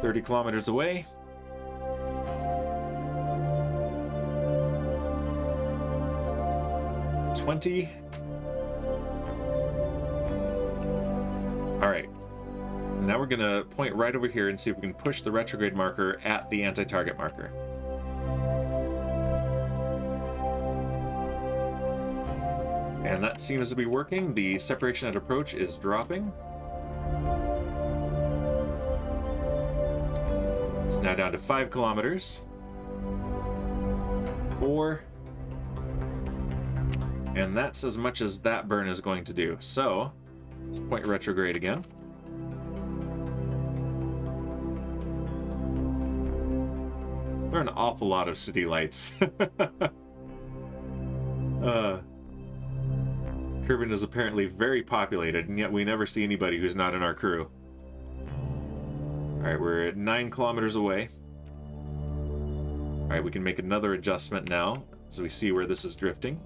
30 kilometers away. Alright. Now we're going to point right over here and see if we can push the retrograde marker at the anti-target marker. And that seems to be working. The separation at approach is dropping. It's now down to 5 kilometers. 4. And that's as much as that burn is going to do. So, let's point retrograde again. There are an awful lot of city lights. Kerbal is apparently very populated, and yet we never see anybody who's not in our crew. Alright, we're at 9 kilometers away. Alright, we can make another adjustment now, so we see where this is drifting.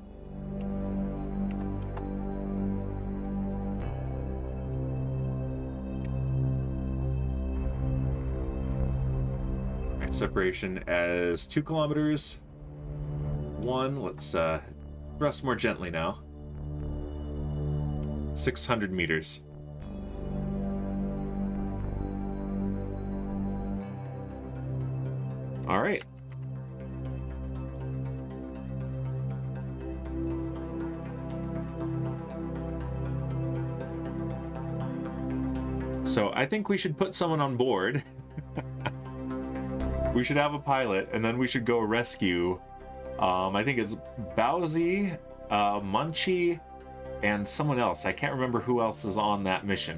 Alright, separation as 2 kilometers. 1, let's thrust more gently now. 600 meters. All right. So I think we should put someone on board. We should have a pilot, and then we should go rescue. I think it's Bowsy, Munchie, and someone else. I can't remember who else is on that mission,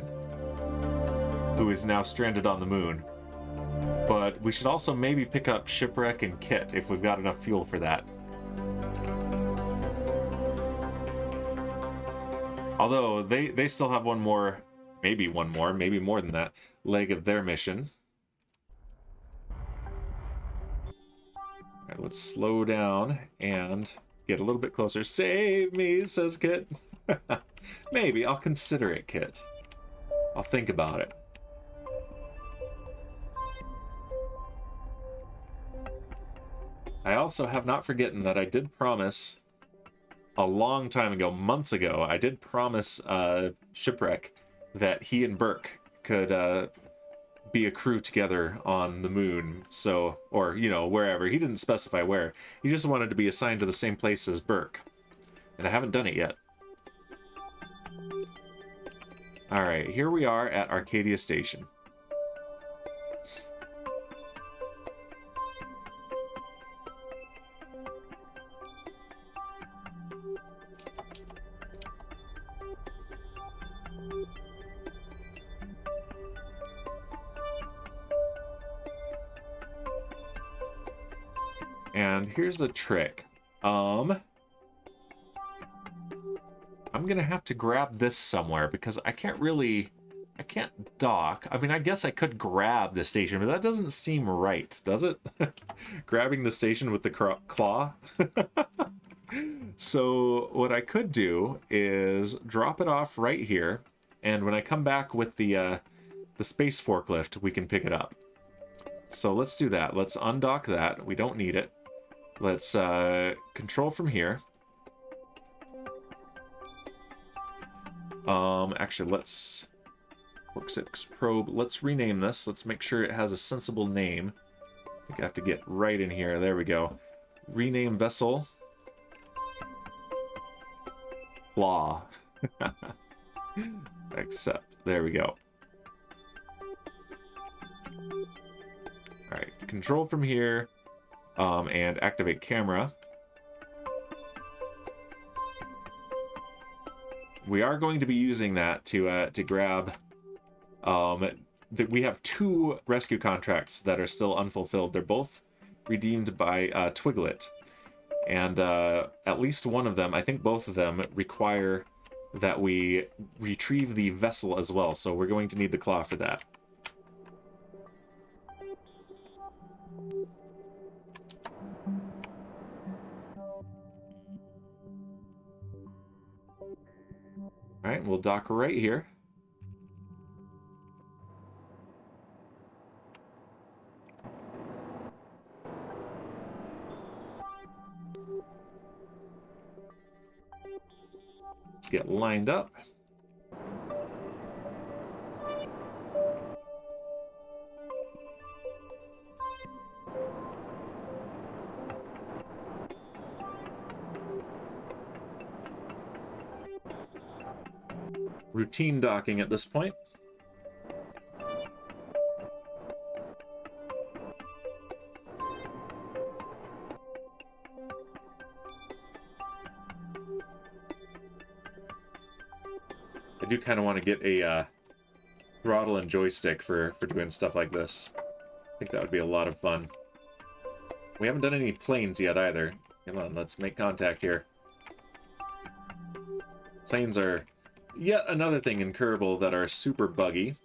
who is now stranded on the moon. But we should also maybe pick up Shipwreck and Kit if we've got enough fuel for that. Although they still have one more, maybe more than that, leg of their mission. Alright, let's slow down and get a little bit closer. Save me, says Kit. Maybe, I'll consider it, Kit. I'll think about it. I also have not forgotten that I did promise a long time ago, months ago, I did promise Shipwreck that he and Burke could be a crew together on the moon. So, or, you know, wherever. He didn't specify where. He just wanted to be assigned to the same place as Burke. And I haven't done it yet. Alright, here we are at Arcadia Station. And here's the trick. I'm gonna have to grab this somewhere because I can't dock. I mean, I guess I could grab the station, but that doesn't seem right, does it? Grabbing the station with the claw? So what I could do is drop it off right here, and when I come back with the space forklift, we can pick it up. So let's do that. Let's undock that. We don't need it. Let's control from here. Actually, let's Work 6 probe. Let's rename this. Let's make sure it has a sensible name. I think I have to get right in here. There we go. Rename vessel. Claw. Accept. There we go. Alright, control from here, and activate camera. We are going to be using that to grab... we have 2 rescue contracts that are still unfulfilled. They're both redeemed by PIGLET. And at least one of them, I think both of them, require that we retrieve the vessel as well. So we're going to need the claw for that. Alright, we'll dock right here. Let's get lined up. Routine docking at this point. I do kind of want to get a throttle and joystick for doing stuff like this. I think that would be a lot of fun. We haven't done any planes yet either. Come on, let's make contact here. Planes are yet another thing in Kerbal that are super buggy.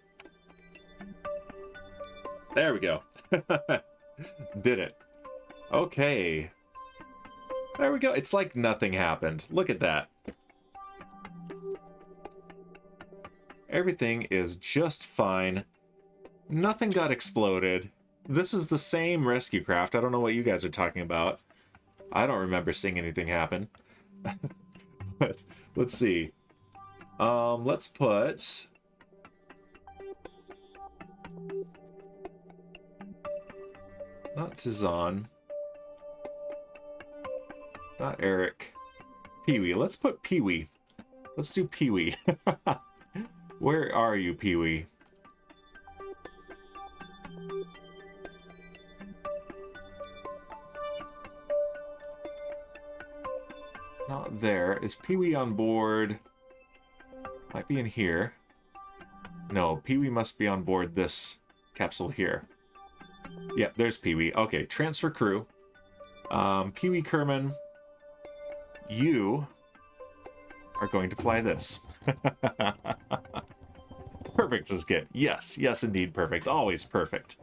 There we go. Did it. Okay. There we go. It's like nothing happened. Look at that. Everything is just fine. Nothing got exploded. This is the same rescue craft. I don't know what you guys are talking about. I don't remember seeing anything happen. But let's see. Let's put... Not Tizan. Not Eric. Pee-wee. Let's put Pee-wee. Let's do Pee-wee. Where are you, Pee-wee? Not there. Is Pee-wee on board? Might be in here. No, Pee-wee must be on board this capsule here. Yep, there's Pee-wee. Okay, transfer crew. Pee-wee Kerman, you are going to fly this. Perfect, says Kit. Yes, yes indeed, perfect. Always perfect.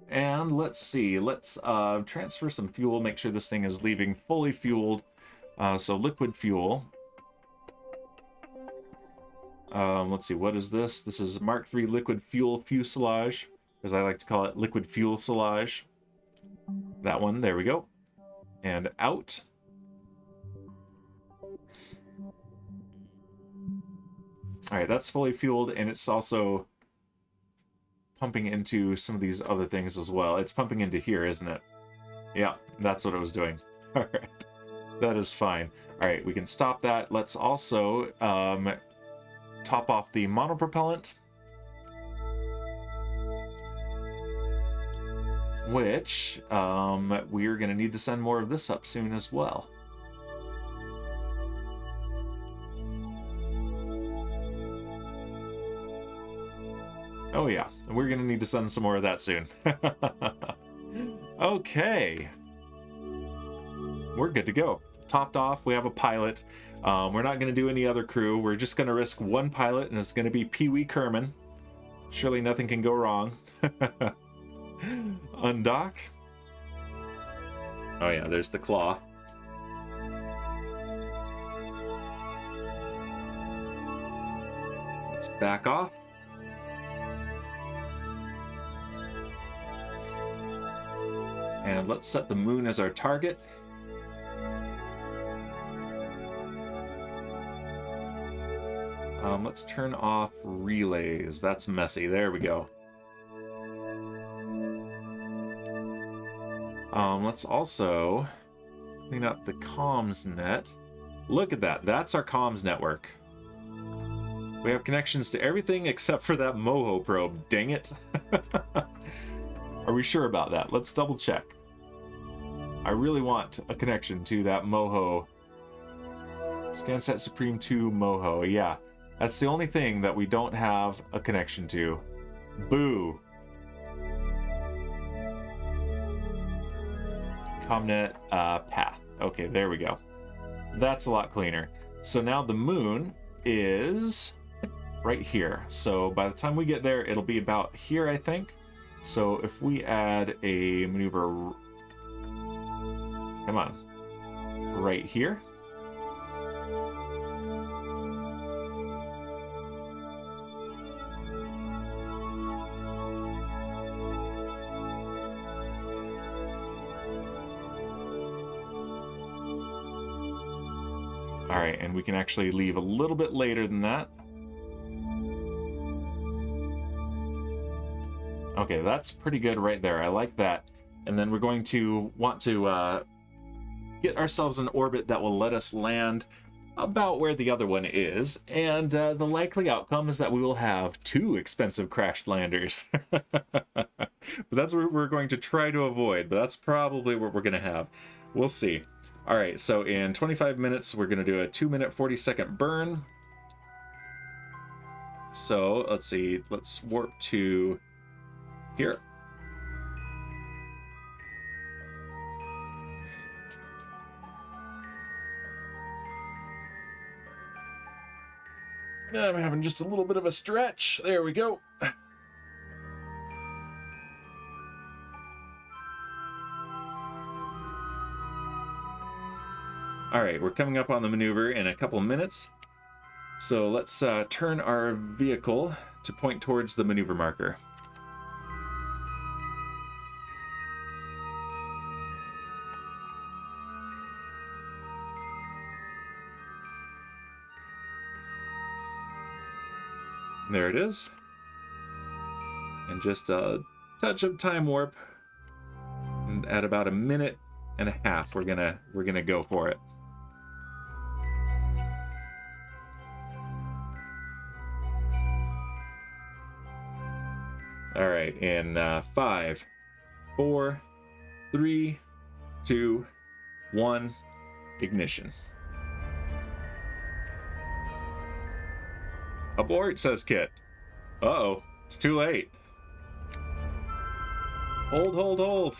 And let's see, let's transfer some fuel, make sure this thing is leaving fully fueled. So liquid fuel. Let's see, what is this? This is Mark III liquid fuel fuselage, as I like to call it, liquid fuselage. That one, there we go. And out. Alright, that's fully fueled, and it's also pumping into some of these other things as well. It's pumping into here, isn't it? Yeah, that's what it was doing. Alright, that is fine. Alright, we can stop that. Let's also top off the monopropellant, which we're going to need to send more of this up soon as well. Oh yeah, we're going to need to send some more of that soon. Okay. We're good to go. topped off. We have a pilot. We're not going to do any other crew. We're just going to risk one pilot, and it's going to be Pee Wee Kerman. Surely nothing can go wrong. Undock. Oh yeah, there's the claw. Let's back off. And let's set the moon as our target. Let's turn off relays. That's messy. There we go. Let's also clean up the comms net. Look at that. That's our comms network. We have connections to everything except for that MOHO probe. Dang it. Are we sure about that? Let's double check. I really want a connection to that MOHO. ScanSat Supreme 2 MOHO. Yeah, that's the only thing that we don't have a connection to. Boo. Comnet path. Okay, there we go. That's a lot cleaner. So now the moon is right here. So by the time we get there, it'll be about here, I think. So if we add a maneuver, come on, right here. All right, and we can actually leave a little bit later than that. Okay, that's pretty good right there. I like that. And then we're going to want to get ourselves an orbit that will let us land about where the other one is. And the likely outcome is that we will have 2 expensive crashed landers. But that's what we're going to try to avoid. But that's probably what we're going to have. We'll see. All right, so in 25 minutes, we're going to do a 2-minute, 40-second burn. So let's see. Let's warp to here. I'm having just a little bit of a stretch. There we go. All right, we're coming up on the maneuver in a couple minutes. So let's turn our vehicle to point towards the maneuver marker. There it is. And just a touch of time warp. And at about 1.5 minutes, we're gonna go for it. All right, in 5, 4, 3, 2, 1, ignition. Abort, says Kit. Uh-oh, it's too late. Hold, hold, hold.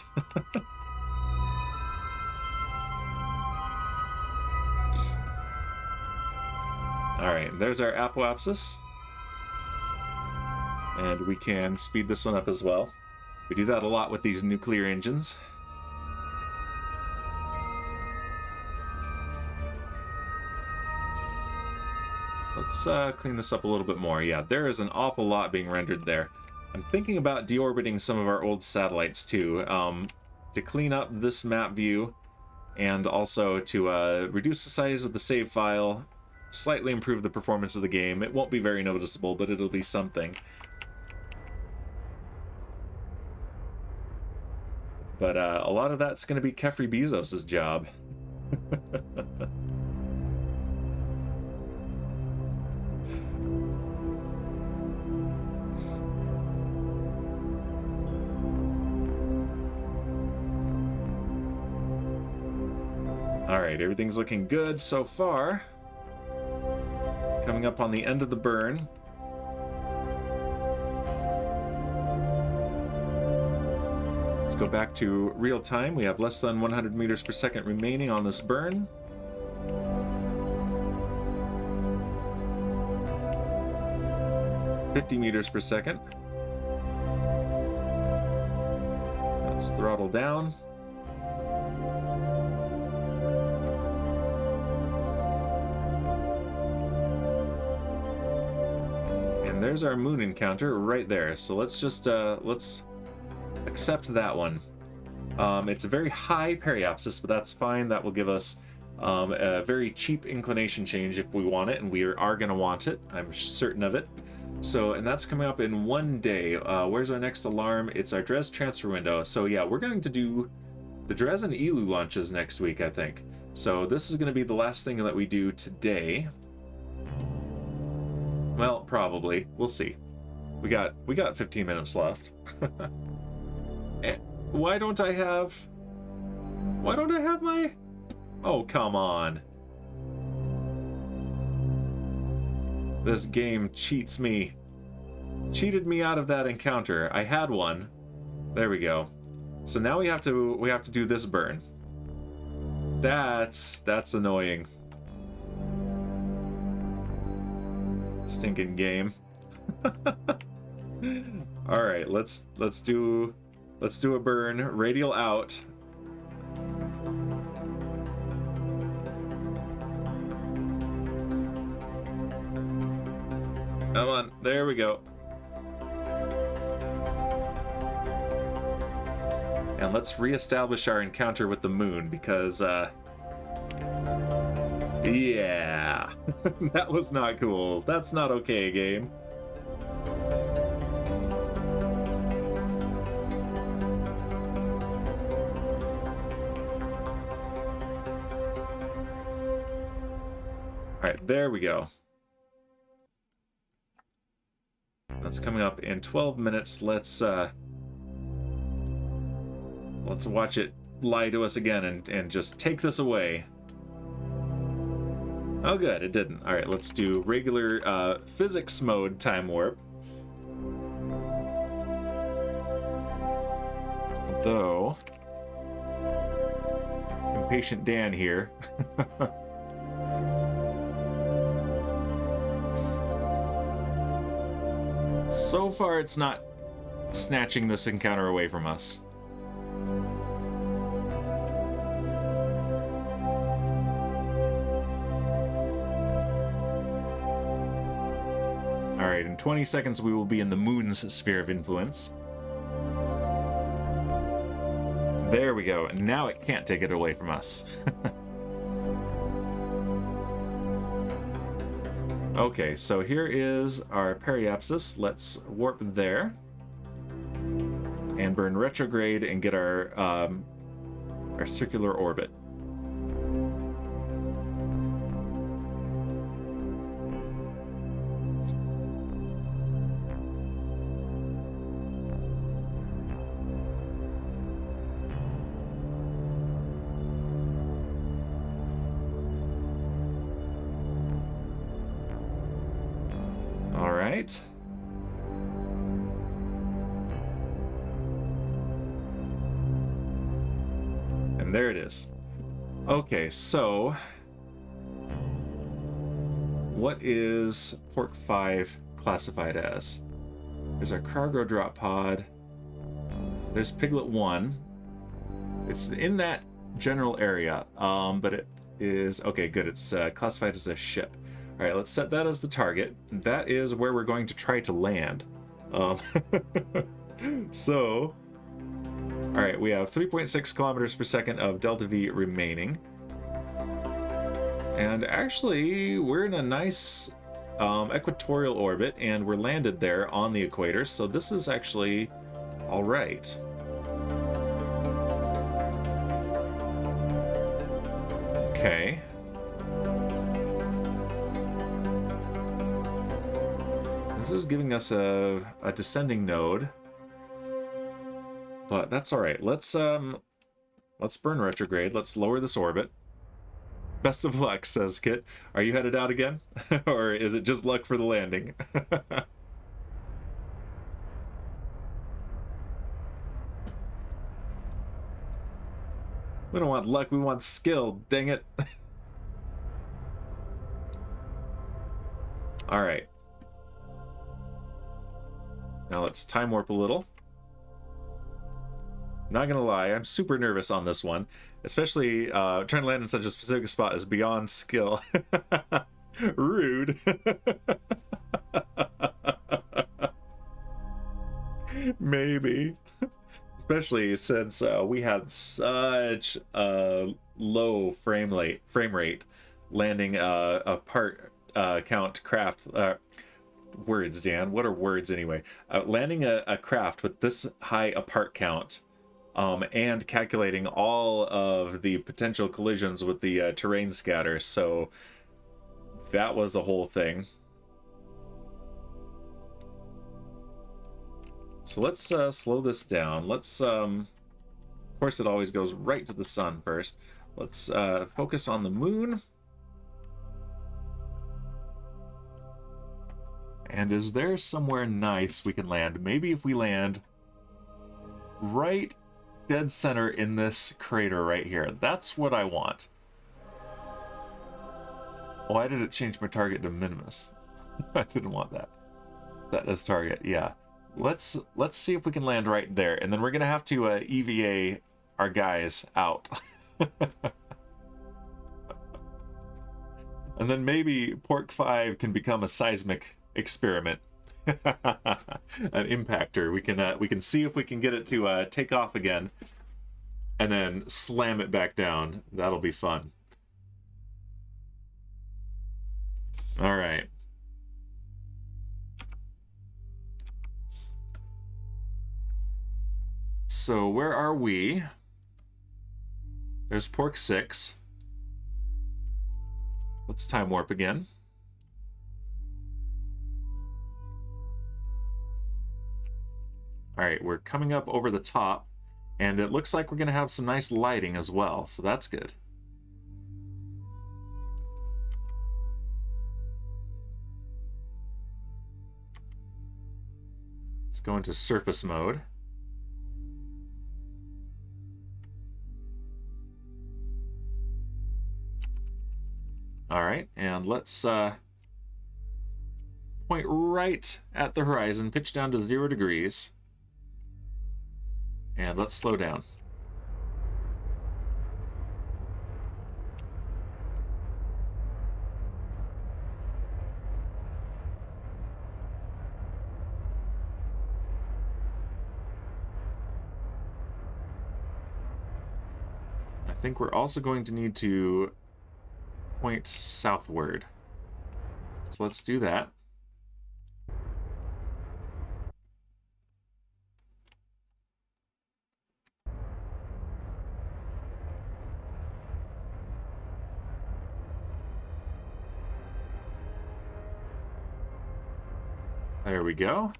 All right, there's our apoapsis. And we can speed this one up as well. We do that a lot with these nuclear engines. Let's clean this up a little bit more. Yeah, there is an awful lot being rendered there. I'm thinking about deorbiting some of our old satellites too, to clean up this map view, and also to reduce the size of the save file, slightly improve the performance of the game. It won't be very noticeable, but it'll be something. But a lot of that's going to be Kefri Bezos' job. Alright, everything's looking good so far. Coming up on the end of the burn. Let's go back to real time. We have less than 100 meters per second remaining on this burn. 50 meters per second. Let's throttle down. And there's our moon encounter right there. So let's just, let's accept that one. It's a very high periapsis, but that's fine. That will give us a very cheap inclination change if we want it, and we are going to want it. I'm certain of it. So, and that's coming up in 1 day. Where's our next alarm? It's our Dres transfer window. So yeah, we're going to do the Dres and Elu launches next week, I think. So this is going to be the last thing that we do today. Well, probably. We'll see. We got 15 minutes left. Why don't I have my... Oh, come on. This game cheats me. Cheated me out of that encounter. I had one. There we go. So now we have to do this burn. That's annoying. Stinking game. All right, let's do a burn. Radial out. Come on, there we go. And let's reestablish our encounter with the moon because, yeah, that was not cool. That's not okay, game. All right, there we go. That's coming up in 12 minutes. Let's watch it lie to us again and just take this away. Oh good, it didn't. All right, let's do regular physics mode time warp. Though impatient Dan here. So far, it's not snatching this encounter away from us. All right, in 20 seconds, we will be in the moon's sphere of influence. There we go. And now it can't take it away from us. Okay, so here is our periapsis. Let's warp there and burn retrograde and get our circular orbit. And there it is. Okay, so what is port 5 classified as? There's our cargo drop pod. There's PIGLET 1. It's in that general area, but it is okay. Good. It's classified as a ship. All right, let's set that as the target. That is where we're going to try to land. So, all right, we have 3.6 kilometers per second of delta V remaining. And actually, we're in a nice equatorial orbit, and we're landed there on the equator, so this is actually all right. Okay. This is giving us a descending node, but that's all right. Let's burn retrograde. Let's lower this orbit. Best of luck, says Kit. Are you headed out again, or is it just luck for the landing? We don't want luck. We want skill. Dang it! All right. Now let's time warp a little. Not gonna lie, I'm super nervous on this one, especially trying to land in such a specific spot is beyond skill. Rude. Maybe. Especially since we had such a low frame rate landing a part count craft. Words, Dan. What are words anyway? Landing a craft with this high a part count, and calculating all of the potential collisions with the terrain scatter. So that was a whole thing. So let's slow this down. Let's, of course, it always goes right to the sun first. Let's focus on the moon. And is there somewhere nice we can land? Maybe if we land right dead center in this crater right here. That's what I want. Why did it change my target to minimus? I didn't want that. Set as target, yeah. Let's see if we can land right there, and then we're gonna have to EVA our guys out. And then maybe Pork 5 can become a seismic experiment. An impactor. We can see if we can get it to take off again and then slam it back down. That'll be fun. All right. So where are we? There's Pork 6. Let's time warp again. All right, we're coming up over the top, and it looks like we're going to have some nice lighting as well, so that's good. Let's go into surface mode. All right, and let's point right at the horizon, pitch down to 0 degrees. And let's slow down. I think we're also going to need to point southward. So let's do that. There we go.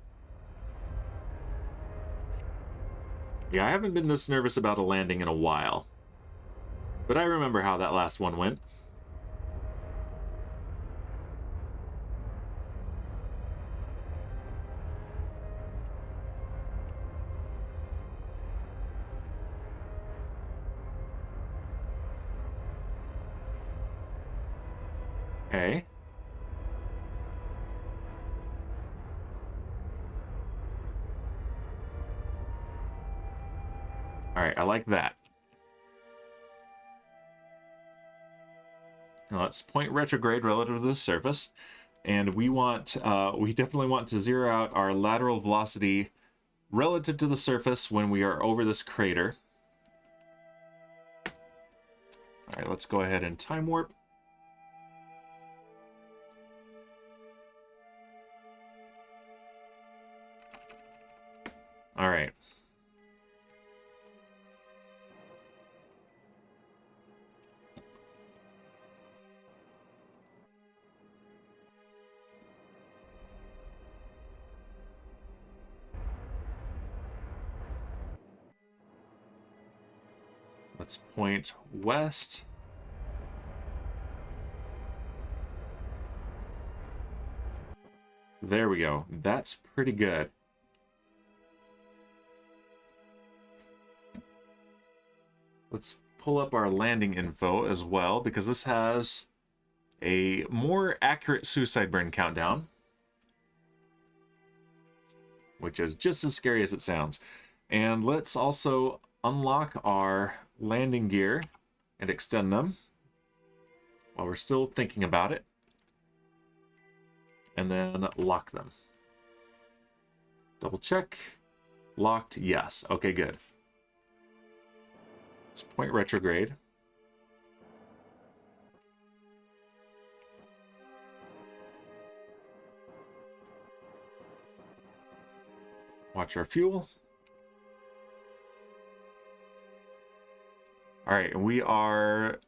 Yeah, I haven't been this nervous about a landing in a while. But I remember how that last one went. Okay. All right, I like that. Now let's point retrograde relative to the surface, and we want, we definitely want to zero out our lateral velocity relative to the surface when we are over this crater. All right, let's go ahead and time warp. All right. Let's point west. There we go. That's pretty good. Let's pull up our landing info as well, because this has a more accurate suicide burn countdown. which is just as scary as it sounds. And let's also unlock our landing gear and extend them while we're still thinking about it. And then lock them. Double check. Locked, yes. Okay, good. Let's point retrograde. Watch our fuel. All right, we are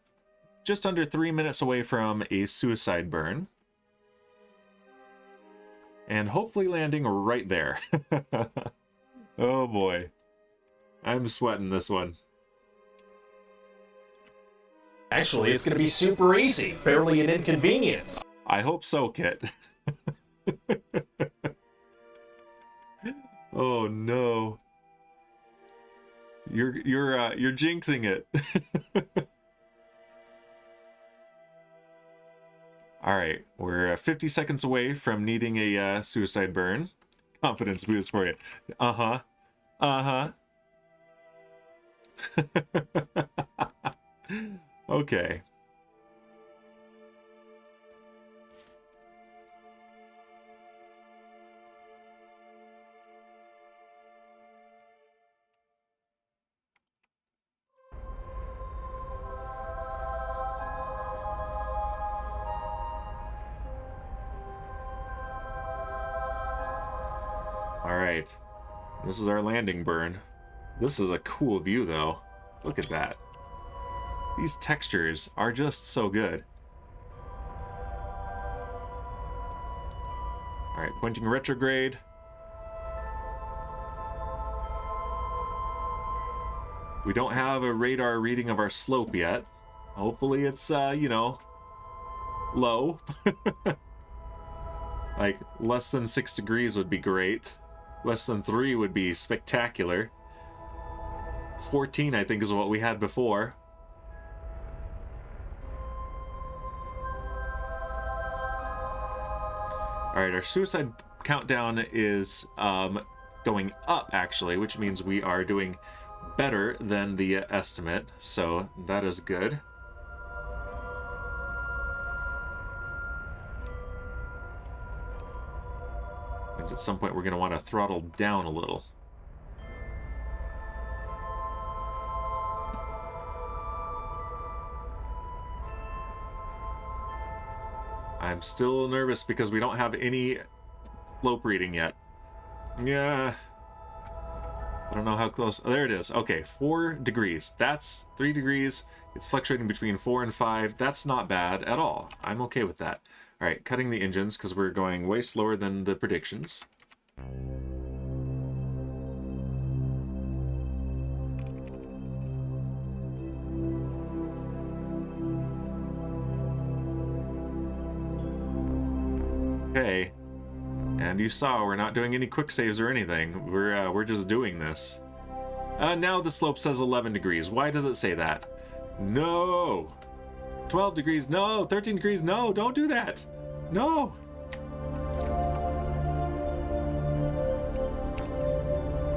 just under 3 minutes away from a suicide burn. And hopefully landing right there. Oh boy. I'm sweating this one. Actually, it's going to be super easy. Barely an inconvenience. I hope so, Kit. Oh no. You're jinxing it. All right, we're 50 seconds away from needing a suicide burn. Confidence boost for you. Uh-huh. Uh-huh. Okay. Alright, this is our landing burn. This is a cool view though. Look at that. These textures are just so good. Alright, pointing retrograde. We don't have a radar reading of our slope yet. Hopefully it's, you know, low. Like, less than 6 degrees would be great. Less than 3 would be spectacular. 14, I think, is what we had before. Alright, our suicide countdown is going up, actually, which means we are doing better than the estimate, so that is good. Means at some point we're going to want to throttle down a little. I'm still nervous because we don't have any slope reading yet. Yeah. I don't know how close. Oh, there it is. Okay, 4 degrees. That's 3 degrees. It's fluctuating between 4 and 5. That's not bad at all. I'm okay with that. All right, cutting the engines because we're going way slower than the predictions. Okay. And you saw we're not doing any quick saves or anything. We're just doing this. Now the slope says 11 degrees. Why does it say that? No! 12 degrees, no! 13 degrees, no! Don't do that! No!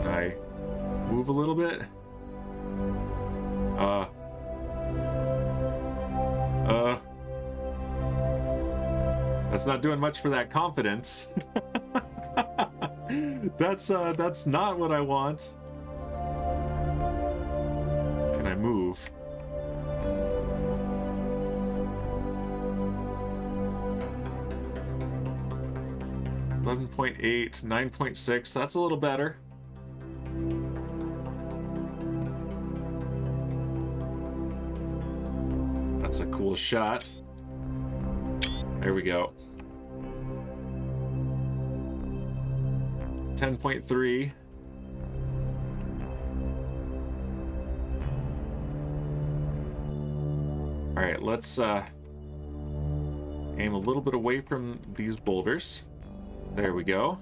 I move a little bit. That's not doing much for that confidence. That's not what I want. Can I move? .8, 9.6. That's a little better. That's a cool shot. There we go. 10.3. All right, let's aim a little bit away from these boulders. There we go.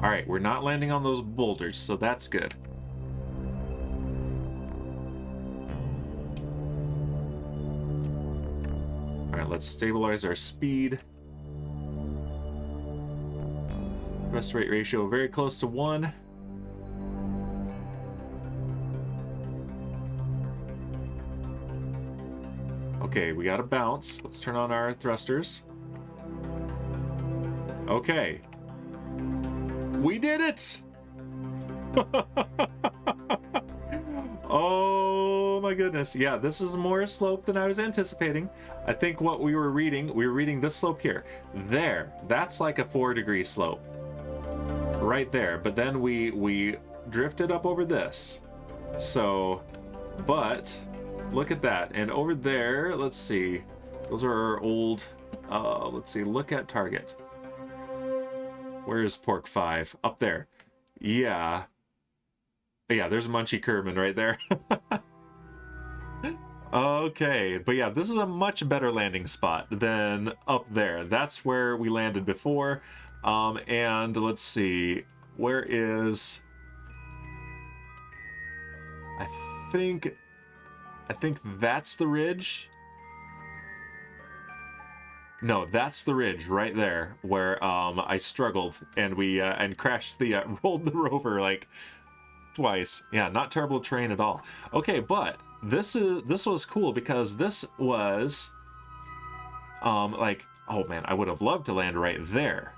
All right, we're not landing on those boulders, so that's good. All right, let's stabilize our speed. miss rate ratio very close to 1. Okay, we got a bounce. Let's turn on our thrusters. Okay. We did it! Oh my goodness. Yeah, this is more slope than I was anticipating. I think what we were reading this slope here. There. That's like a 4-degree slope. Right there. But then we drifted up over this. So, but look at that. And over there, let's see. Those are our old, let's see, look at target. Where is Pork 5? Up there. Yeah. Yeah, there's Munchie Kerman right there. Okay, but yeah, this is a much better landing spot than up there. That's where we landed before. And let's see, where is... I think that's the ridge. No, that's the ridge right there where I struggled and we and crashed the rolled the rover like twice. Yeah, not terrible terrain at all. Okay, but this was cool because this was like, oh man, I would have loved to land right there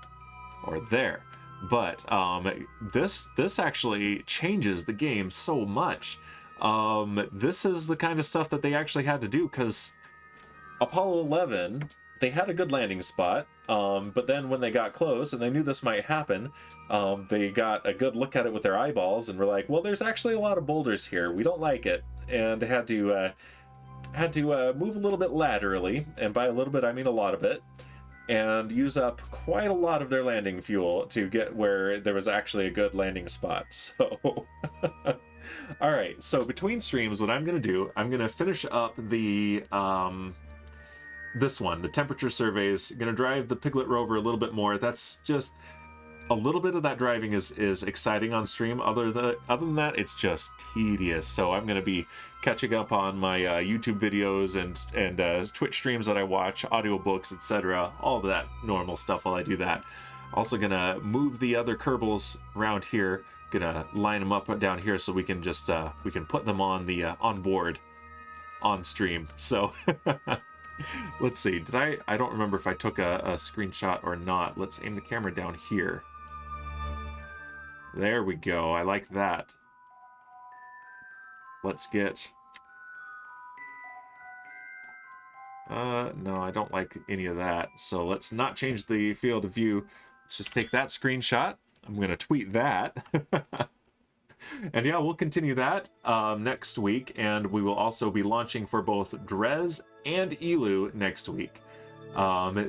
or there, but this actually changes the game so much. This is the kind of stuff that they actually had to do, because Apollo 11, they had a good landing spot, but then when they got close and they knew this might happen, they got a good look at it with their eyeballs and were like, well, there's actually a lot of boulders here, we don't like it, and had to move a little bit laterally, and by a little bit I mean a lot of it, and use up quite a lot of their landing fuel to get where there was actually a good landing spot. So all right, so between streams, what I'm gonna do, I'm gonna finish up the this one, the temperature surveys. Gonna drive the Piglet Rover a little bit more. That's just a little bit of that driving is exciting on stream. Other than that, it's just tedious. So I'm gonna be catching up on my YouTube videos and Twitch streams that I watch, audiobooks, etc. All of that normal stuff while I do that. Also gonna move the other Kerbals around here. Gonna line them up down here so we can just we can put them on the on board on stream. So let's see, did I don't remember if I took a screenshot or not. Let's aim the camera down here. There we go. I like that. Let's get no, I don't like any of that, so let's not change the field of view. Let's just take that screenshot. I'm gonna tweet that. And yeah, we'll continue that next week, and we will also be launching for both Drez and Elu next week.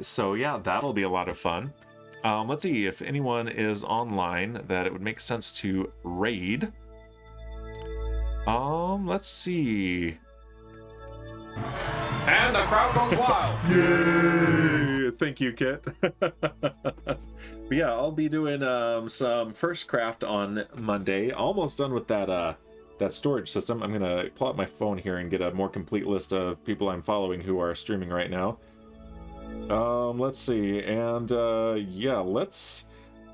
So yeah, that'll be a lot of fun. Let's see if anyone is online that it would make sense to raid. Let's see. And the crowd goes wild. Yay! Thank you, Kit. But yeah, I'll be doing some first craft on Monday. Almost done with that that storage system. I'm gonna pull out my phone here and get a more complete list of people I'm following who are streaming right now. Let's see, and yeah,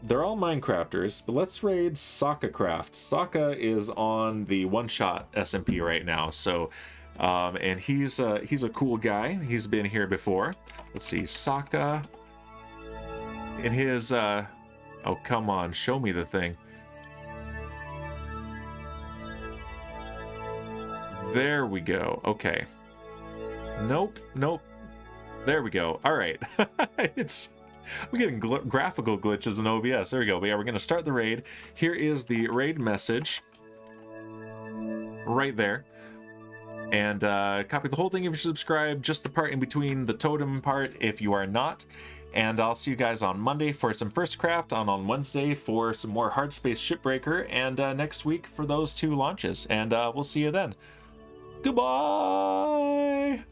they're all Minecrafters, but let's raid SockaCraft. Sokka is on the one-shot SMP right now, so and he's a cool guy. He's been here before. Let's see, Sokka in his oh, come on, show me the thing. There we go. Okay. Nope. There we go. All right. I'm getting graphical glitches in OBS. There we go. But yeah, we're gonna start the raid. Here is the raid message right there. And copy the whole thing if you're subscribed, just the part in between the totem part if you are not. And I'll see you guys on Monday for some first craft, on Wednesday for some more Hard Space Shipbreaker, and next week for those 2 launches. And we'll see you then. Goodbye!